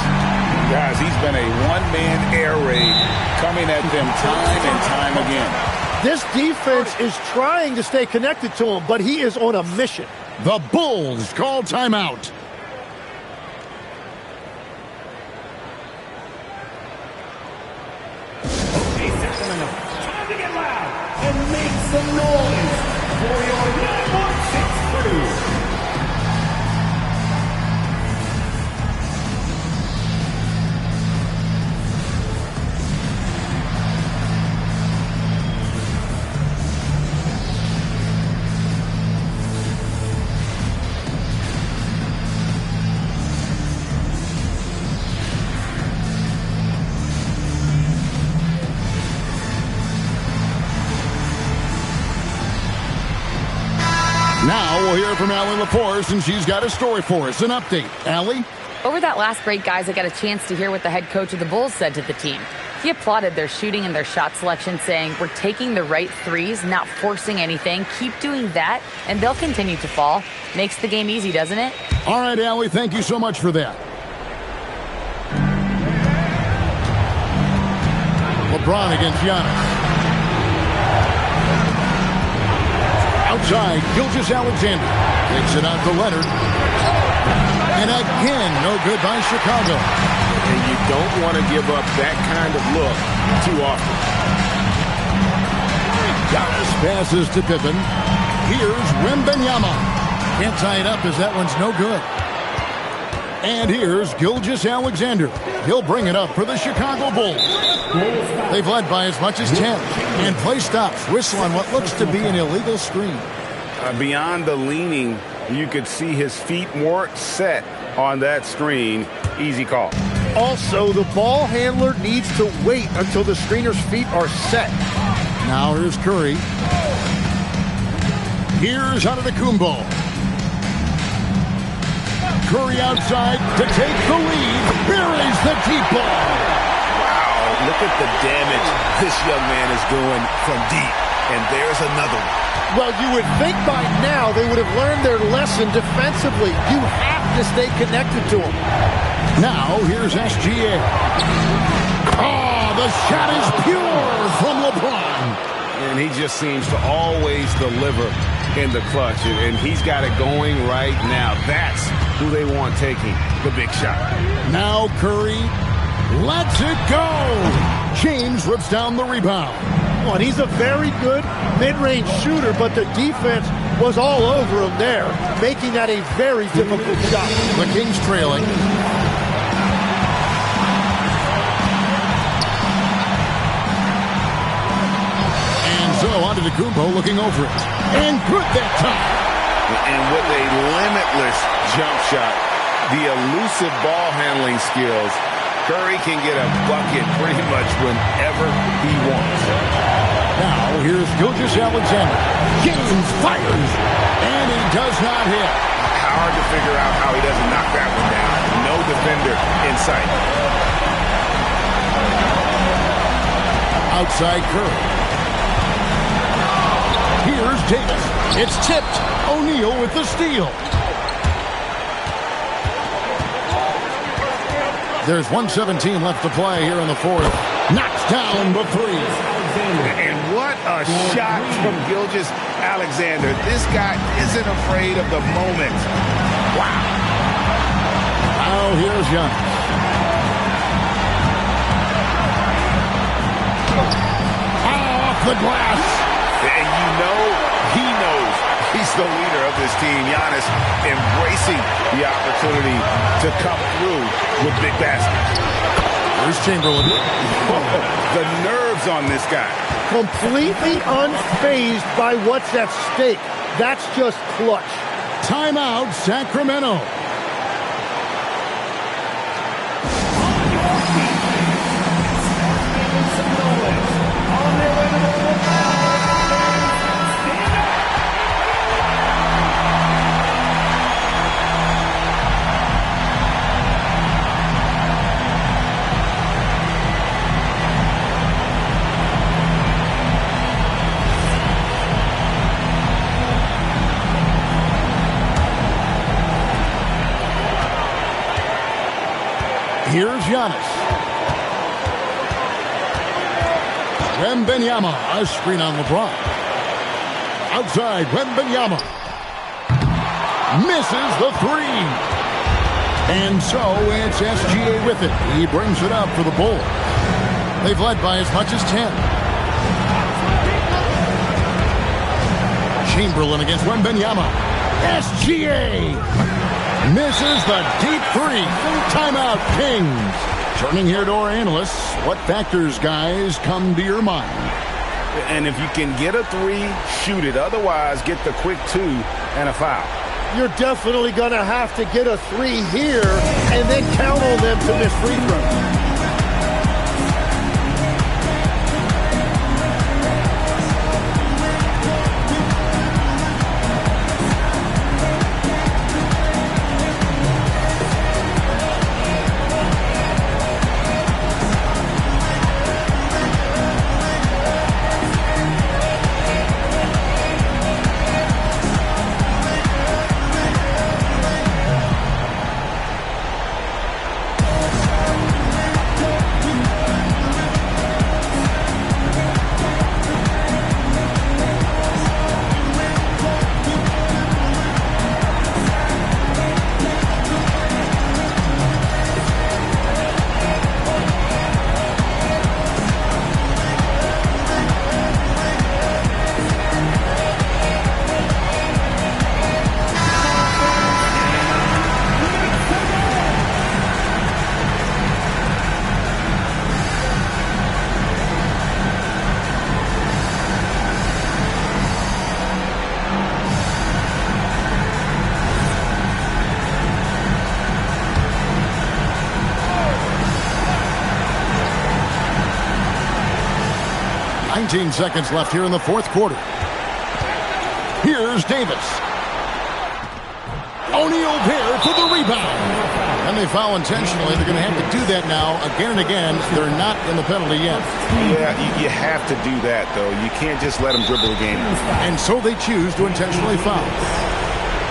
Guys, he's been a one-man air raid coming at them time and time again.
This defense is trying to stay connected to him, but he is on a mission.
The Bulls call timeout.
Time to get loud and make some noise for your number 6 crew.
Now we'll hear from Allie Laforce, and she's got a story for us. An update. Allie?
Over that last break, guys, I got a chance to hear what the head coach of the Bulls said to the team. He applauded their shooting and their shot selection, saying, "We're taking the right threes, not forcing anything. Keep doing that, and they'll continue to fall." Makes the game easy, doesn't it?
All right, Allie, thank you so much for that. LeBron against Giannis. Outside, Gilgeous-Alexander takes it out to Leonard. And again, no good by Chicago.
And you don't want to give up that kind of look too often.
Giannis passes to Pippen. Here's Wembanyama. Can't tie it up as that one's no good. And here's Gilgeous-Alexander. He'll bring it up for the Chicago Bulls. They've led by as much as 10. And play stops. Whistle on what looks to be an illegal screen.
Beyond the leaning, you could see his feet weren't set on that screen. Easy call.
Also, the ball handler needs to wait until the screener's feet are set.
Now here's Curry. Here's Antetokounmpo. Curry outside to take the lead. Buries the deep ball.
Wow, look at the damage this young man is doing from deep. And there's another one.
Well, you would think by now they would have learned their lesson defensively. You have to stay connected to him.
Now, here's SGA. Oh, the shot is pure from LeBron.
And he just seems to always deliver in the clutch. And he's got it going right now. That's who they want taking the big shot.
Now Curry lets it go. James rips down the rebound.
Oh, and he's a very good mid-range shooter, but the defense was all over him there, making that a very difficult shot.
The Kings trailing. And so Antetokounmpo looking over it. And good that time.
And with a limitless jump shot, the elusive ball handling skills, Curry can get a bucket pretty much whenever he wants.
Now, here's Gilgeous-Alexander. James fires, and he does not hit.
Hard to figure out how he doesn't knock that one down. No defender in sight.
Outside Curry. Here's Davis. It's tipped. O'Neal with the steal. There's 1:17 left to play here in the fourth. Knocks down the three.
And what a shot from Gilgeous-Alexander. This guy isn't afraid of the moment. Wow.
Now here's Giannis. Off the glass.
And you know he knows he's the leader of this team. Giannis embracing the opportunity to come through with big baskets.
Here's Chamberlain.
The nerves on this guy.
Completely unfazed by what's at stake. That's just clutch.
Timeout, Sacramento. Giannis. Wembanyama, a screen on LeBron. Outside, Wembanyama. Misses the three. And so it's SGA with it. He brings it up for the Bulls. They've led by as much as 10. Chamberlain against Wembanyama. SGA misses the deep three. Timeout, Kings. Turning here to our analysts, what factors, guys, come to your mind?
And if you can get a three, shoot it. Otherwise, get the quick two and a foul.
You're definitely going to have to get a three here and then count on them to miss free throws.
Seconds left here in the fourth quarter. Here's Davis. O'Neal there for the rebound. And they foul intentionally. They're going to have to do that now again and again. They're not in the penalty yet.
Yeah, you have to do that, though. You can't just let them dribble the game.
And so they choose to intentionally foul.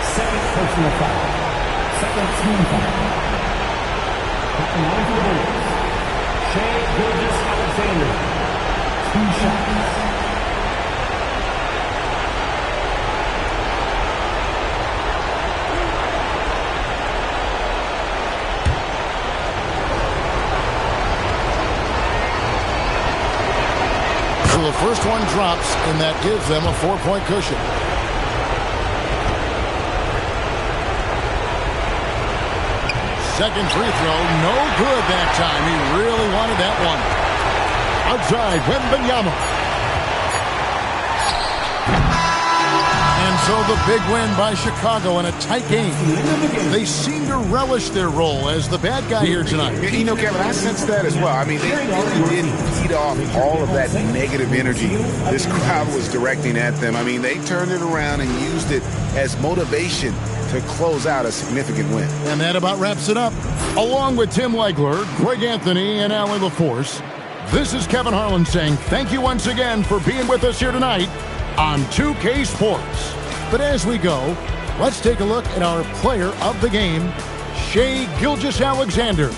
Second personal foul. Second team foul. Shai Gilgeous-Alexander. 2 shots.
So the first one drops, and that gives them a 4-point cushion. Second free throw, no good that time. He really wanted that one. Outside, Wembanyama. And so the big win by Chicago in a tight game. They seem to relish their role as the bad guy here tonight.
You know, Kevin, I sense that as well. I mean, they really did feed off all of that negative energy this crowd was directing at them. I mean, they turned it around and used it as motivation to close out a significant win.
And that about wraps it up. Along with Tim Legler, Greg Anthony, and Allie LaForce, this is Kevin Harlan saying thank you once again for being with us here tonight on 2K Sports. But as we go, let's take a look at our player of the game, Shai Gilgeous-Alexander.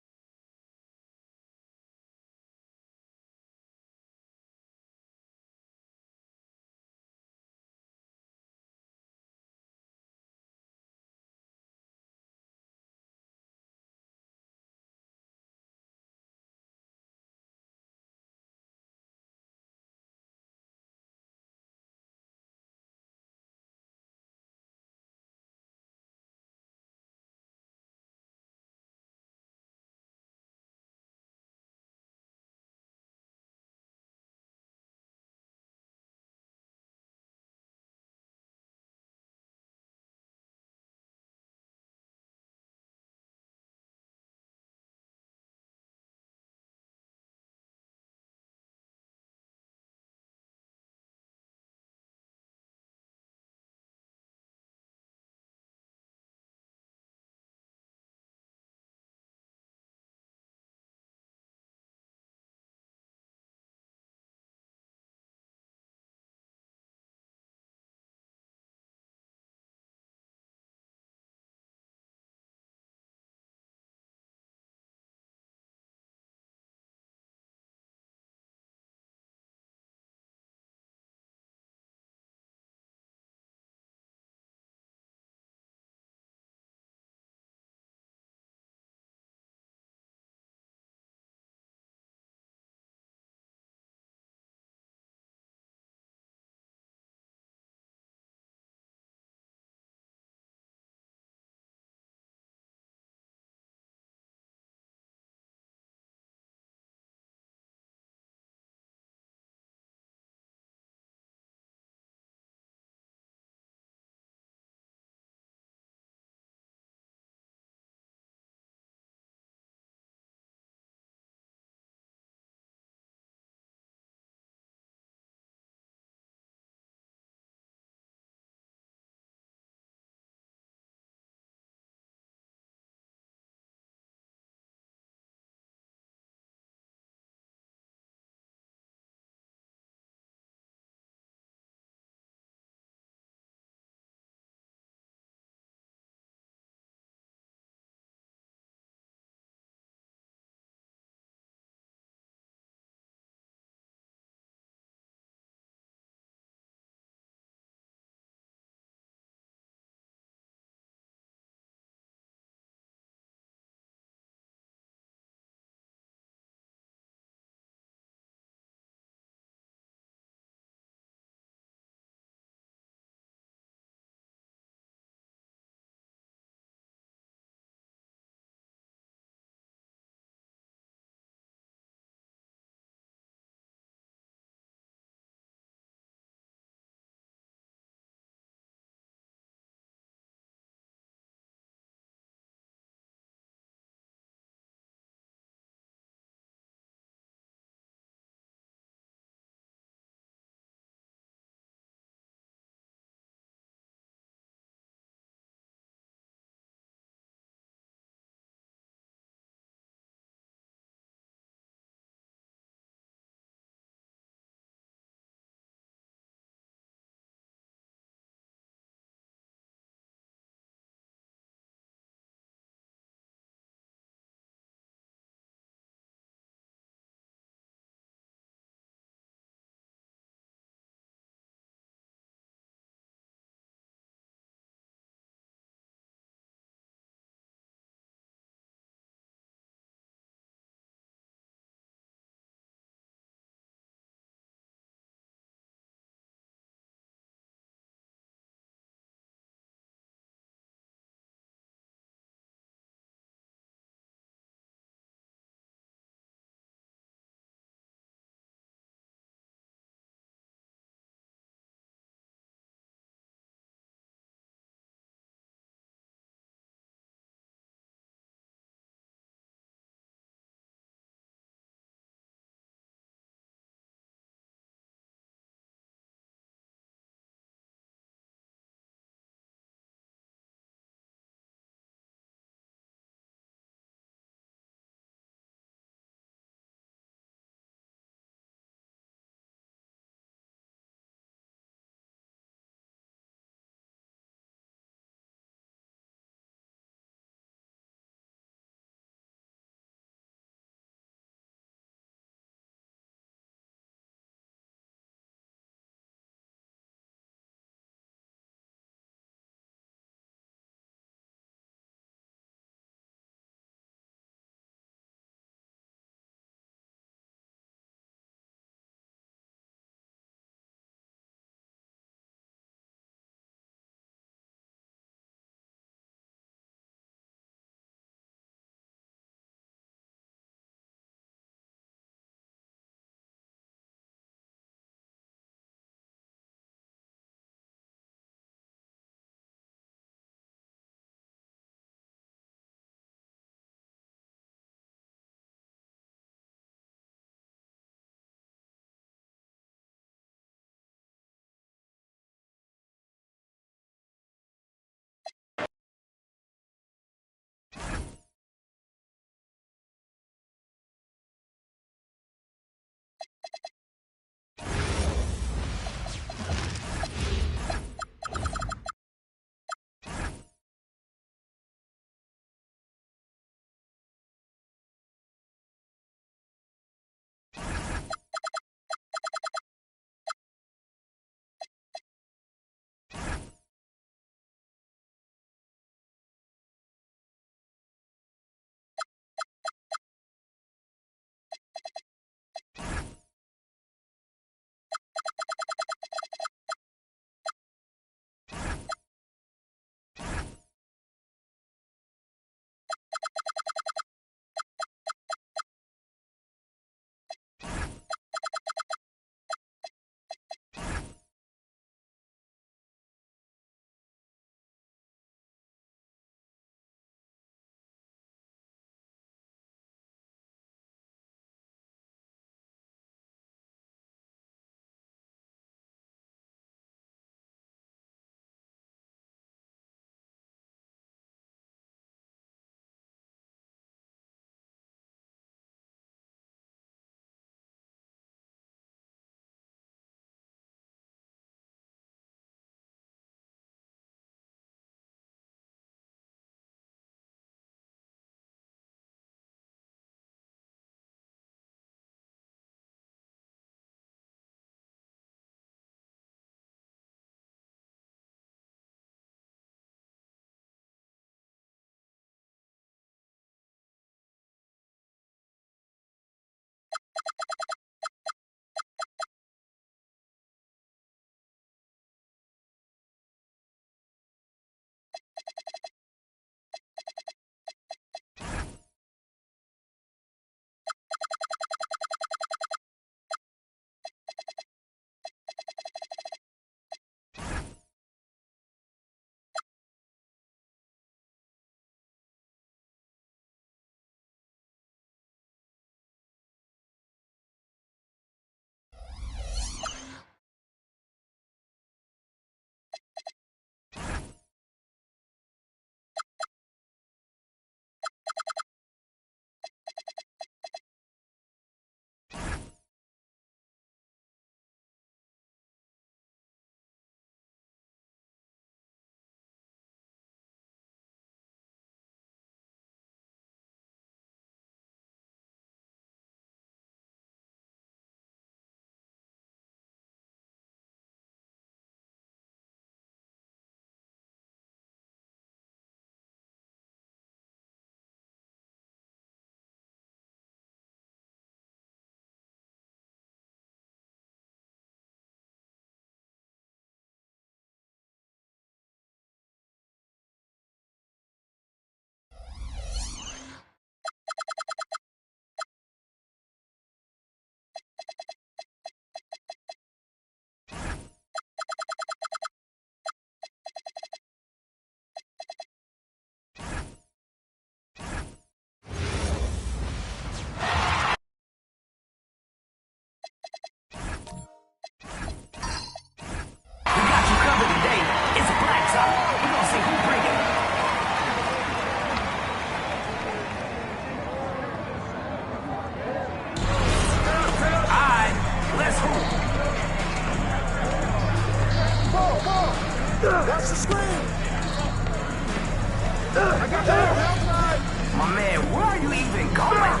My man, where are you even going?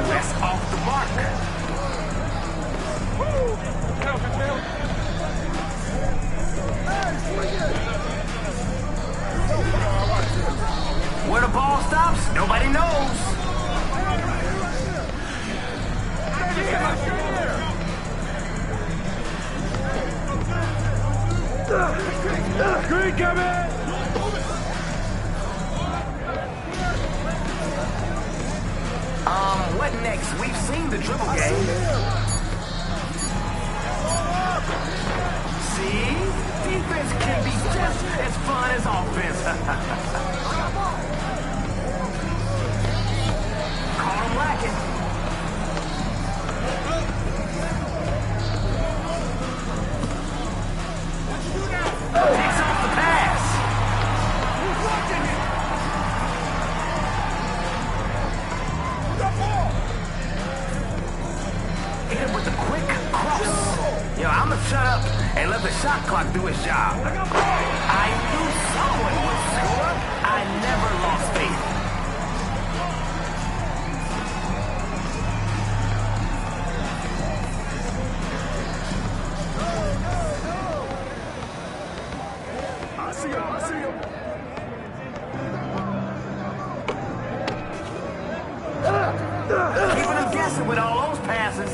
That's off the mark. Where the ball stops, nobody knows.
Green coming!
What next? We've seen the dribble game. See? Defense can be just as fun as offense. Caught him lacking. Picks off the pass. Hit him with a quick cross. Yo, I'm gonna shut up and let the shot clock do its job. I knew someone would score. I never lost faith.
I see him.
Keeping them guessing with all those passes.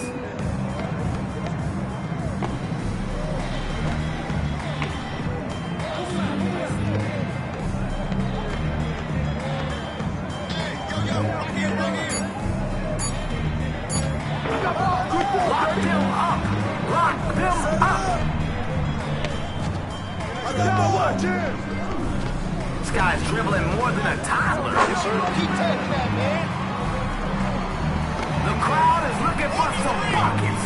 Lock them up. Lock them up. This guy's dribbling more than a toddler.
Keep taking that, man.
The crowd is looking for some buckets.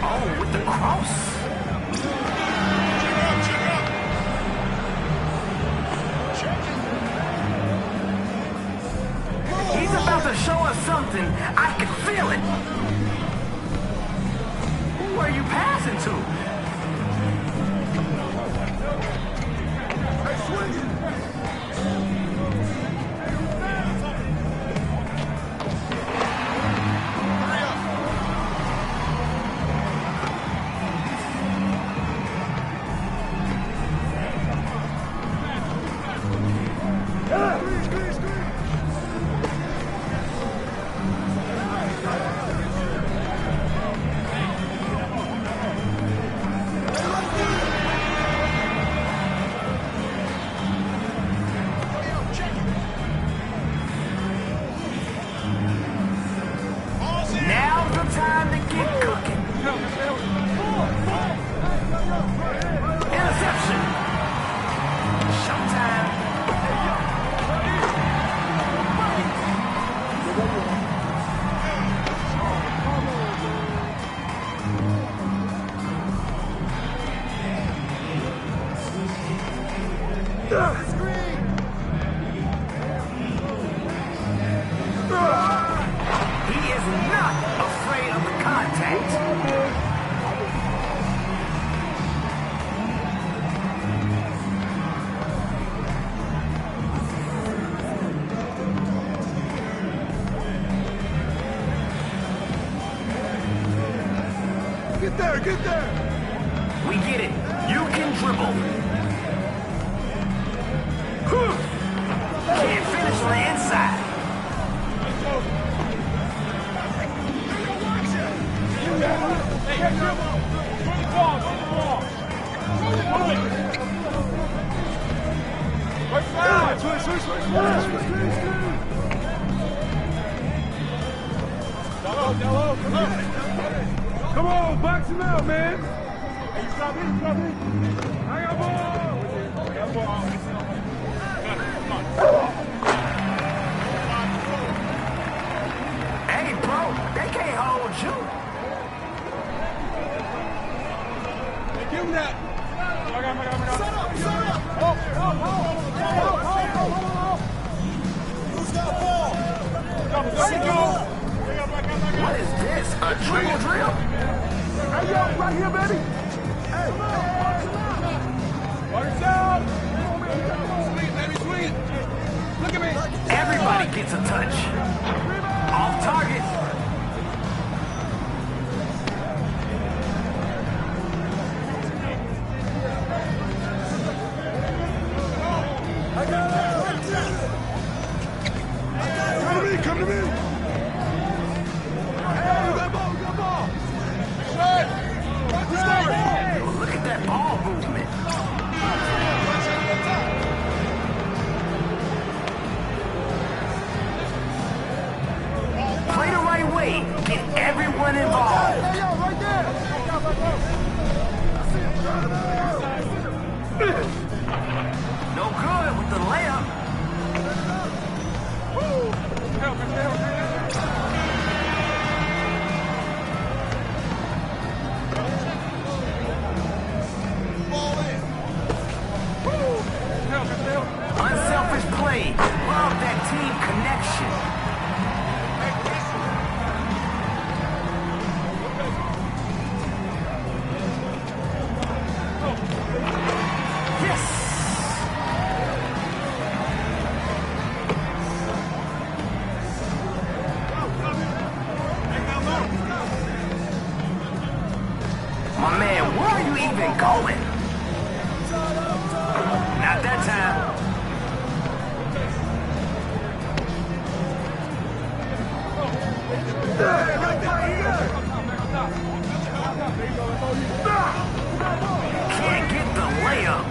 Oh, with the cross. He's about to show us something. I can feel it. Who are you passing to?
there, get there.
We get it. You can dribble. Can't finish on the inside.
Come on, box him out, man. Hey, you stop me. I got ball.
Hey, bro, they can't hold you.
Give him that. Set up. Who's got ball?
What is this? A dribble drill?
Hey, yo, right here, baby. Hey, watch out. Sweet. Look at me.
Everybody gets a touch. Off target.
Come to me. Hey, you got ball.
Look at that ball movement. Play the right way. Get everyone involved.
Hey, yo, right there.
No good with the layup. Unselfish play. Love that team connection. Yes. My man, where are you even going? Not that time. Can't get the layup.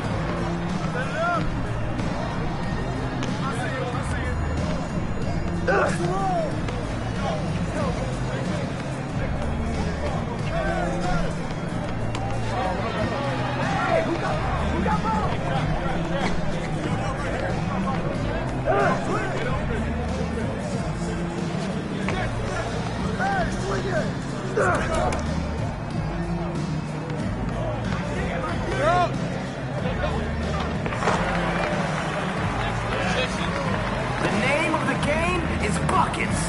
The name of the game is buckets.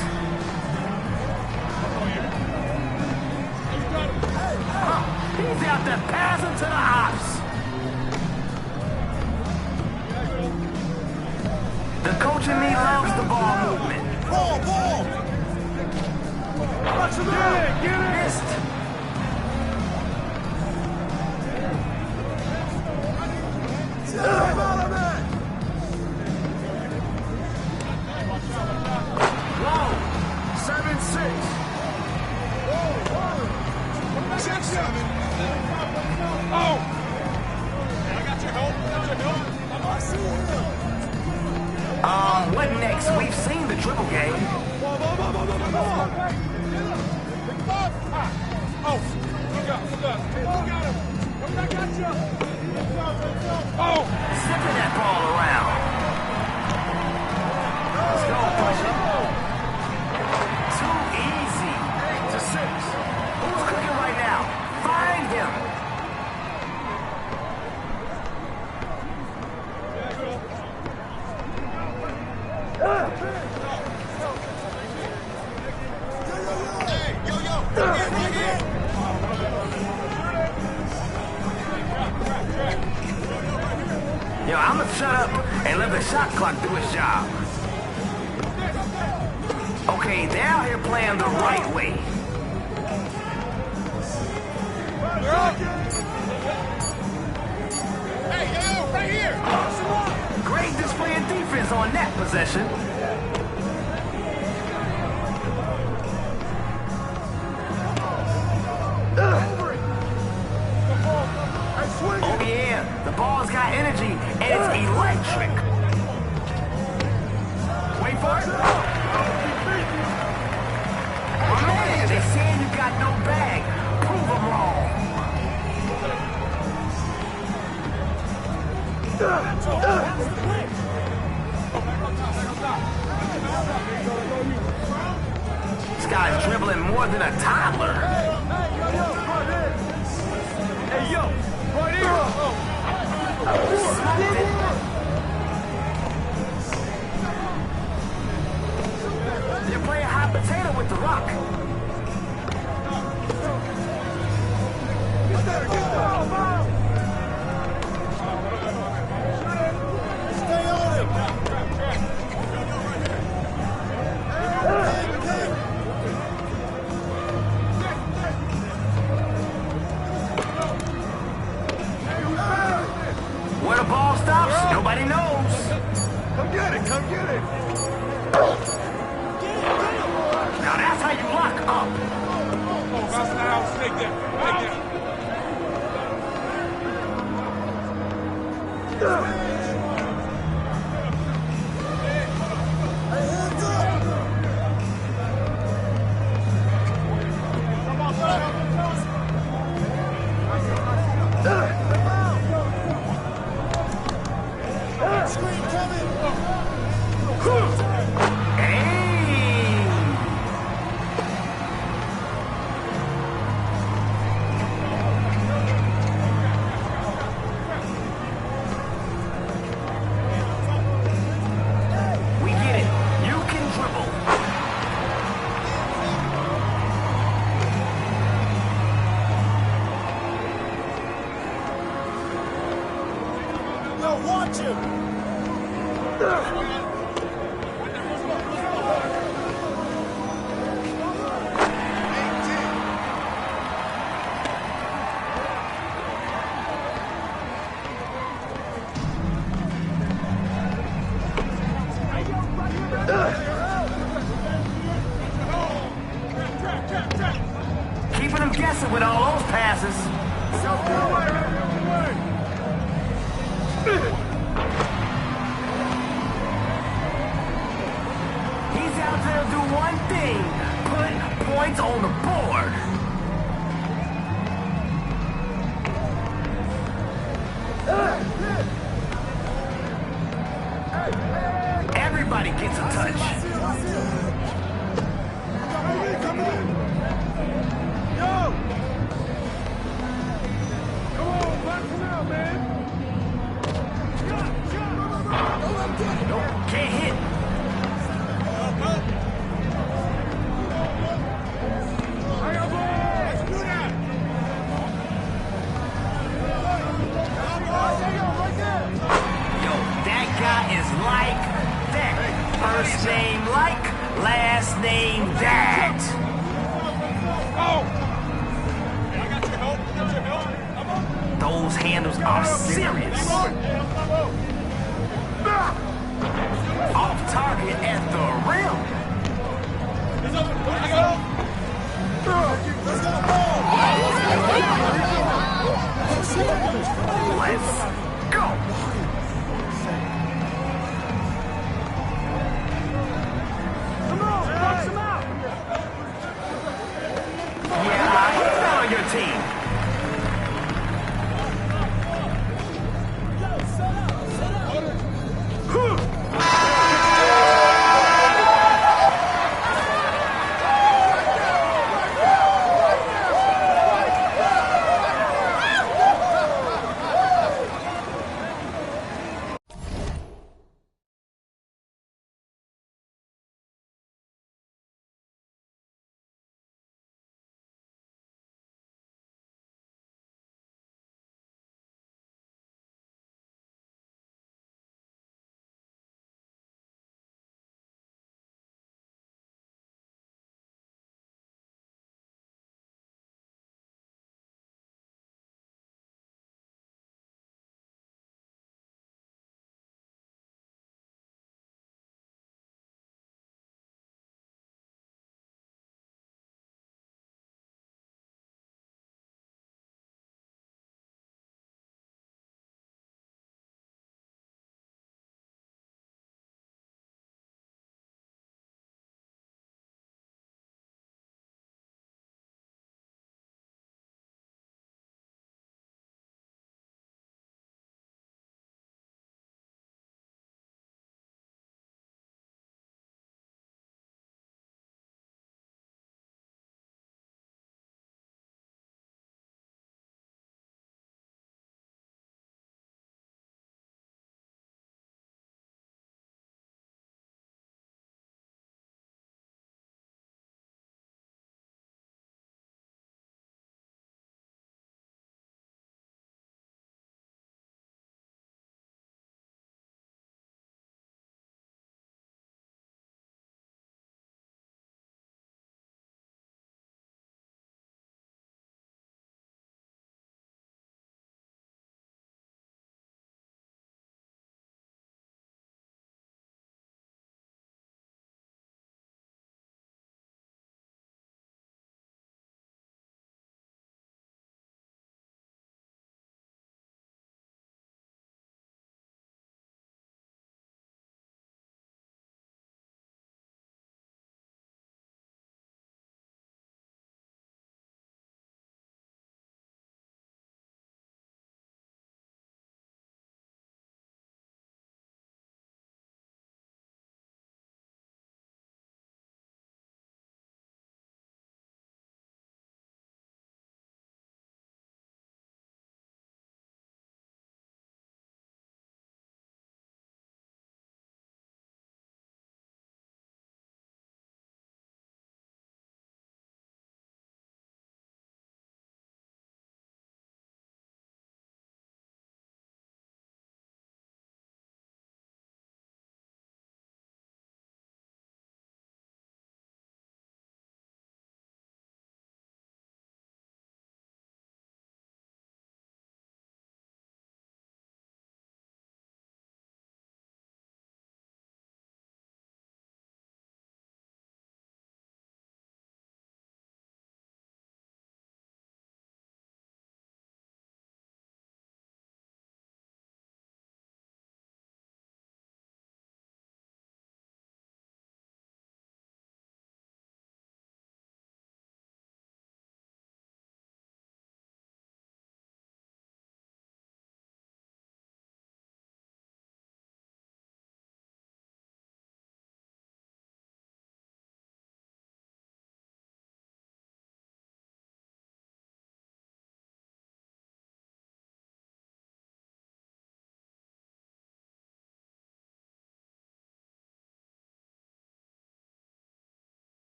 He's out there passing to the ops. The coach in me loves the ball movement.
Ball. Get it.
Missed. Whoa. 7-6.
6-7. Oh. I got your help.
What next? We've seen the dribble game.
Oh, look up. I got you. Oh.
Slipping that ball around. Let's go, push it. Too easy. 8-6. Who's cooking right now? Find him. Yo, I'm gonna shut up and let the shot clock do its job. Okay, they're out here playing the right way. Right here. Great display of defense on that possession. Oh yeah, the ball's got energy and it's electric. Wait for it. Oh man, they say you got no bag. Prove them wrong. This guy's dribbling more than a toddler. Hey, yo, right here. You're playing hot potato with the rock. Stay on him. Where the ball stops, nobody knows. Come get it, come get it. Now that's how you lock up. That's now, take that, Screen coming. We get it. You can dribble. Yo, watch him. Keeping them guessing with all those passes. He's out there to do one thing, put points on the board. Everybody gets a touch. Can't hit. Yo, that guy is like that. First name like, last name that. Those handles are serious. Off target at the rim. Let's go. Come on, box him out. Yeah, he's not on your team.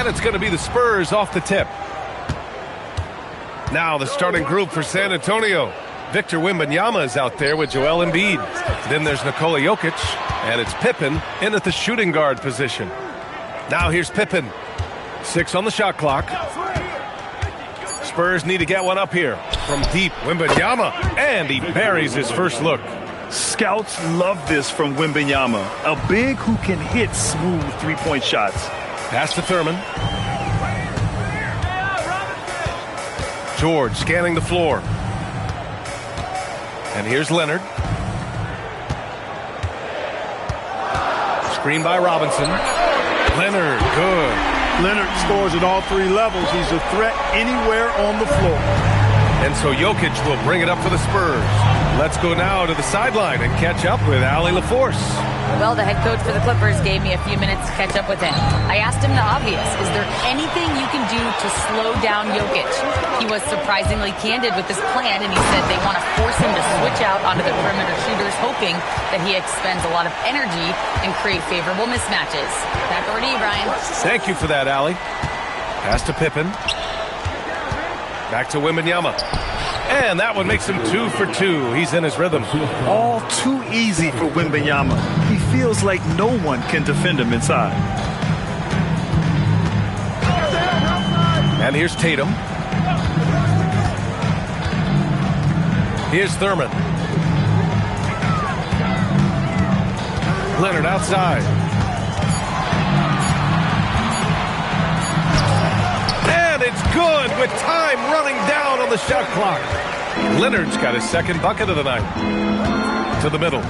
And it's going to be the Spurs off the tip. Now the starting group for San Antonio. Victor Wembanyama is out there with Joel Embiid. Then there's Nikola Jokic, and it's Pippen in at the shooting guard position. Now here's Pippen. 6 on the shot clock. Spurs need to get one up here. From deep, Wembanyama, and he buries his first look.
Scouts love this from Wembanyama, a big who can hit smooth three-point shots.
Pass to Thurman. George scanning the floor. And here's Leonard. Screen by Robinson. Leonard, good.
Leonard scores at all 3 levels. He's a threat anywhere on the floor.
And so Jokic will bring it up for the Spurs. Let's go now to the sideline and catch up with Allie LaForce.
Well, the head coach for the Clippers gave me a few minutes to catch up with him. I asked him the obvious. Is there anything you can do to slow down Jokic? He was surprisingly candid with his plan, and he said they want to force him to switch out onto the perimeter shooters, hoping that he expends a lot of energy and create favorable mismatches. Back over to you, Brian.
Thank you for that, Allie. Pass to Pippen. Back to Wembanyama. And that one makes him 2 for 2. He's in his rhythm.
All too easy for Wembanyama. He feels like no one can defend him inside.
And here's Tatum. Here's Thurman. Leonard outside. And it's good with time running down on the shot clock. Leonard's got his second bucket of the night. To the middle.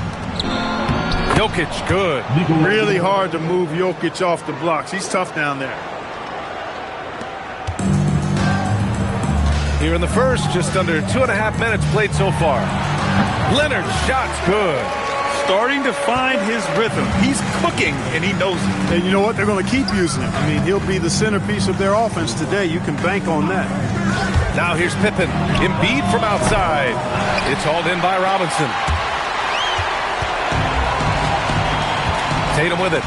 Jokic, good.
Really hard to move Jokic off the blocks. He's tough down there.
Here in the first, just under 2.5 minutes played so far. Leonard's shot's good.
Starting to find his rhythm. He's cooking, and he knows it.
And you know what? They're going to keep using him. I mean, he'll be the centerpiece of their offense today. You can bank on that.
Now here's Pippen. Embiid from outside. It's hauled in by Robinson. Tatum with it.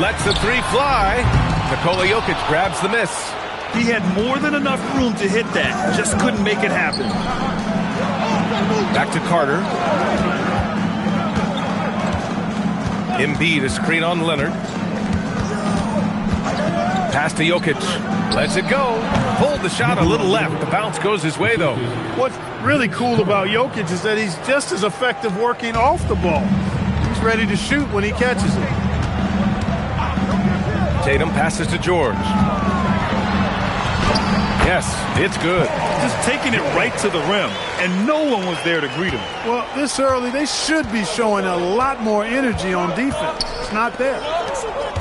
Lets the 3 fly. Nikola Jokic grabs the miss.
He had more than enough room to hit that. Just couldn't make it happen.
Back to Carter. Embiid, a screen on Leonard. Pass to Jokic. Lets it go. Pulled the shot a little left. The bounce goes his way, though.
What's really cool about Jokic is that he's just as effective working off the ball. He's ready to shoot when he catches it.
Tatum passes to George. Yes, it's good.
Just taking it right to the rim, and no one was there to greet him.
Well, this early, they should be showing a lot more energy on defense. It's not there.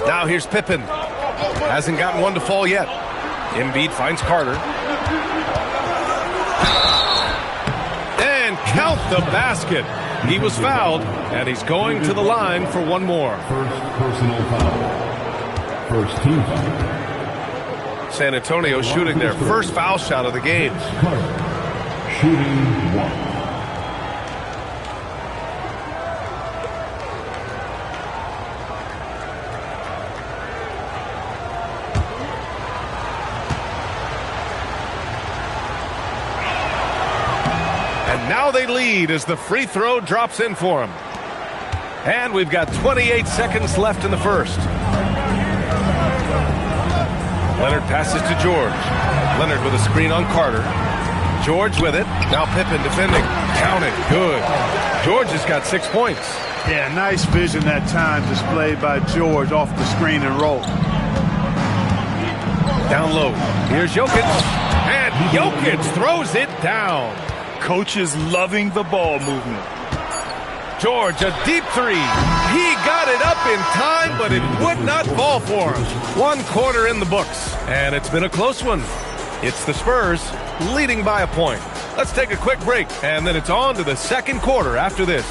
Now here's Pippen. Hasn't gotten one to fall yet. Embiid finds Carter. And count the basket. He was fouled, and he's going to the line for one more.
First personal foul. First team foul.
San Antonio shooting their first foul shot of the game.
Shooting 1.
And now they lead as the free throw drops in for them. And we've got 28 seconds left in the first. Leonard passes to George. Leonard with a screen on Carter. George with it. Now Pippen defending. Count it. Good. George has got 6 points.
Yeah, nice vision that time displayed by George off the screen and roll.
Down low. Here's Jokic. And Jokic throws it down.
Coach is loving the ball movement.
George, a deep 3. He got it up in time, but it would not fall for him. 1 quarter in the books, and it's been a close one. It's the Spurs leading by a point. Let's take a quick break, and then it's on to the second quarter after this.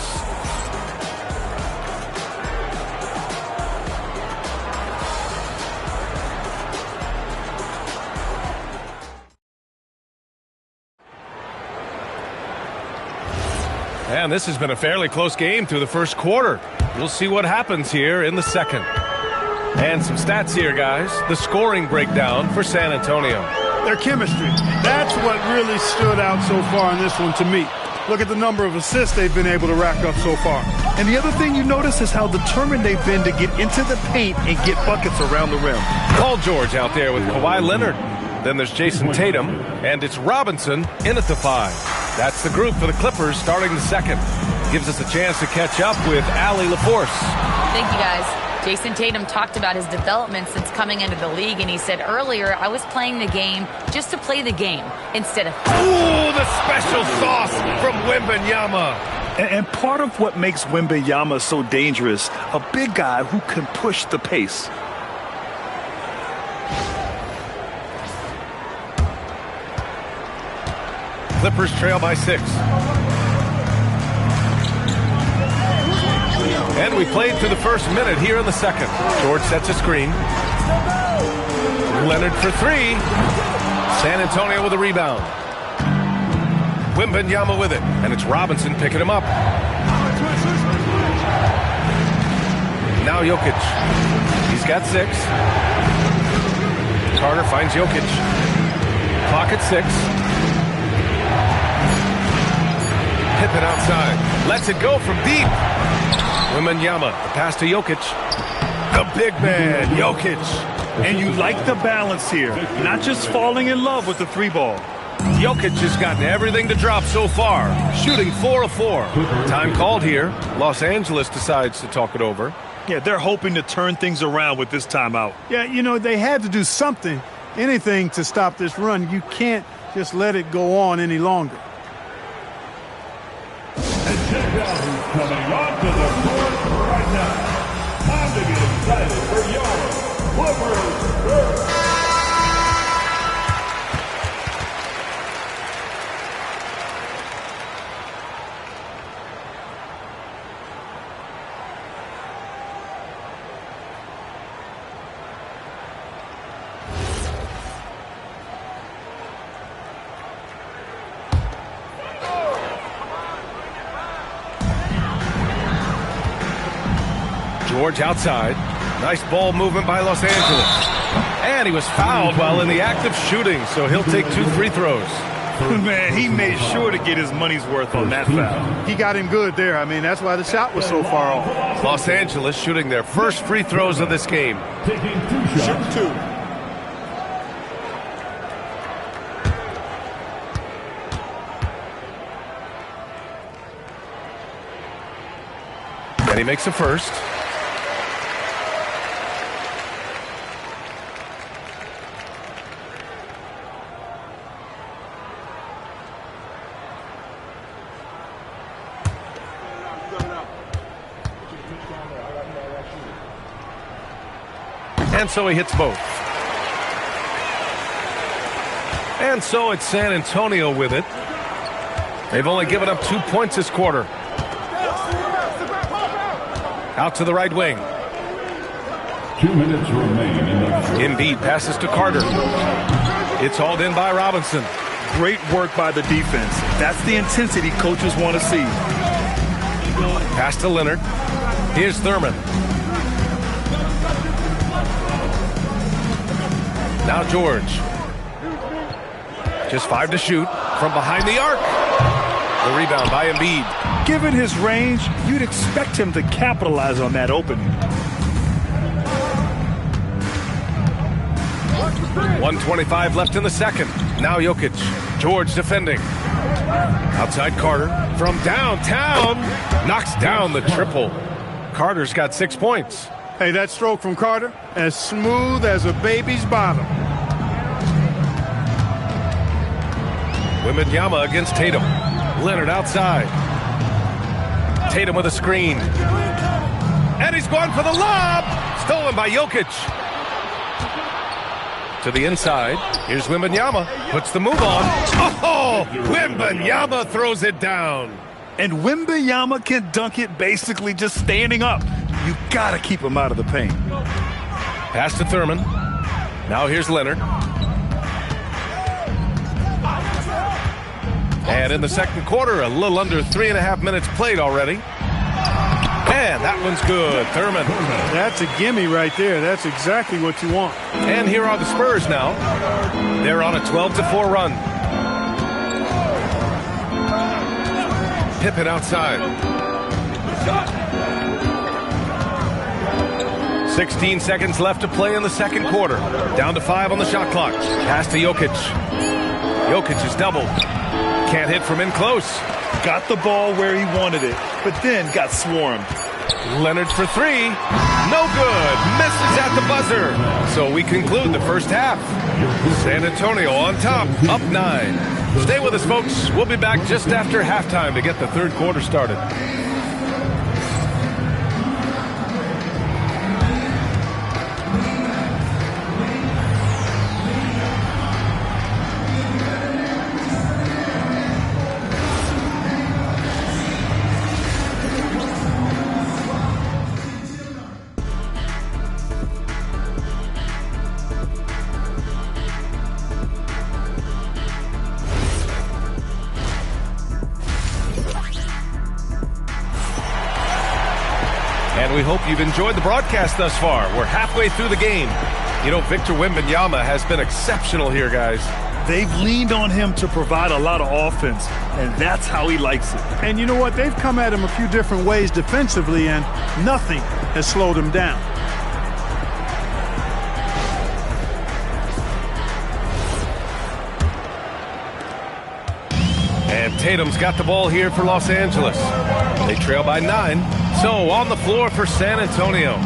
And this has been a fairly close game through the first quarter. We'll see what happens here in the second. And some stats here, guys. The scoring breakdown for San Antonio.
Their chemistry. That's what really stood out so far in this one to me. Look at the number of assists they've been able to rack up so far.
And the other thing you notice is how determined they've been to get into the paint and get buckets around the rim.
Paul George out there with Kawhi Leonard. Then there's Jason Tatum, and it's Robinson in at the 5. That's the group for the Clippers starting the second. Gives us a chance to catch up with Allie LaForce.
Thank you, guys. Jason Tatum talked about his development since coming into the league, and he said earlier, I was playing the game just to play the game instead of...
Ooh, the special sauce from Wembanyama.
And part of what makes Wembanyama so dangerous, a big guy who can push the pace.
Clippers trail by 6. And we played through the first minute here in the second. George sets a screen. Leonard for 3. San Antonio with a rebound. Wembanyama with it. And it's Robinson picking him up. Now Jokic. He's got 6. Carter finds Jokic. Clock at 6. Pippen outside. Lets it go from deep. Wembanyama, the pass to Jokic. The big man, Jokic.
And you like the balance here. Not just falling in love with the 3 ball.
Jokic has gotten everything to drop so far. Shooting 4 of 4. Time called here. Los Angeles decides to talk it over.
Yeah, they're hoping to turn things around with this timeout.
Yeah, you know, they had to do something, anything to stop this run. You can't just let it go on any longer.
And check out who's coming onto the court right now. Time to get excited for your Clippers.
George outside. Nice ball movement by Los Angeles. And he was fouled while in the act of shooting, so he'll take 2 free throws.
Man, he made sure to get his money's worth on that foul.
He got him good there. I mean, that's why the shot was so far off.
Los Angeles shooting their first free throws of this game.
Taking 2 shots.
Shoot 2.
And he makes the first. And so he hits both. And so it's San Antonio with it. They've only given up 2 points this quarter. Out to the right wing.
2 minutes remain in the first.
Embiid passes to Carter. It's hauled in by Robinson.
Great work by the defense. That's the intensity coaches want to see.
Pass to Leonard. Here's Thurman. Now George. Just 5 to shoot from behind the arc. The rebound by Embiid.
Given his range, you'd expect him to capitalize on that opening.
1:25 left in the second. Now Jokic. George defending. Outside Carter from downtown. Knocks down the triple. Carter's got 6 points.
Hey, that stroke from Carter, as smooth as a baby's bottom.
Wembanyama against Tatum. Leonard outside. Tatum with a screen. And he's going for the lob. Stolen by Jokic. To the inside. Here's Wembanyama. Puts the move on. Oh, Wembanyama throws it down.
And Wembanyama can dunk it basically just standing up. You got to keep him out of the paint.
Pass to Thurman. Now here's Leonard. And in the second quarter, a little under 3.5 minutes played already. And that one's good. Thurman.
That's a gimme right there. That's exactly what you want.
And here are the Spurs now. They're on a 12-4 run. Pippen outside. 16 seconds left to play in the second quarter. Down to 5 on the shot clock. Pass to Jokic. Jokic is doubled. Can't hit from in close.
Got the ball where he wanted it, but then got swarmed.
Leonard for 3. No good. Misses at the buzzer. So we conclude the first half. San Antonio on top, up 9. Stay with us, folks. We'll be back just after halftime to get the third quarter started. And we hope you've enjoyed the broadcast thus far. We're halfway through the game. You know, Victor Wembanyama has been exceptional here, guys.
They've leaned on him to provide a lot of offense, and that's how he likes it.
And you know what? They've come at him a few different ways defensively, and nothing has slowed him down.
And Tatum's got the ball here for Los Angeles. They trail by 9. So on the floor for San Antonio,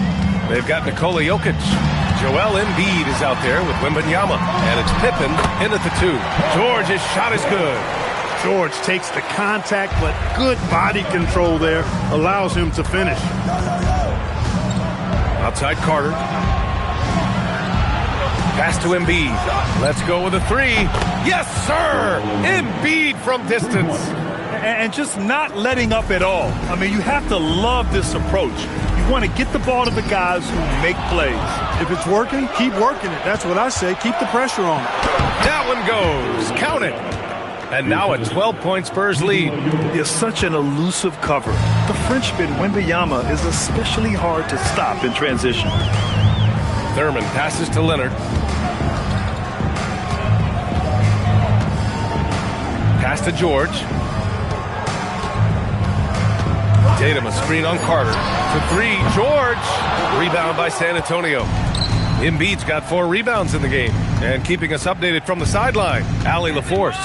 they've got Nikola Jokic. Joel Embiid is out there with Wembanyama. And it's Pippen in at the 2. George's shot is good.
George takes the contact, but good body control there allows him to finish.
Outside Carter. Pass to Embiid. Let's go with a 3. Yes, sir! Embiid from distance.
And just not letting up at all. I mean, you have to love this approach. You want to get the ball to the guys who make plays.
If it's working, keep working it. That's what I say. Keep the pressure on.
That one goes. Count it. And now a 12-point Spurs lead.
It's such an elusive cover. The Frenchman, Wembanyama, is especially hard to stop in transition.
Thurman passes to Leonard. Pass to George. Tatum a screen on Carter. To 3, George. Rebound by San Antonio. Embiid's got 4 rebounds in the game. And keeping us updated from the sideline, Allie LaForce.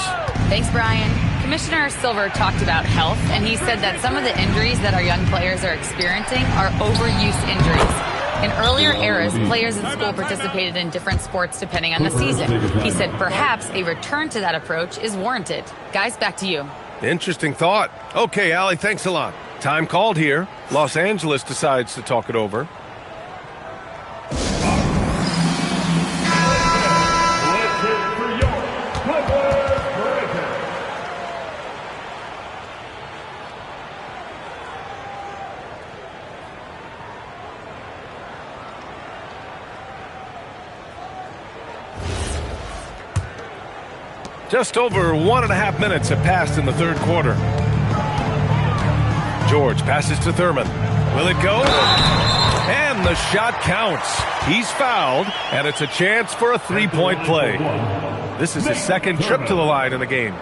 Thanks, Brian. Commissioner Silver talked about health, and he said that some of the injuries that our young players are experiencing are overuse injuries. In earlier eras, players in school participated in different sports depending on the season. He said perhaps a return to that approach is warranted. Guys, back to you.
Interesting thought. Okay, Allie, thanks a lot. Time called here. Los Angeles decides to talk it over. Just over 1.5 minutes have passed in the third quarter. George passes to Thurman. Will it go? And the shot counts. He's fouled, and it's a chance for a 3-point play. This is his second trip to the line in the game.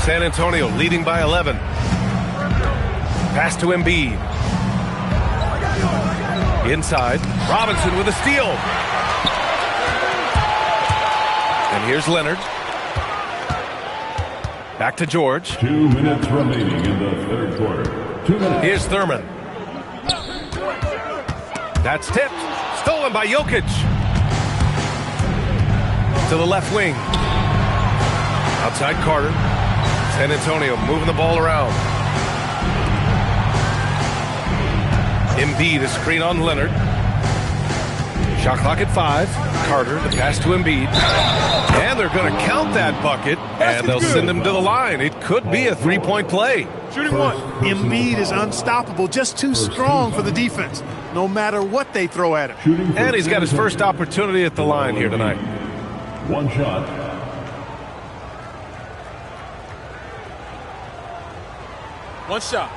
San Antonio leading by 11. Pass to Embiid. Inside. Robinson with a steal. And here's Leonard. Back to George.
2 minutes remaining in the third quarter. 2 minutes.
Here's Thurman. That's tipped. Stolen by Jokic. To the left wing. Outside Carter. San Antonio moving the ball around. Embiid a screen on Leonard. Shot clock at 5. Carter, the pass to Embiid. And they're going to count that bucket, and they'll send him to the line. It could be a three-point play.
Shooting one. Embiid is unstoppable, just too strong for the defense, no matter what they throw at him.
And he's got his first opportunity at the line here tonight.
One shot.
One shot.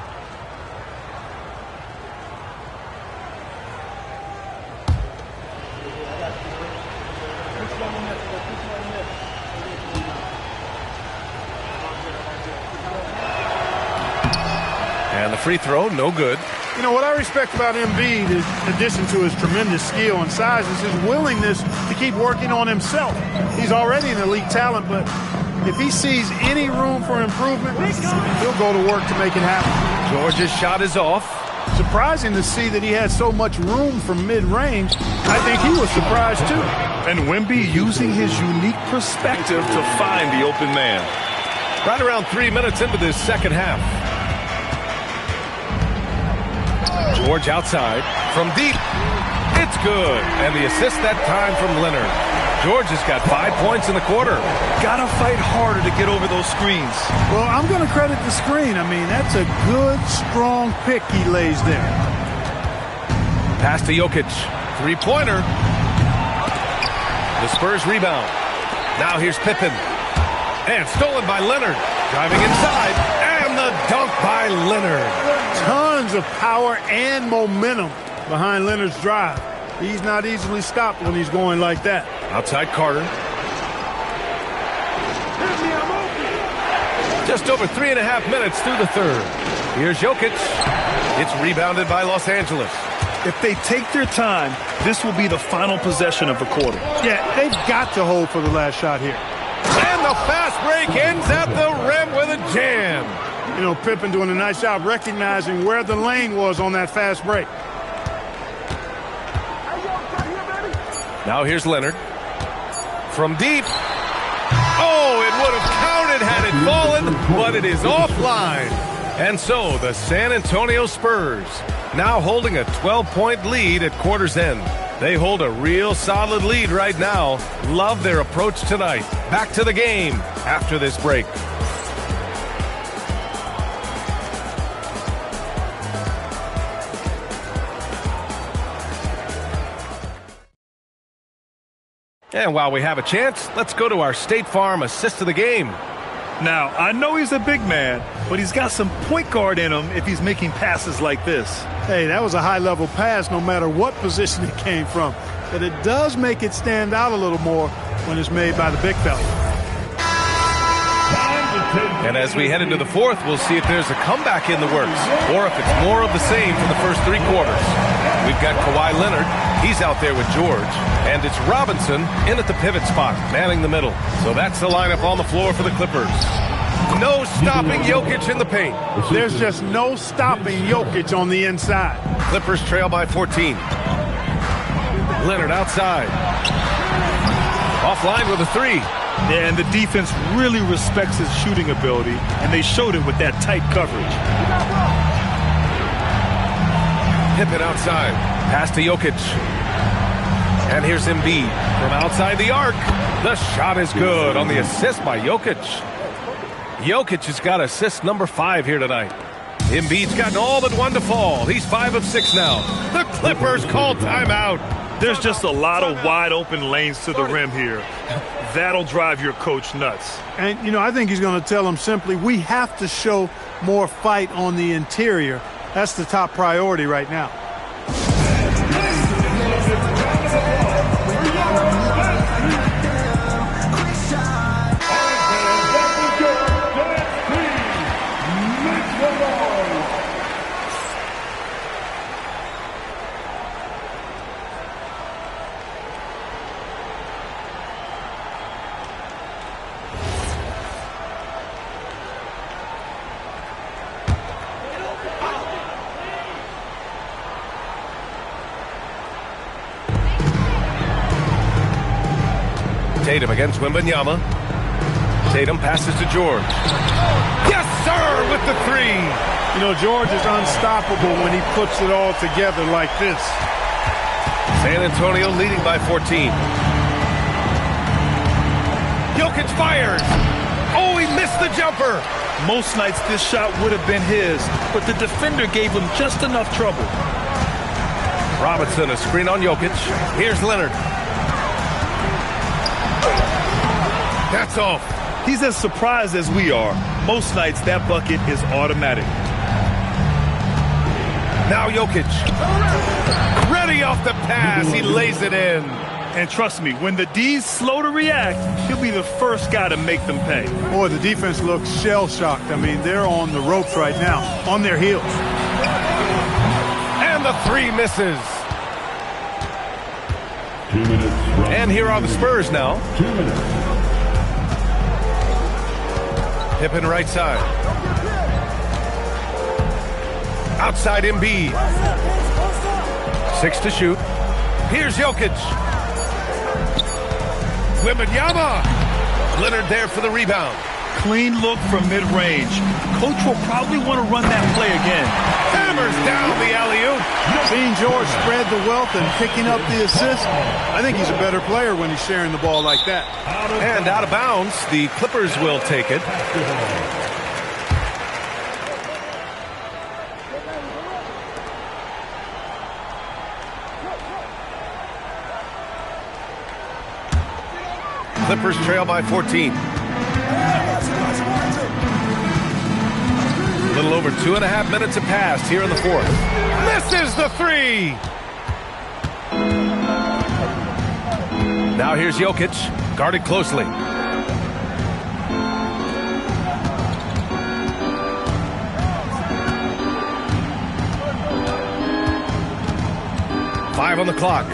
And the free throw, no good.
You know, what I respect about Embiid, is, in addition to his tremendous skill and size, is his willingness to keep working on himself. He's already an elite talent, but if he sees any room for improvement, he'll go to work to make it happen.
George's shot is off.
Surprising to see that he had so much room from mid-range. I think he was surprised, too.
And Wemby using his unique perspective to find the open man.
Right around 3 minutes into this second half. George outside. From deep. It's good. And the assist that time from Leonard. George has got 5 points in the quarter.
Gotta fight harder to get over those screens.
Well, I'm going to credit the screen. I mean, that's a good, strong pick he lays there.
Pass to Jokic. Three-pointer. The Spurs rebound. Now here's Pippen. And stolen by Leonard. Driving inside. And the dunk by Leonard.
Tons of power and momentum behind Leonard's drive. He's not easily stopped when he's going like that.
Outside Carter. Just over 3.5 minutes through the third. Here's Jokic. It's rebounded by Los Angeles.
If they take their time, this will be the final possession of the quarter.
Yeah, they've got to hold for the last shot here.
And the fast break ends at the rim with a jam.
You know, Pippen doing a nice job recognizing where the lane was on that fast break.
Now here's Leonard. From deep. Oh, it would have counted had it fallen, but it is offline. And so the San Antonio Spurs now holding a 12-point lead at quarter's end. They hold a real solid lead right now. Love their approach tonight. Back to the game after this break. And while we have a chance, let's go to our State Farm assist of the game.
Now, I know he's a big man, but he's got some point guard in him if he's making passes like this.
Hey, that was a high-level pass no matter what position it came from. But it does make it stand out a little more when it's made by the big fella.
And as we head into the fourth, we'll see if there's a comeback in the works or if it's more of the same for the first 3 quarters. We've got Kawhi Leonard. He's out there with George. And it's Robinson in at the pivot spot, manning the middle. So that's the lineup on the floor for the Clippers. No stopping Jokic in the paint.
There's just no stopping Jokic on the inside.
Clippers trail by 14. Leonard outside. Offline with a 3.
And the defense really respects his shooting ability, and they showed it with that tight coverage.
Pippen outside. Pass to Jokic. And here's Embiid from outside the arc. The shot is good on the assist by Jokic. Jokic has got assist number 5 here tonight. Embiid's gotten all but 1 to fall. He's 5 of 6 now. The Clippers call timeout.
There's just a lot of wide open lanes to the rim here. That'll drive your coach nuts.
And, you know, I think he's going to tell them simply, we have to show more fight on the interior. That's the top priority right now.
Tatum against Wembanyama. Tatum passes to George. Yes, sir, with the 3.
You know, George is unstoppable when he puts it all together like this.
San Antonio leading by 14. Jokic fires. Oh, he missed the jumper.
Most nights this shot would have been his, but the defender gave him just enough trouble.
Robinson, a screen on Jokic. Here's Leonard. That's off.
He's as surprised as we are. Most nights that bucket is automatic.
Now Jokic. Ready off the pass. He lays it in.
And trust me, when the D's slow to react, he'll be the first guy to make them pay.
Boy, the defense looks shell-shocked. I mean, they're on the ropes right now, on their heels.
And the three misses.
2 minutes.
And here are the Spurs now.
2 minutes.
Pippen right side. Outside Embiid. 6 to shoot. Here's Jokic. Wembanyama. Leonard there for the rebound.
Clean look from mid-range. Coach will probably want to run that play again.
Hammers down the alley-oop.
Seeing George spread the wealth and picking up the assist, I think he's a better player when he's sharing the ball like that.
And out of bounds, the Clippers will take it. Clippers trail by 14. A little over 2.5 minutes have passed here in the fourth. Misses the three. Now here's Jokic, guarded closely. Five on the clock.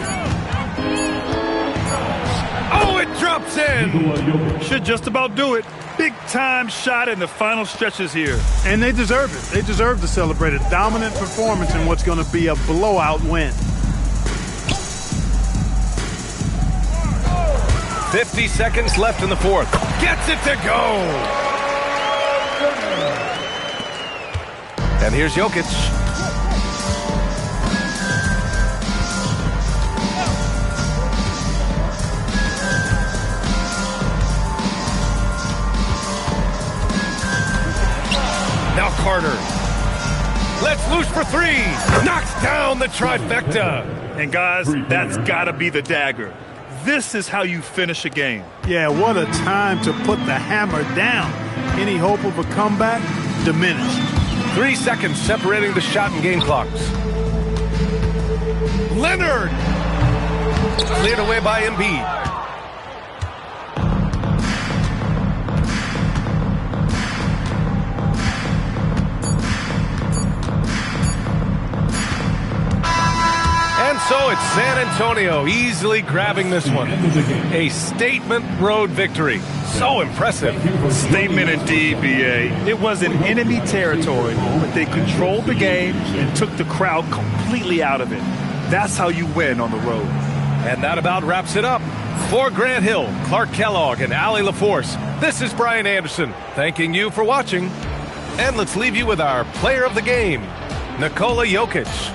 Oh, it drops in.
Should just about do it. Big time shot in the final stretches here.
And they deserve it. They deserve to celebrate a dominant performance in what's going to be a blowout win.
50 seconds left in the fourth. Gets it to go. And here's Jokic. Now Carter. Let's loose for three. Knocks down the trifecta.
And guys, that's got to be the dagger. This is how you finish a game.
Yeah, what a time to put the hammer down. Any hope of a comeback? Diminished.
3 seconds separating the shot and game clocks. Leonard! Cleared away by Embiid. And so it's San Antonio easily grabbing this one. A statement road victory. So impressive.
Statement indeed, BA. It was in enemy territory, but they controlled the game and took the crowd completely out of it. That's how you win on the road.
And that about wraps it up. For Grant Hill, Clark Kellogg, and Allie LaForce, this is Brian Anderson thanking you for watching. And let's leave you with our player of the game, Nikola Jokic.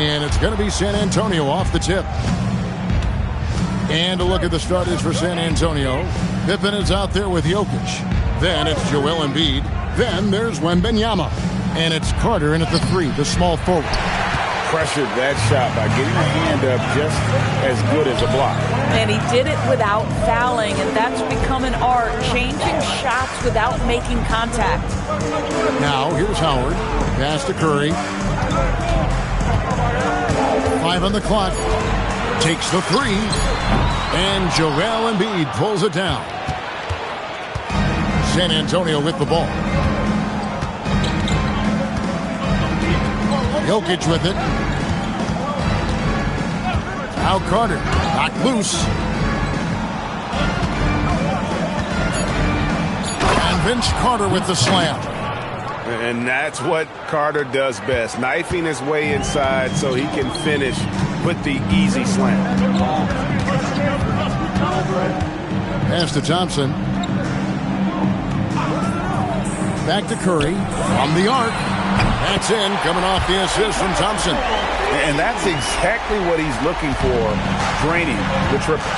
And it's going to be San Antonio off the tip. And a look at the starters for San Antonio. Pippen is out there with Jokic. Then it's Joel Embiid. Then there's Wembanyama. And it's Carter in at the 3, the small forward.
Pressured that shot by getting a hand up just as good as a block.
And he did it without fouling, and that's become an art, changing shots without making contact.
Now, here's Howard. Pass to Curry. 5 on the clock. Takes the 3. And Joel Embiid pulls it down. San Antonio with the ball. Jokic with it. Now Carter. Knocked loose. And Vince Carter with the slam.
And that's what Carter does best. Knifing his way inside so he can finish with the easy slam.
Pass to Thompson. Back to Curry. From the arc. That's in, coming off the assist from Thompson.
And that's exactly what he's looking for, draining the triple.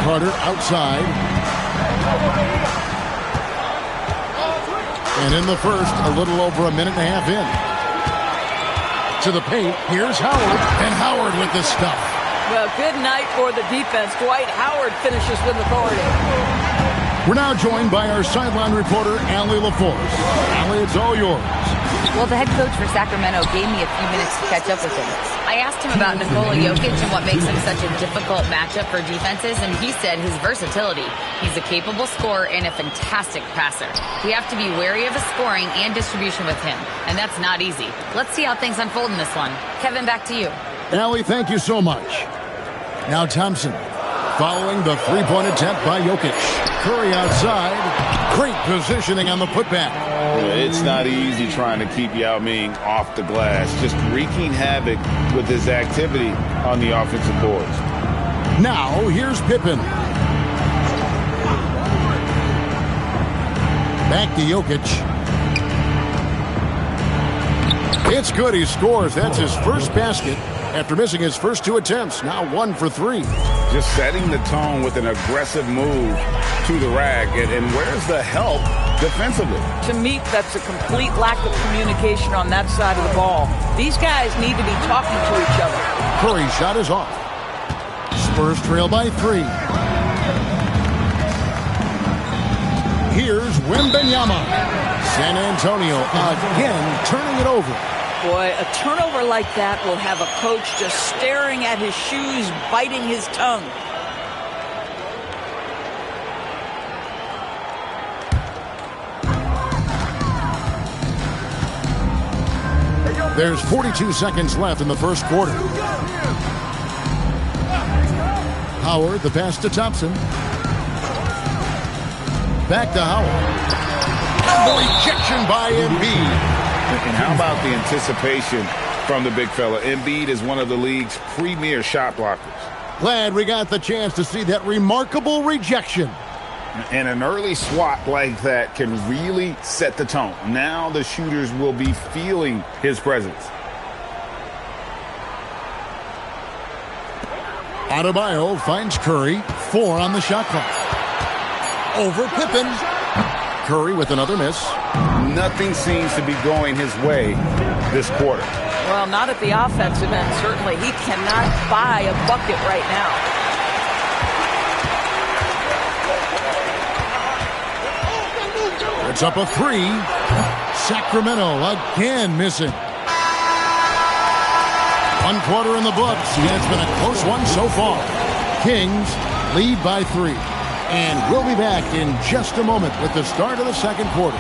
Carter outside. And in the first, a little over a minute and a half in. To the paint, here's Howard. And Howard with the stuff.
Well, good night for the defense. Dwight Howard finishes with authority.
We're now joined by our sideline reporter, Allie LaForce. Allie, it's all yours.
Well, the head coach for Sacramento gave me a few minutes to catch up with him. I asked him about Nikola Jokic and what makes him such a difficult matchup for defenses, and he said his versatility. He's a capable scorer and a fantastic passer. We have to be wary of his scoring and distribution with him, and that's not easy. Let's see how things unfold in this one. Kevin, back to you.
Allie, thank you so much. Now Thompson, following the three-point attempt by Jokic. Curry outside. Great positioning on the putback.
It's not easy trying to keep Yao Ming off the glass. Just wreaking havoc with his activity on the offensive boards.
Now, here's Pippen. Back to Jokic. It's good. He scores. That's his first basket after missing his first 2 attempts. Now 1 for 3.
Just setting the tone with an aggressive move to the rack. And where's the help defensively?
To me, that's a complete lack of communication on that side of the ball. These guys need to be talking to each other.
Curry's shot is off. Spurs trail by 3. Here's Wembanyama. San Antonio again turning it over.
Boy, a turnover like that will have a coach just staring at his shoes, biting his tongue.
There's 42 seconds left in the first quarter. Howard, the pass to Thompson. Back to Howard. Rejection by Embiid.
And how about the anticipation from the big fella? Embiid is one of the league's premier shot blockers.
Glad we got the chance to see that remarkable rejection.
And an early swat like that can really set the tone. Now the shooters will be feeling his presence.
Adebayo finds Curry. 4 on the shot clock. Over Pippen. Curry with another miss.
Nothing seems to be going his way this quarter.
Well, not at the offensive end, certainly. He cannot buy a bucket right now.
It's up a 3. Sacramento again missing. 1 quarter in the books, and it's been a close one so far. Kings lead by 3. And we'll be back in just a moment with the start of the second quarter.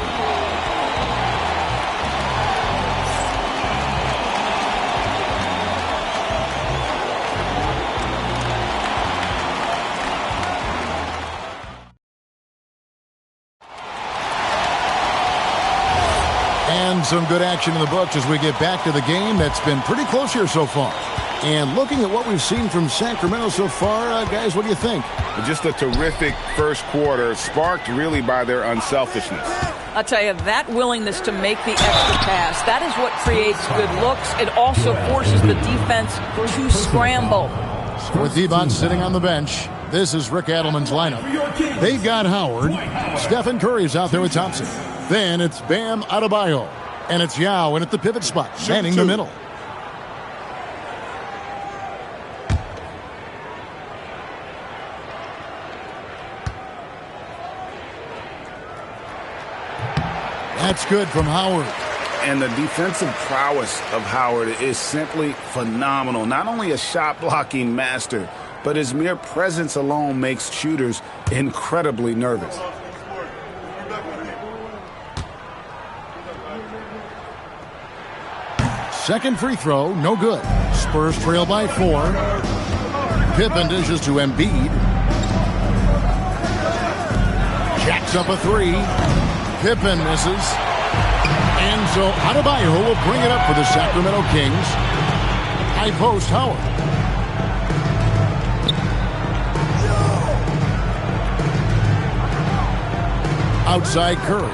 And some good action in the books as we get back to the game that's been pretty close here so far. And looking at what we've seen from Sacramento so far, guys, what do you think?
Just a terrific first quarter, sparked really by their unselfishness.
I'll tell you, that willingness to make the extra pass, that is what creates good looks. It also forces the defense to scramble.
With Devon sitting on the bench, this is Rick Adelman's lineup. They've got Howard. Stephen Curry's out there with Thompson. Then it's Bam Adebayo. And it's Yao in at the pivot spot, manning the middle. That's good from Howard.
And the defensive prowess of Howard is simply phenomenal. Not only a shot-blocking master, but his mere presence alone makes shooters incredibly nervous.
Second free throw, no good. Spurs trail by 4. Pippen dishes to Embiid. Jacks up a 3. Pippen misses. And so Adebayo will bring it up for the Sacramento Kings. High post, Howard. Outside Curry.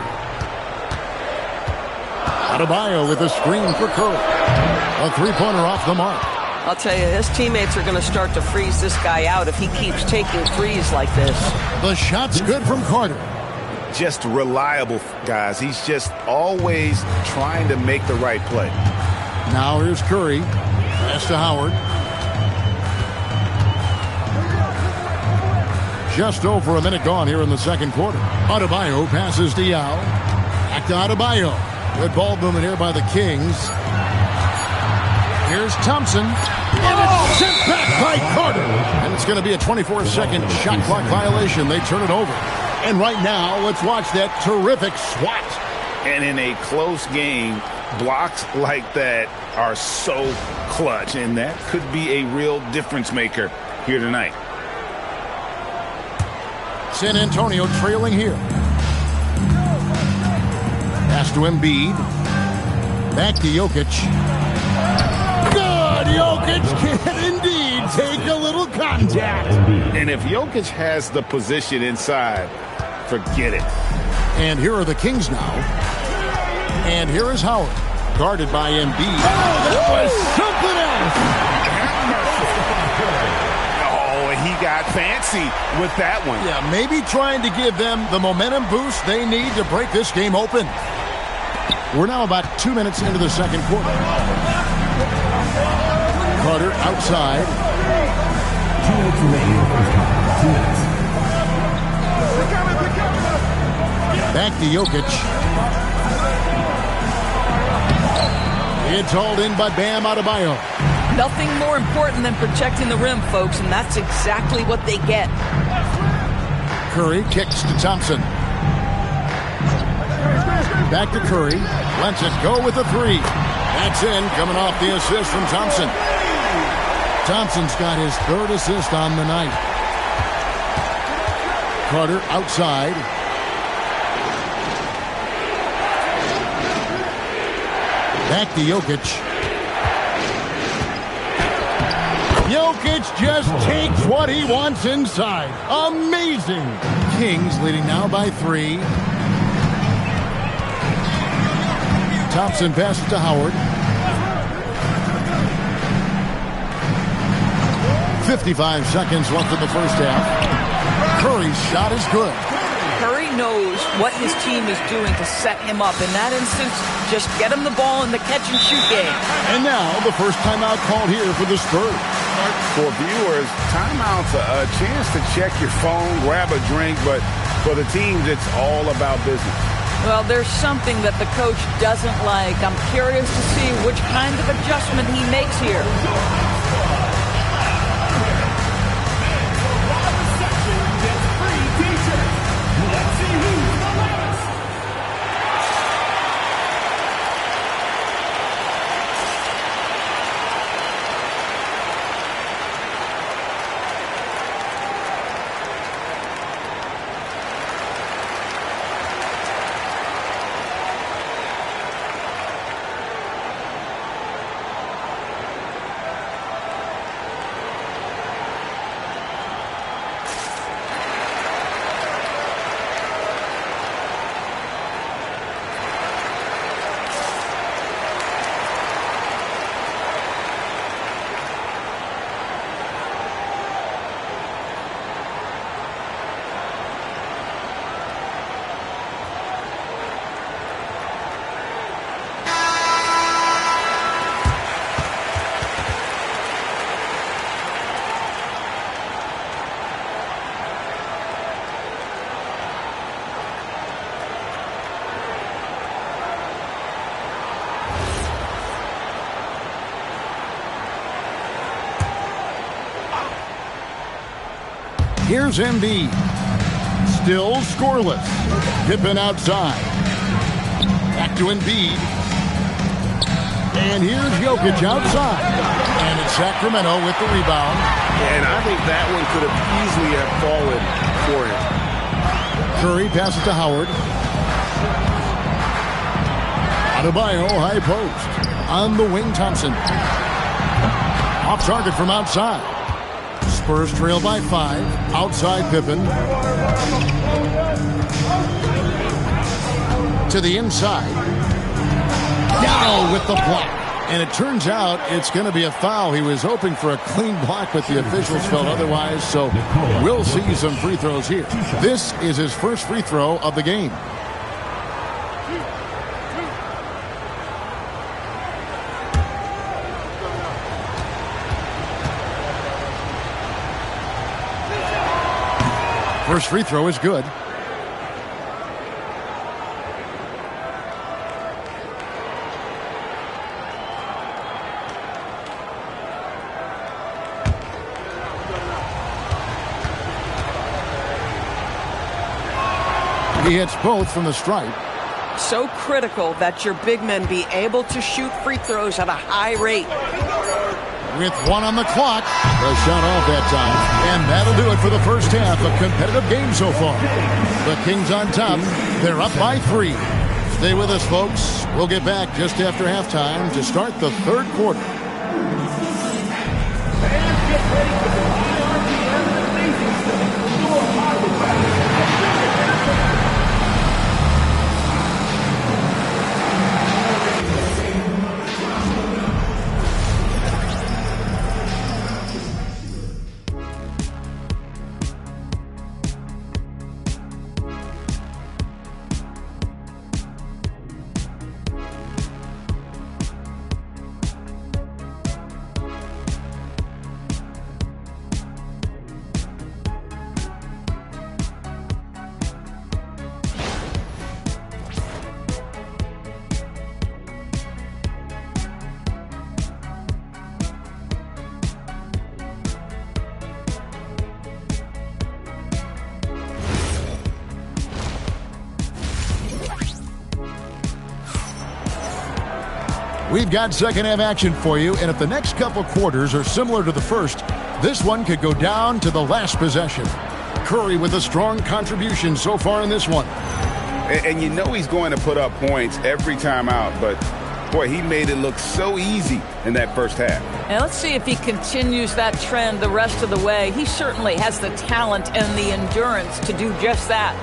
Adebayo with a screen for Curry. A three-pointer off the mark.
I'll tell you, his teammates are going to start to freeze this guy out if he keeps taking threes like this.
The shot's good from Carter.
Just reliable, guys. He's just always trying to make the right play.
Now here's Curry. Pass to Howard. Just over a minute gone here in the second quarter. Adebayo passes to Yao. Back to Adebayo. Good ball movement here by the Kings. Here's Thompson. And it's sent back by Carter. And it's going to be a 24-second shot clock violation. They turn it over. And right now, let's watch that terrific swat.
And in a close game, blocks like that are so clutch. And that could be a real difference maker here tonight.
San Antonio trailing here. Pass to Embiid. Back to Jokic. Good! Jokic can indeed take a little contact.
And if Jokic has the position inside, forget it.
And here are the Kings now. And here is Howard. Guarded by Embiid. Oh, that was something else!
He got fancy with that one.
Yeah, maybe trying to give them the momentum boost they need to break this game open. We're now about 2 minutes into the second quarter. Carter outside.
2 minutes remaining in the first half. 2 minutes.
Back to Jokic. It's hauled in by Bam Adebayo.
Nothing more important than protecting the rim, folks, and that's exactly what they get.
Curry kicks to Thompson. Back to Curry. Lets it go with a 3. That's in, coming off the assist from Thompson. Thompson's got his 3rd assist on the night. Carter outside. Back to Jokic. Jokic just takes what he wants inside. Amazing. Kings leading now by 3. Thompson passes to Howard. 55 seconds left in the first half. Curry's shot is good.
Curry knows what his team is doing to set him up. In that instance, just get him the ball in the catch-and-shoot game.
And now, the first timeout called here for the Spurs.
For viewers, timeout's a chance to check your phone, grab a drink, but for the teams, it's all about business.
Well, there's something that the coach doesn't like. I'm curious to see which kind of adjustment he makes here.
Here's Embiid. Still scoreless. Pippen outside. Back to Embiid. And here's Jokic outside. And it's Sacramento with the rebound.
And I think that one could have easily have fallen for him.
Curry passes to Howard. Adebayo, high post. On the wing, Thompson. Off target from outside. Spurs trail by 5. Outside Pippen. To the inside. Down with the block. And it turns out it's going to be a foul. He was hoping for a clean block, but the officials felt otherwise. So we'll see some free throws here. This is his first free throw of the game. First free throw is good. He hits both from the stripe.
So critical that your big men be able to shoot free throws at a high rate.
With 1 on the clock, the shot off that time. And that'll do it for the first half. A competitive game so far. The Kings on top. They're up by 3. Stay with us, folks. We'll get back just after halftime to start the third quarter. We've got second half action for you, and if the next couple quarters are similar to the first, this one could go down to the last possession. Curry with a strong contribution so far in this one.
And you know he's going to put up points every time out, but boy, he made it look so easy in that first half.
And let's see if he continues that trend the rest of the way. He certainly has the talent and the endurance to do just that.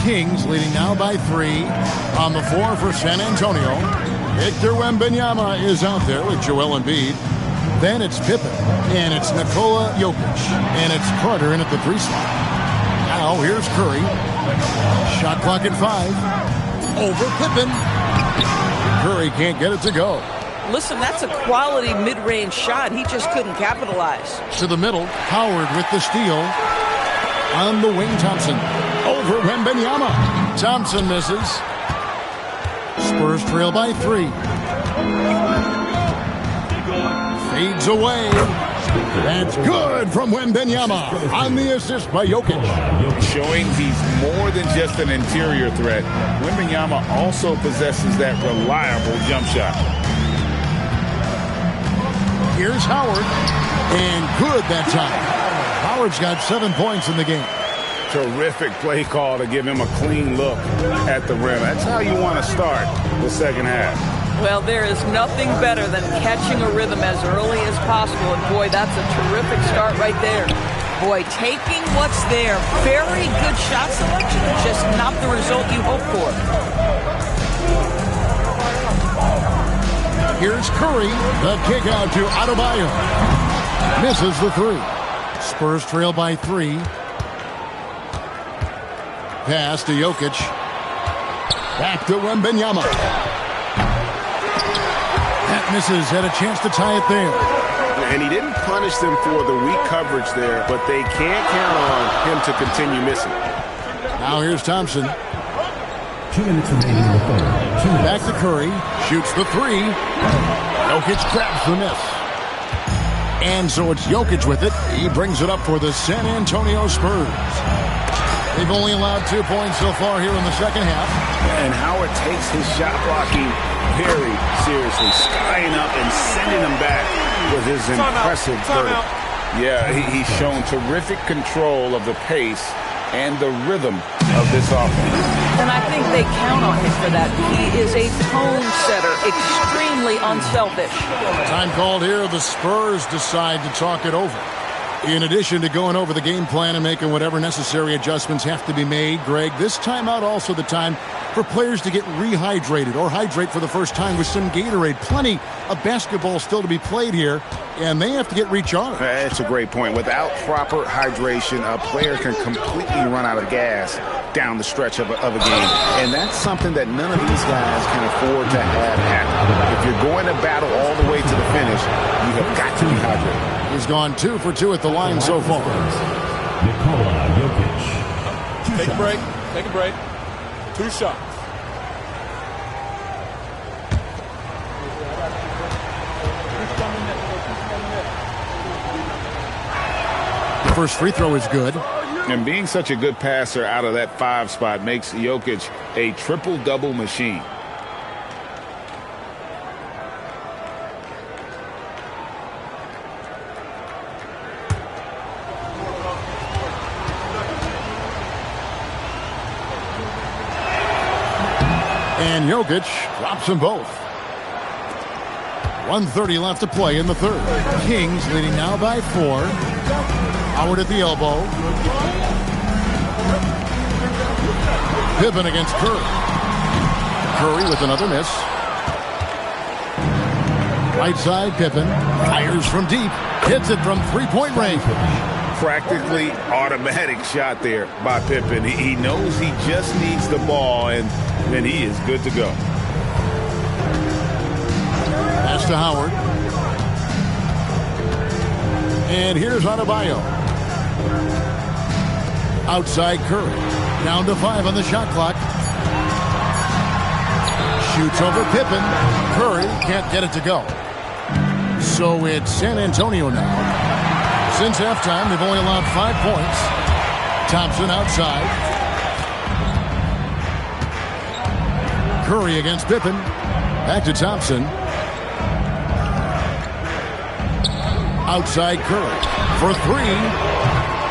Kings leading now by 3 on the floor for San Antonio. Victor Wembanyama is out there with Joel Embiid. Then it's Pippen, and it's Nikola Jokic, and it's Carter in at the 3 spot. Now here's Curry. Shot clock at 5. Over Pippen. Curry can't get it to go.
Listen, that's a quality mid-range shot. He just couldn't capitalize.
To the middle, Howard with the steal. On the wing, Thompson. Over Wembanyama. Thompson misses. Spurs trail by 3. Fades away. That's good from Wembanyama on the assist by Jokic.
Showing he's more than just an interior threat. Wembanyama also possesses that reliable jump shot.
Here's Howard. And good that time. Howard's got 7 points in the game.
Terrific play call to give him a clean look at the rim. That's how you want to start the second half.
Well, there is nothing better than catching a rhythm as early as possible. And boy, that's a terrific start right there. Boy, taking what's there. Very good shot selection, just not the result you hope for.
Here's Curry. The kick out to Adebayo. Misses the 3. Spurs trail by 3. Pass to Jokic. Back to Wembanyama. That misses. Had a chance to tie it there.
And he didn't punish them for the weak coverage there, but they can't count on him to continue missing.
Now here's Thompson.
2 minutes remaining in the third.
Back to Curry. Shoots the 3. Jokic grabs the miss. And so it's Jokic with it. He brings it up for the San Antonio Spurs. They've only allowed 2 points so far here in the second half.
And Howard takes his shot blocking very seriously, skying up and sending them back with his impressive vertical. Yeah, he's shown terrific control of the pace and the rhythm of this offense.
And I think they count on him for that. He is a tone setter, extremely unselfish.
Time called here. The Spurs decide to talk it over. In addition to going over the game plan and making whatever necessary adjustments have to be made, Greg, this timeout also the time for players to get rehydrated or hydrate for the first time with some Gatorade. Plenty of basketball still to be played here, and they have to get recharged.
That's a great point. Without proper hydration, a player can completely run out of gas down the stretch of a game. And that's something that none of these guys can afford to have happen. If you're going to battle all the way to the finish, you have got to be hydrated.
He's gone 2 for 2 at the line so far.
Nikola Jokic.
Take a break. Take a break. 2 shots.
The first free throw is good.
And being such a good passer out of that 5 spot makes Jokic a triple-double machine.
And Jokic drops them both. 1:30 left to play in the third. Kings leading now by 4. Howard at the elbow. Pippen against Curry. Curry with another miss. Right side, Pippen fires from deep. Hits it from three-point range.
Practically automatic shot there by Pippen. He knows he just needs the ball, and then he is good to go.
Pass to Howard. And here's Adebayo. Outside Curry. Down to 5 on the shot clock. Shoots over Pippen. Curry can't get it to go. So it's San Antonio now. Since halftime, they've only allowed 5 points. Thompson outside. Curry against Pippen. Back to Thompson. Outside Curry for 3.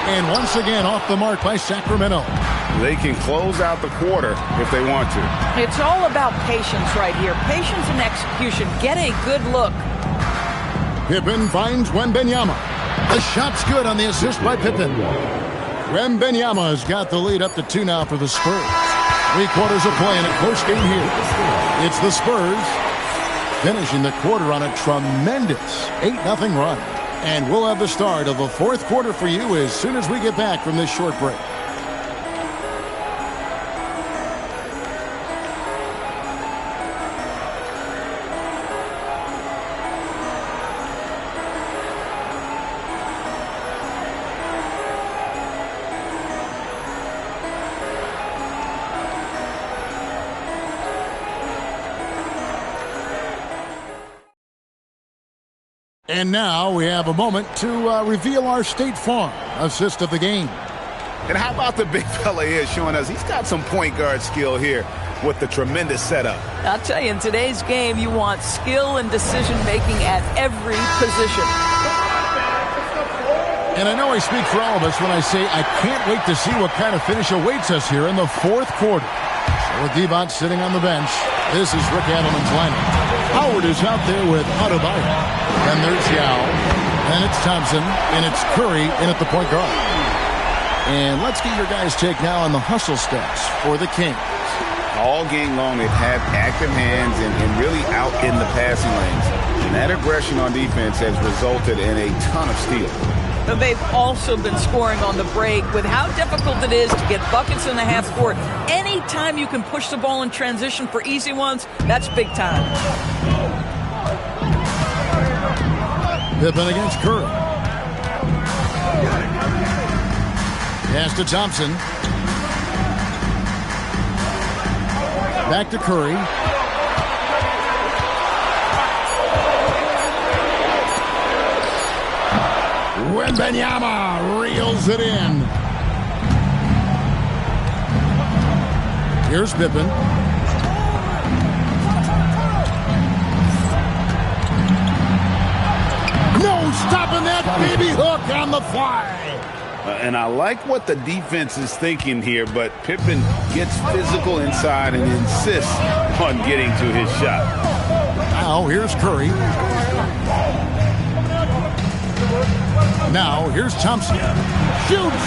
And once again off the mark by Sacramento.
They can close out the quarter if they want to.
It's all about patience right here. Patience and execution. Get a good look.
Pippen finds Wembanyama. The shot's good on the assist by Pippen. Wembanyama has got the lead up to 2 now for the Spurs. 3 quarters of play in a close game here. It's the Spurs finishing the quarter on a tremendous 8-0 run. And we'll have the start of the 4th quarter for you as soon as we get back from this short break. And now we have a moment to reveal our State Farm assist of the game.
And how about the big fella here showing us he's got some point guard skill here with the tremendous setup.
I'll tell you, in today's game, you want skill and decision-making at every position.
And I know I speak for all of us when I say I can't wait to see what kind of finish awaits us here in the 4th quarter. So with Devon sitting on the bench, this is Rick Adelman's lineup. Howard is out there with Adebayo. Then there's Yao. Then it's Thompson. And it's Curry in at the point guard. And let's get your guys' take now on the hustle stats for the Kings.
All game long, they've had active hands and really out in the passing lanes. And that aggression on defense has resulted in a ton of steals.
But they've also been scoring on the break. With how difficult it is to get buckets in the half court, anytime you can push the ball in transition for easy ones, that's big time.
Pippen against Curry. Pass to Thompson. Back to Curry. Wembanyama reels it in. Here's Pippen. No stopping that baby hook on the fly.
And I like what the defense is thinking here, but Pippen gets physical inside and insists on getting to his shot.
Now here's Curry. Now here's Thompson. Shoots.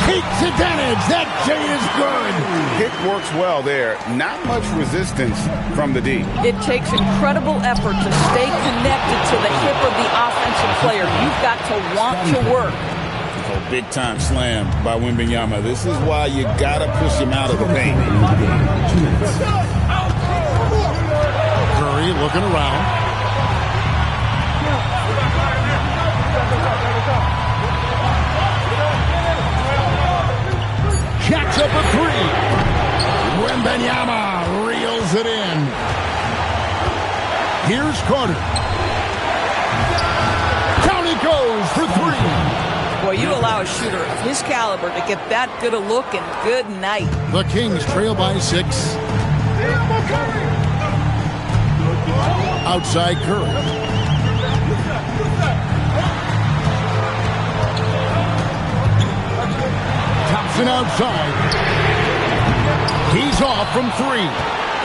Takes advantage. That J is good.
Pick works well there. Not much resistance from the D.
It takes incredible effort to stay connected to the hip of the offensive player. You've got to want to work.
Oh, big time slam by Wembanyama. This is why you gotta push him out of the paint.
Curry looking around. Jacks up a three. Wembanyama reels it in. Here's Carter. Down he goes for three.
Boy, you allow a shooter of his caliber to get that good a look and good night.
The Kings trail by 6. Outside Curry. Thompson outside. He's off from 3.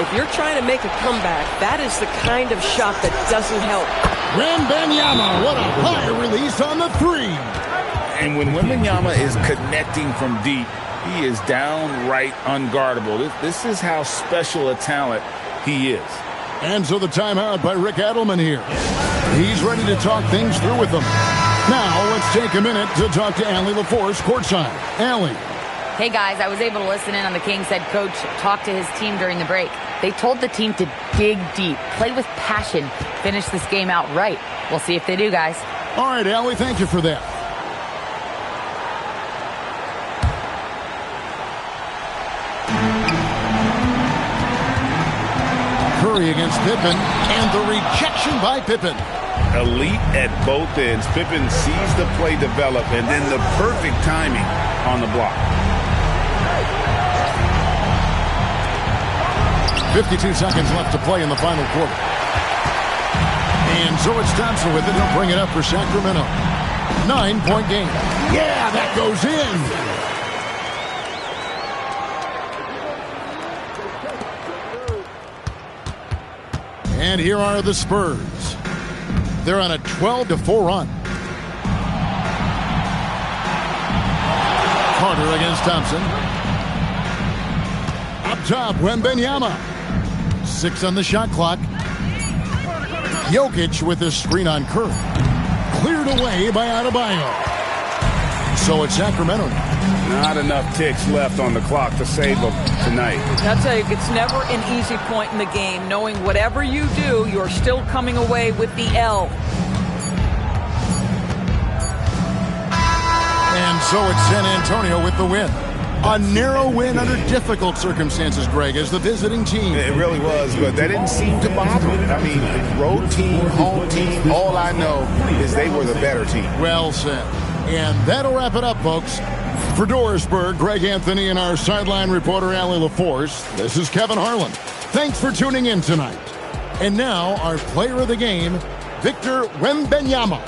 If you're trying to make a comeback, that is the kind of shot that doesn't help.
Wembanyama, what a high release on the 3.
And when Wembanyama is connecting from deep, he is downright unguardable. This is how special a talent he is.
And so the timeout by Rick Adelman here. He's ready to talk things through with them. Now let's take a minute to talk to Allie LaForce courtside. Allie.
Hey guys, I was able to listen in on the Kings head coach talk to his team during the break. They told the team to dig deep, play with passion, finish this game out right. We'll see if they do, guys.
All right, Allie, thank you for that. Curry against Pippen, and the rejection by Pippen.
Elite at both ends. Pippen sees the play develop, and then the perfect timing on the block.
52 seconds left to play in the final quarter. And so it's Thompson with it. He'll bring it up for Sacramento. 9-point game. Yeah, that goes in. And here are the Spurs. They're on a 12-4 run. Carter against Thompson. Up top, Wembanyama. 6 on the shot clock. Jokic with his screen on Curry. Cleared away by Adebayo. So it's Sacramento.
Not enough ticks left on the clock to save them tonight.
I'll tell you, it's never an easy point in the game, knowing whatever you do, you're still coming away with the L.
And so it's San Antonio with the win. A narrow win under difficult circumstances, Greg, as the visiting team.
It really was, but that didn't seem to bother them. I mean, road team, home team, all I know is they were the better team.
Well said. And that'll wrap it up, folks. For Dorisburg, Greg Anthony and our sideline reporter, Allie LaForce, this is Kevin Harlan. Thanks for tuning in tonight. And now, our player of the game, Victor Wembanyama.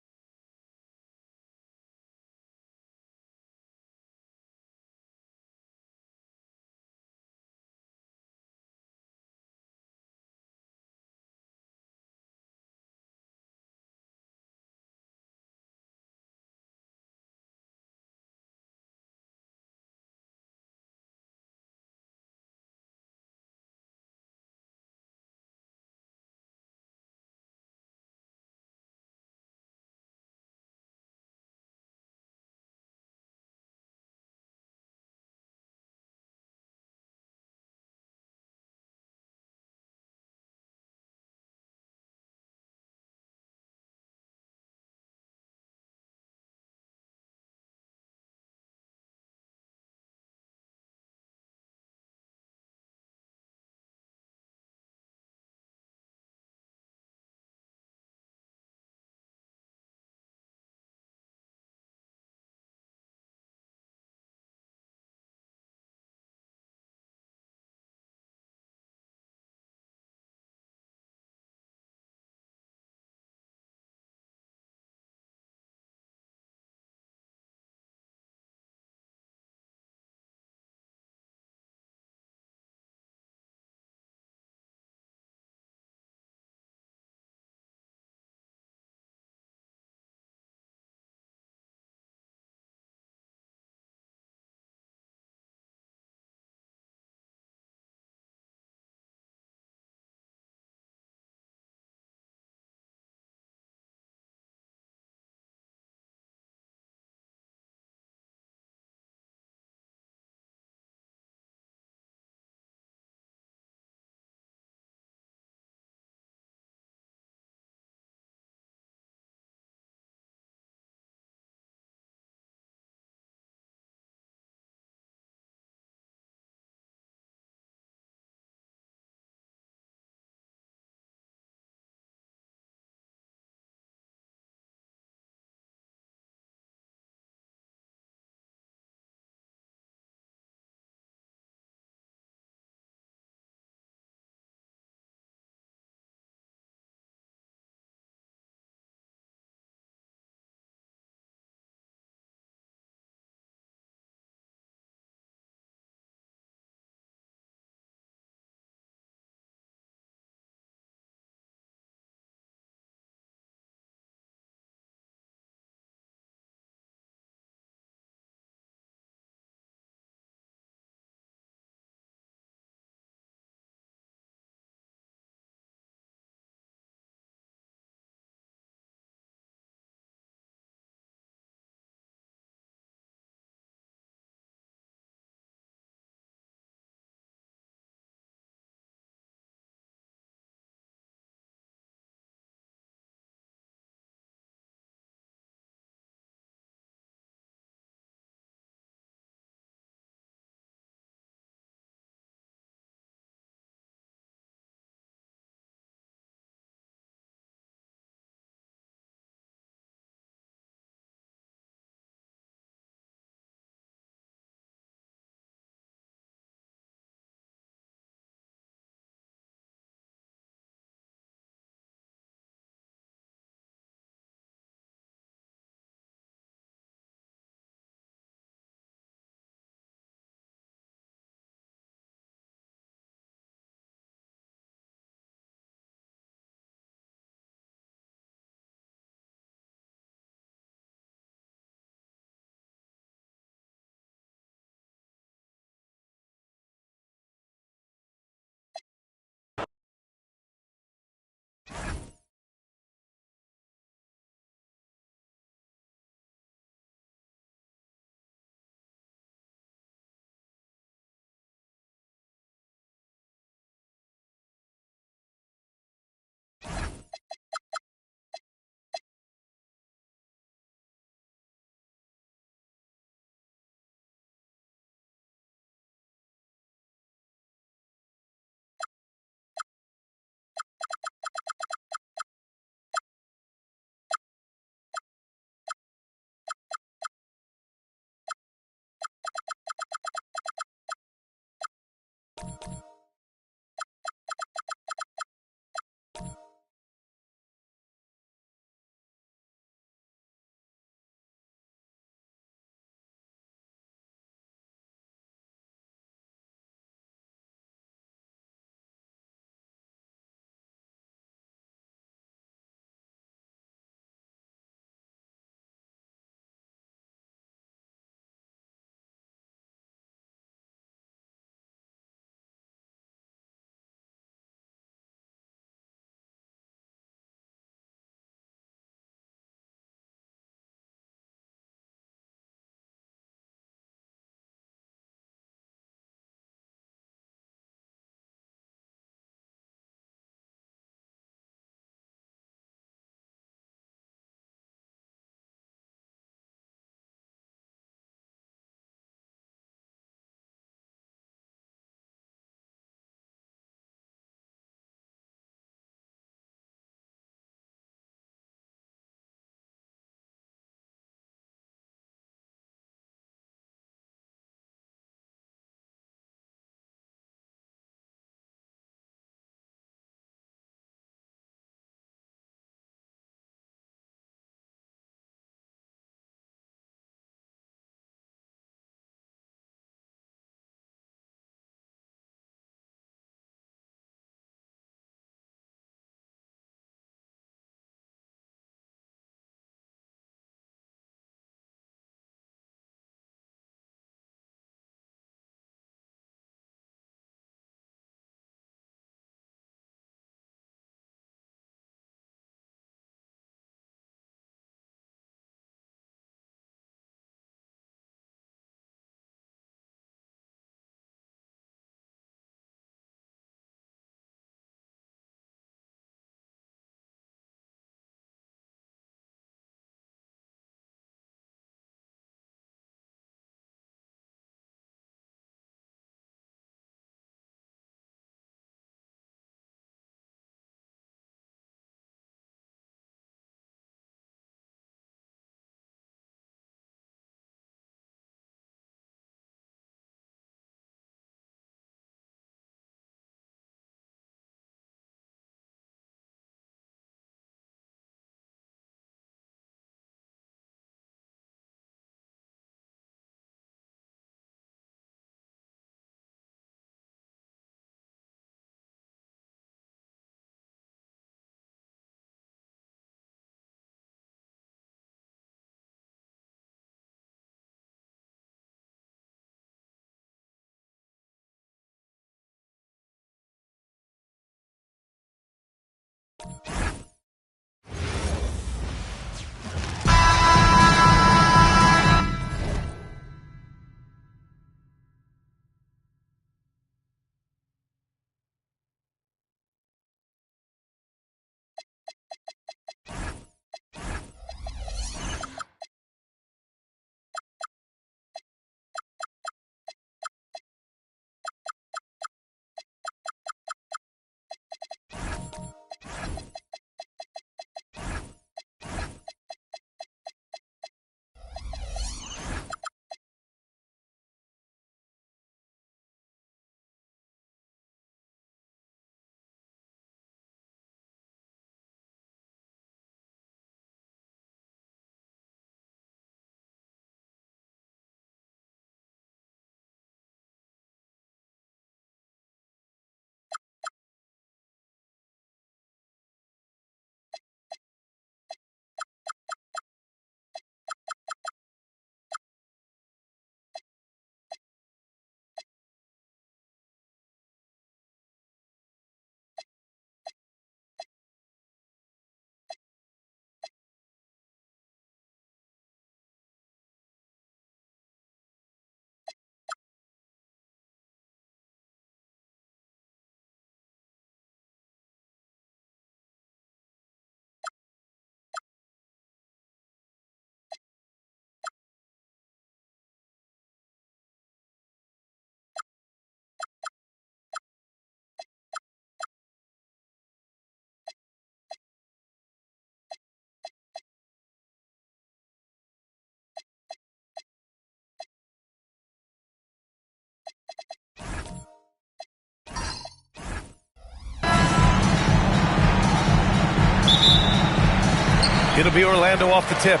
It'll be Orlando off the tip.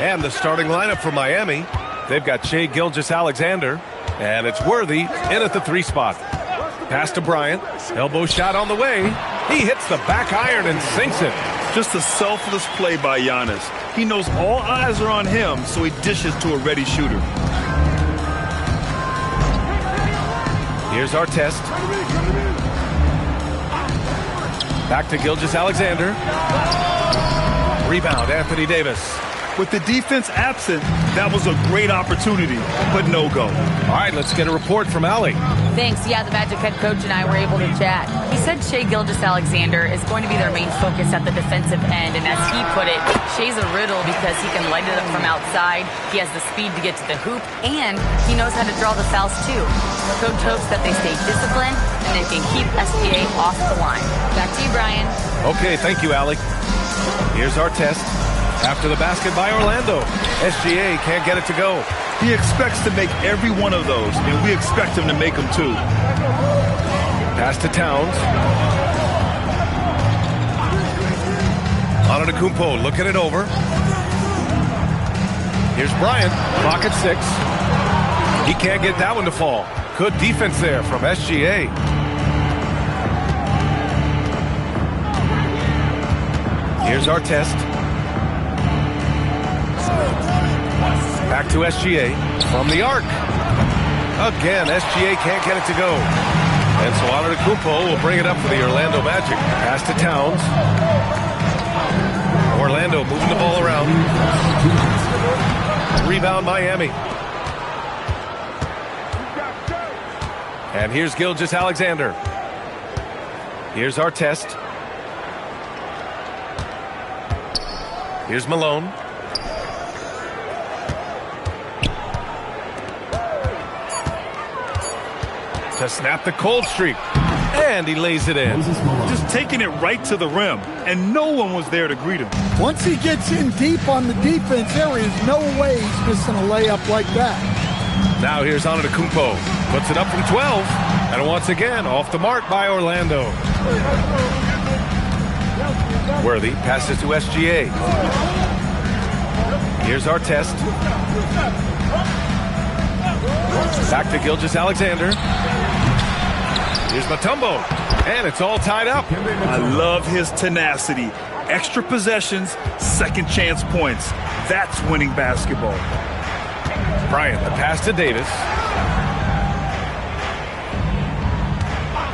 And the starting lineup for Miami. They've got Shai Gilgeous-Alexander. And it's Worthy in at the 3 spot. Pass to Bryant. Elbow shot on the way. He hits the back iron and sinks it.
Just a selfless play by Giannis. He knows all eyes are on him, so he dishes to a ready shooter.
Here's our test. Back to Gilgeous-Alexander. Rebound, Anthony Davis.
With the defense absent, that was a great opportunity, but no go.
All right, let's get a report from Allie.
Thanks. Yeah, the Magic head coach and I were able to chat. He said Shai Gilgeous-Alexander is going to be their main focus at the defensive end. And as he put it, Shai's a riddle because he can light it up from outside. He has the speed to get to the hoop, and he knows how to draw the fouls too. Coach hopes that they stay disciplined and they can keep SGA off the line. Back to you, Brian.
Okay, thank you, Allie. Here's our test. After the basket by Orlando, SGA can't get it to go.
He expects to make every one of those, and we expect him to make them too.
Pass to Towns. Antetokounmpo looking it over. Here's Bryant, pocket 6. He can't get that one to fall. Good defense there from SGA. Here's our test. Back to SGA from the arc. Again, SGA can't get it to go. And so Antetokounmpo will bring it up for the Orlando Magic. Pass to Towns. Orlando moving the ball around. Rebound Miami. And here's Gilgeous-Alexander. Here's our test. Here's Malone. To snap the cold streak. And he lays it in.
Just taking it right to the rim. And no one was there to greet him.
Once he gets in deep on the defense, there is no way he's missing a layup like that.
Now here's Antetokounmpo. Puts it up from 12. And once again, off the mark by Orlando. Worthy passes to SGA. Here's our test. Back to Gilgeous-Alexander. Here's Mutombo. And it's all tied up.
I love his tenacity. Extra possessions, second chance points. That's winning basketball.
Bryant, the pass to Davis.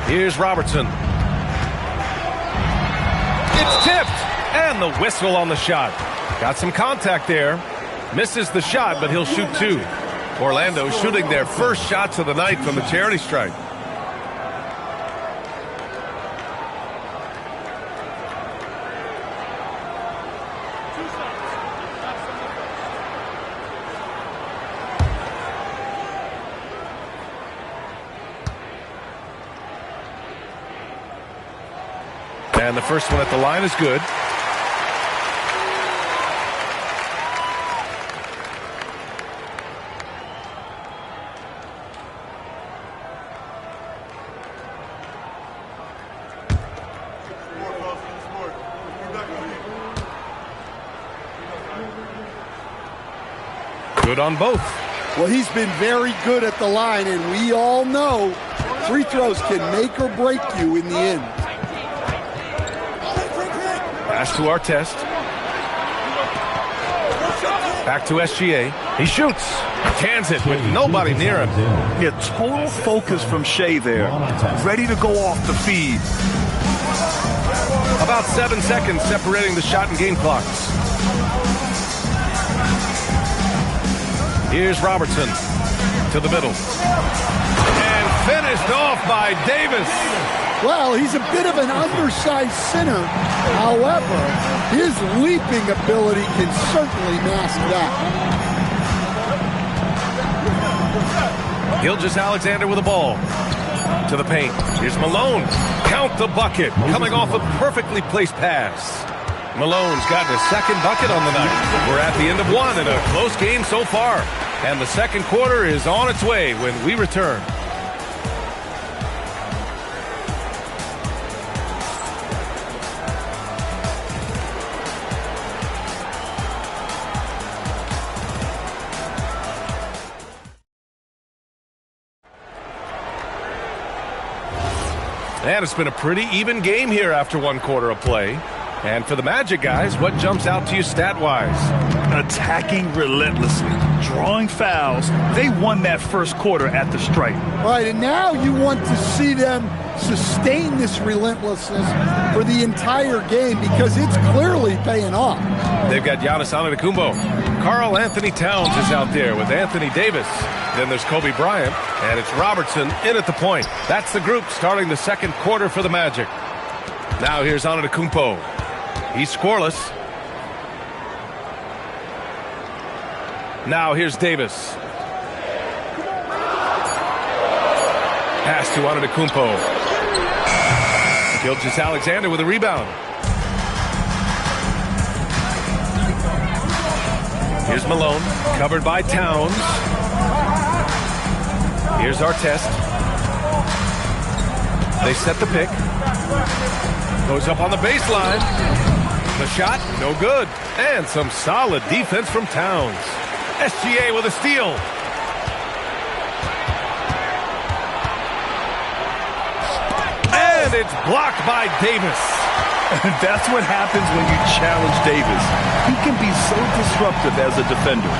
Here's Robertson. It's tipped. And the whistle on the shot. Got some contact there. Misses the shot, but he'll shoot two. Orlando shooting their first shots of the night from the charity stripe. And the first one at the line is good. Good on both.
Well, he's been very good at the line, and we all know free throws can make or break you in the end.
Pass to Artest. Back to SGA. He shoots. Cans it with nobody near him.
Yeah, total focus from Shea there. Ready to go off the feed.
About 7 seconds separating the shot and game clocks. Here's Robertson to the middle. And finished off by Davis.
Well, he's a bit of an undersized center. However, his leaping ability can certainly mask that.
Gilgeous-Alexander with the ball. To the paint. Here's Malone. Count the bucket. Coming off a perfectly placed pass. Malone's gotten his second bucket on the night. We're at the end of one in a close game so far. And the second quarter is on its way when we return. And it's been a pretty even game here after one quarter of play. And for the Magic guys, what jumps out to you stat-wise?
Attacking relentlessly, drawing fouls. They won that first quarter at the stripe.
All right, and now you want to see them sustain this relentlessness for the entire game because it's clearly paying off.
They've got Giannis Antetokounmpo. Karl Anthony Towns is out there with Anthony Davis. Then there's Kobe Bryant, and it's Robertson in at the point. That's the group starting the second quarter for the Magic. Now here's Antetokounmpo. He's scoreless. Now here's Davis. Pass to Antetokounmpo. Gilgeous-Alexander with a rebound. Here's Malone, covered by Towns. Here's Artest. They set the pick. Goes up on the baseline. The shot, no good. And some solid defense from Towns. SGA with a steal. And it's blocked by Davis.
That's what happens when you challenge Davis. He can be so disruptive as a defender.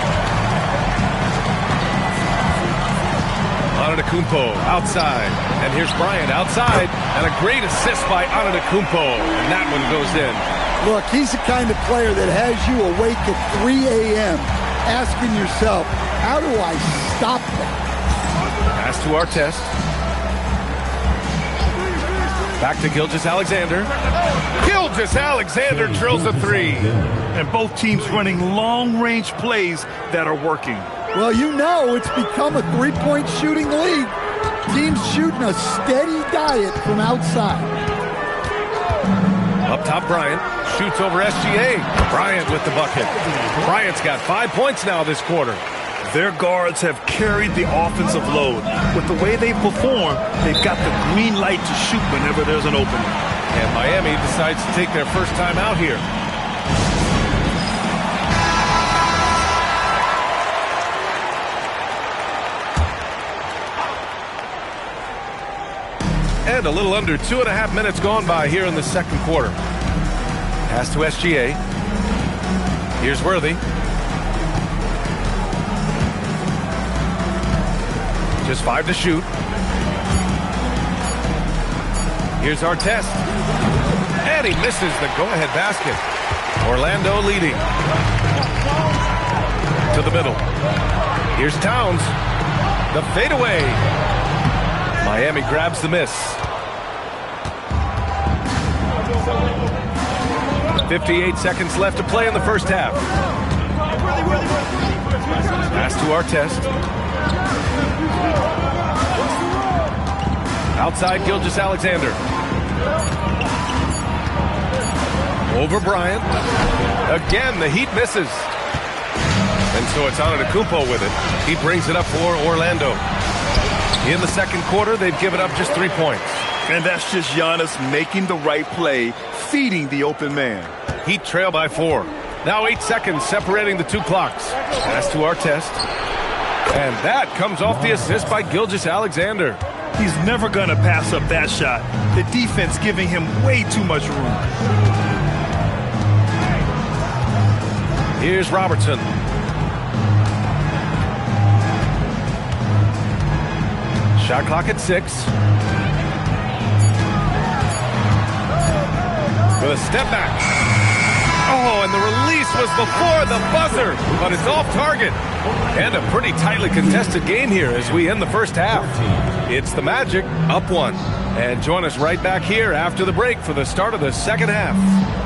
Antetokounmpo outside. And here's Bryant outside. And a great assist by Antetokounmpo. And that one goes in.
Look, he's the kind of player that has you awake at 3 a.m. asking yourself, how do I stop that?
Pass to Artest. Back to Gilgeous-Alexander. Gilgeous-Alexander drills a three.
And both teams running long-range plays that are working.
Well, you know it's become a three-point shooting league. Teams shooting a steady diet from outside.
Up top, Bryant shoots over SGA. Bryant with the bucket. Bryant's got 5 points now this quarter.
Their guards have carried the offensive load. With the way they perform, they've got the green light to shoot whenever there's an opening.
And Miami decides to take their first time out here. And a little under 2.5 minutes gone by here in the second quarter. Pass to SGA. Here's Worthy. Just 5 to shoot. Here's Artest. And And he misses the go-ahead basket. Orlando leading. To the middle. Here's Towns. The fadeaway. Miami grabs the miss. 58 seconds left to play in the first half. Pass to Artest. Outside Gilgeous-Alexander. Over Bryant. Again, the Heat misses. And so it's Antetokounmpo with it. He brings it up for Orlando. In the second quarter, they've given up just 3 points.
And that's just Giannis making the right play, feeding the open man.
Heat trail by 4. Now 8 seconds separating the two clocks. Pass to Artest. And that comes off the assist by Gilgeous-Alexander.
He's never going to pass up that shot. The defense giving him way too much room.
Here's Robertson. Shot clock at 6. With a step back. Oh, and the release was before the buzzer, but it's off target. And a pretty tightly contested game here as we end the first half. It's the Magic up 1. And join us right back here after the break for the start of the second half.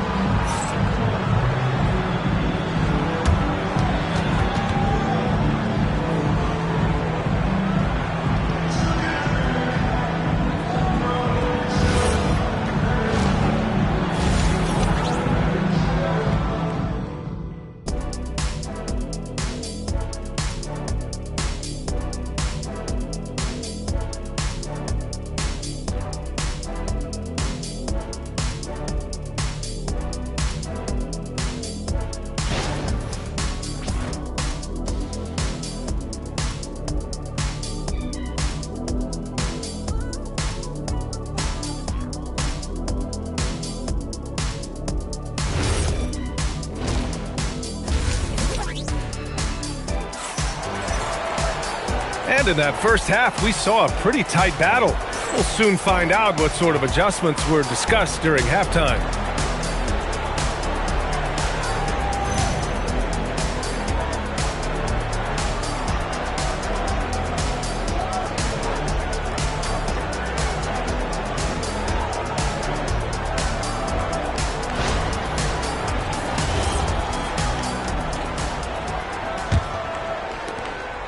And in that first half, we saw a pretty tight battle. We'll soon find out what sort of adjustments were discussed during halftime.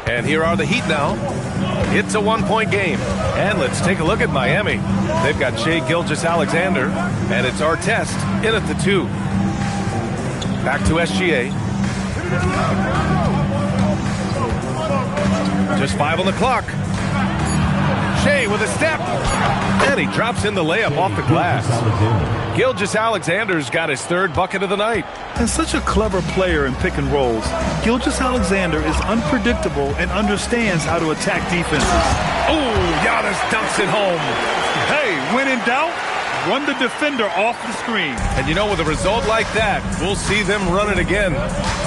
And here are the Heat now. It's a 1-point game. And let's take a look at Miami. They've got Shai Gilgeous-Alexander, and it's Artest in at the 2. Back to SGA. Just 5 on the clock. Shai with a step. And he drops in the layup off the glass. Gilgeous-Alexander's got his 3rd bucket of the night.
And such a clever player in pick and rolls. Gilgeous-Alexander is unpredictable and understands how to attack defenses.
Oh, Giannis dunks it home.
Hey, when in doubt, run the defender off the screen.
And you know, with a result like that, we'll see them run it again.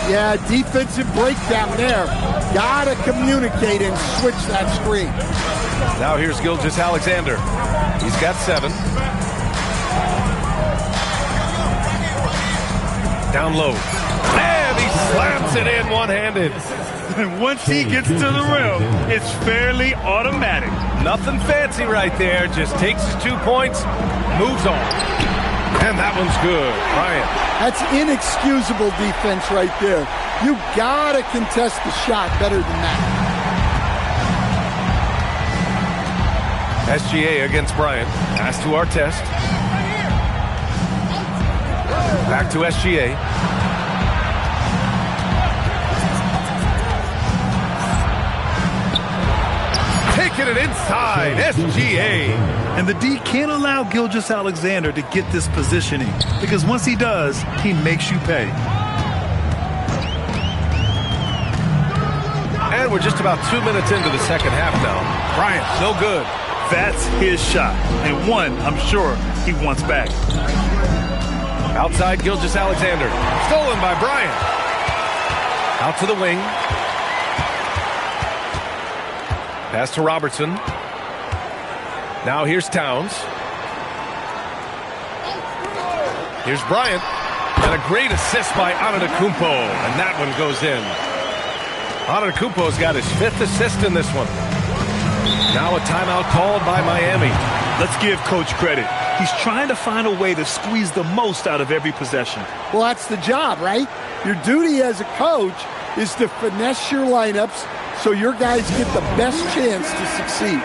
Yeah, defensive breakdown there. Gotta communicate and switch that screen.
Now here's Gilgeous-Alexander. He's got 7. Down low. And he slams it in one-handed.
And once he gets to the rim, it's fairly automatic.
Nothing fancy right there. Just takes his 2 points, moves on. And that one's good. Bryant.
That's inexcusable defense right there. You gotta contest the shot better than that.
SGA against Bryant. Pass to Artest. Back to SGA. Taking it inside. SGA.
And the D can't allow Gilgeous-Alexander to get this positioning, because once he does, he makes you pay.
And we're just about 2 minutes into the second half now. Bryant, no good.
That's his shot, and one I'm sure he wants back.
Outside Gilgeous-Alexander. Stolen by Bryant. Out to the wing. Pass to Robertson. Now here's Towns. Here's Bryant. And a great assist by Antetokounmpo. And that one goes in. Antetokounmpo's got his 5th assist in this one. Now a timeout called by Miami.
Let's give Coach credit. He's trying to find a way to squeeze the most out of every possession.
Well, that's the job, right? Your duty as a coach is to finesse your lineups so your guys get the best chance to succeed.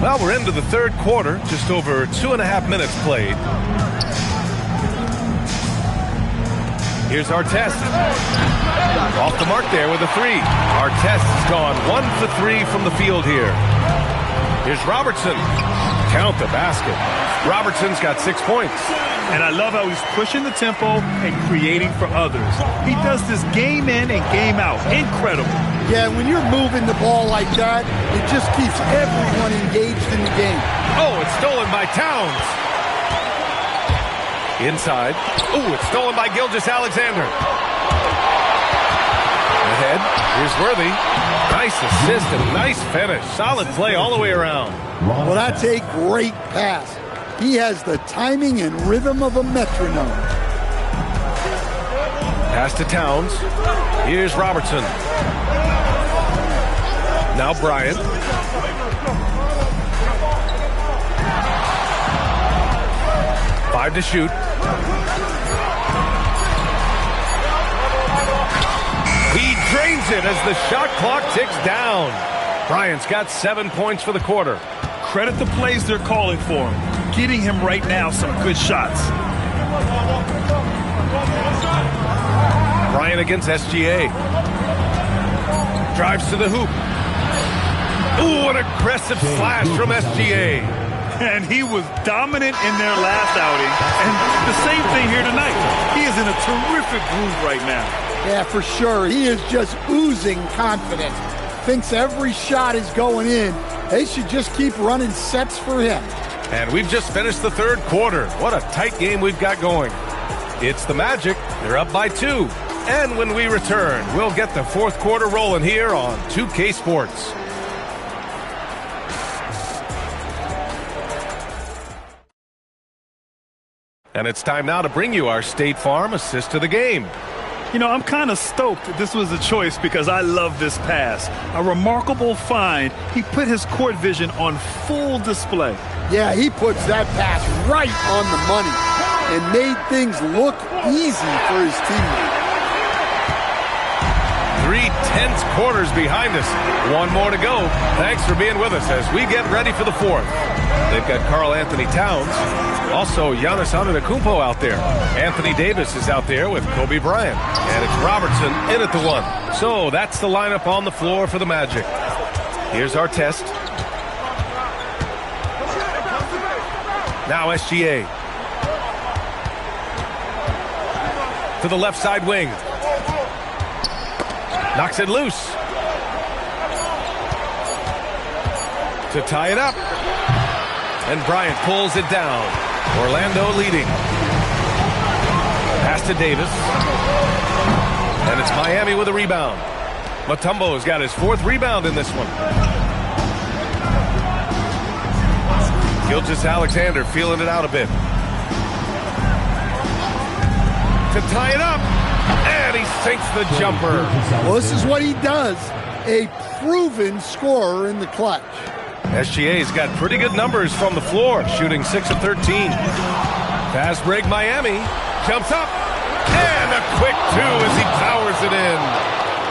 Well, we're into the third quarter, just over 2.5 minutes played. Here's Artest. Off the mark there with a 3. Artest has gone 1 for 3 from the field here. Here's Robertson. Count the basket. Robertson's got 6 points.
And I love how he's pushing the tempo and creating for others. He does this game in and game out. Incredible.
Yeah, when you're moving the ball like that, it just keeps everyone engaged in the game.
Oh, it's stolen by Towns. Inside. Oh, it's stolen by Gilgeous-Alexander. Ahead. Here's Worthy. Nice assist and nice finish. Solid play all the way around.
Well, that's a great pass. He has the timing and rhythm of a metronome.
Pass to Towns. Here's Robertson. Now Bryant. Five to shoot. He drains it as the shot clock ticks down. Bryant's got 7 points for the quarter.
Credit the plays they're calling for him. Getting him right now some good shots.
Bryant against SGA. Drives to the hoop. Ooh, an aggressive slash from SGA.
And he was dominant in their last outing. And the same thing here tonight. He is in a terrific groove right now.
Yeah, for sure. He is just oozing confidence. Thinks every shot is going in. They should just keep running sets for him.
And we've just finished the third quarter. What a tight game we've got going. It's the Magic. They're up by 2. And when we return, we'll get the fourth quarter rolling here on 2K Sports. And it's time now to bring you our State Farm assist to the game.
You know, I'm kind of stoked this was a choice because I love this pass. A remarkable find. He put his court vision on full display.
Yeah, he puts that pass right on the money and made things look easy for his teammates.
3 tense quarters behind us. One more to go. Thanks for being with us as we get ready for the fourth. They've got Karl-Anthony Towns. Also, Giannis Antetokounmpo out there. Anthony Davis is out there with Kobe Bryant. And it's Robertson in at the 1. So that's the lineup on the floor for the Magic. Here's Artest. Now SGA. To the left side wing. Knocks it loose. To tie it up. And Bryant pulls it down. Orlando leading. Pass to Davis. And it's Miami with a rebound. Mutombo's got his 4th rebound in this one. Gilgeous-Alexander feeling it out a bit. To tie it up. And he sinks the jumper.
Well, this is what he does. A proven scorer in the clutch.
SGA's got pretty good numbers from the floor, shooting 6 of 13. Fast break Miami. Jumps up. And a quick 2 as he powers it in.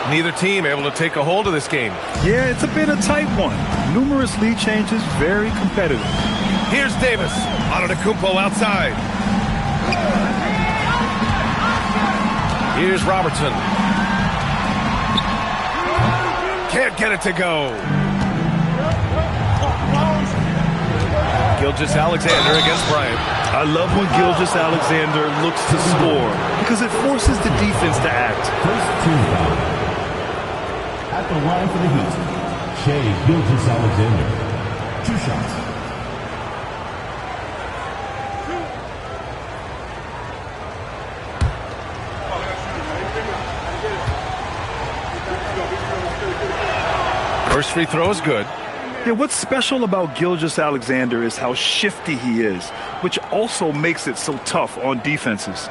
Neither team able to take a hold of this game.
Yeah, it's a bit of a tight one. Numerous lead changes, very competitive.
Here's Davis. Antetokounmpo outside. Here's Robertson. Can't get it to go. Gilgeous-Alexander against Bryant.
I love when Gilgeous-Alexander looks to score because it forces the defense to act.
First team foul. At the line for the Heat, Shai Gilgeous-Alexander. 2 shots.
First free throw is good.
Yeah, what's special about Gilgeous-Alexander is how shifty he is, which also makes it so tough on defenses.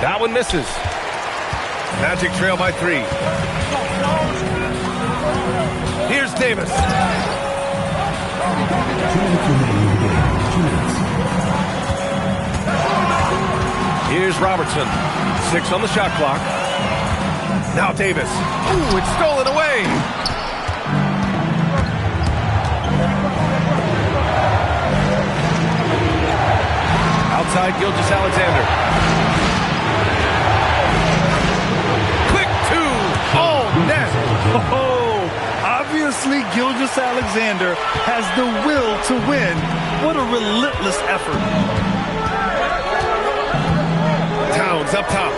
That one misses. Magic trail by 3. Here's Davis.
2 minutes remaining in the game. 2 minutes.
Here's Robertson. 6 on the shot clock. Now Davis. Ooh, it's stolen away. Outside Gilgeous-Alexander. Quick 2. Oh, net.
Oh, obviously Gilgeous-Alexander has the will to win. What a relentless effort.
Towns up top.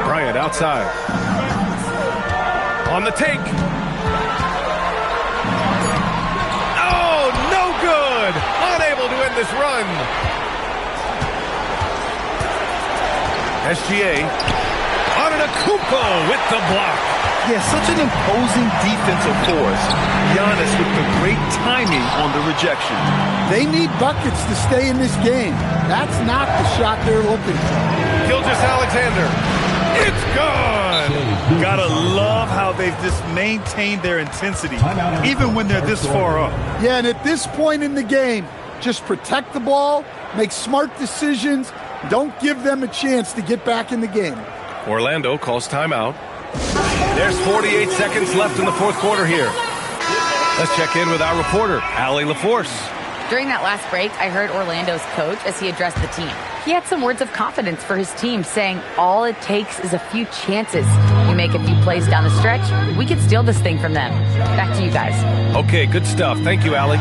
Bryant outside. On the take. Oh, no good. Unable to end this run. SGA. Antetokounmpo with the block.
Yeah, such an imposing defensive force. Giannis with the great timing on the rejection.
They need buckets to stay in this game. That's not the shot they're looking for.
Gilgeous-Alexander. It's good.
Gotta love how they've just maintained their intensity, even when they're this far up.
Yeah, and at this point in the game, just protect the ball, make smart decisions, don't give them a chance to get back in the game.
Orlando calls timeout. There's 48 seconds left in the fourth quarter here. Let's check in with our reporter, Allie LaForce.
During that last break, I heard Orlando's coach as he addressed the team. He had some words of confidence for his team, saying all it takes is a few chances. We make a few plays down the stretch, we could steal this thing from them. Back to you guys.
Okay, good stuff. Thank you, Allie.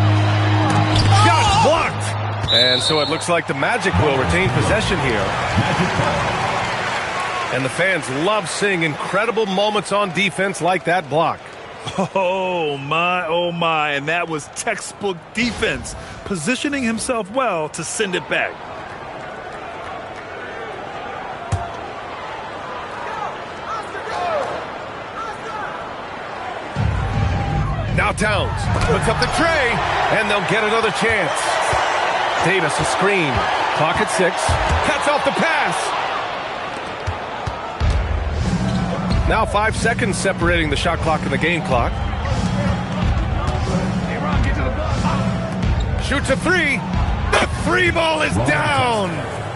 Shot blocked! And so it looks like the Magic will retain possession here. And the fans love seeing incredible moments on defense like that block.
Oh my, and that was textbook defense, positioning himself well to send it back.
Now Towns puts up the tray, and they'll get another chance. Davis a screen, clock at 6, cuts off the pass. Now 5 seconds separating the shot clock and the game clock. Shoots a 3. The 3 ball is down.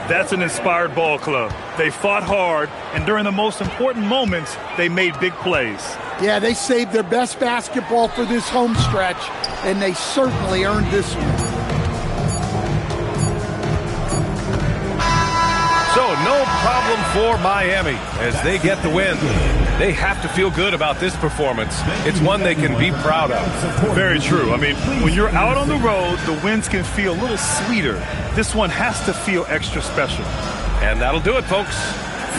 That's an inspired ball club. They fought hard, and during the most important moments, they made big plays.
Yeah, they saved their best basketball for this home stretch, and they certainly earned this one.
So no problem for Miami as they get the win. They have to feel good about this performance. It's one they can be proud of.
Very true. I mean, when you're out on the road, the wins can feel a little sweeter. This one has to feel extra special.
And that'll do it, folks.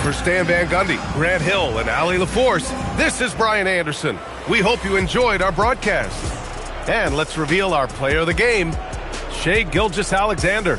For Stan Van Gundy, Grant Hill, and Allie LaForce, this is Brian Anderson. We hope you enjoyed our broadcast. And let's reveal our player of the game, Shai Gilgeous-Alexander.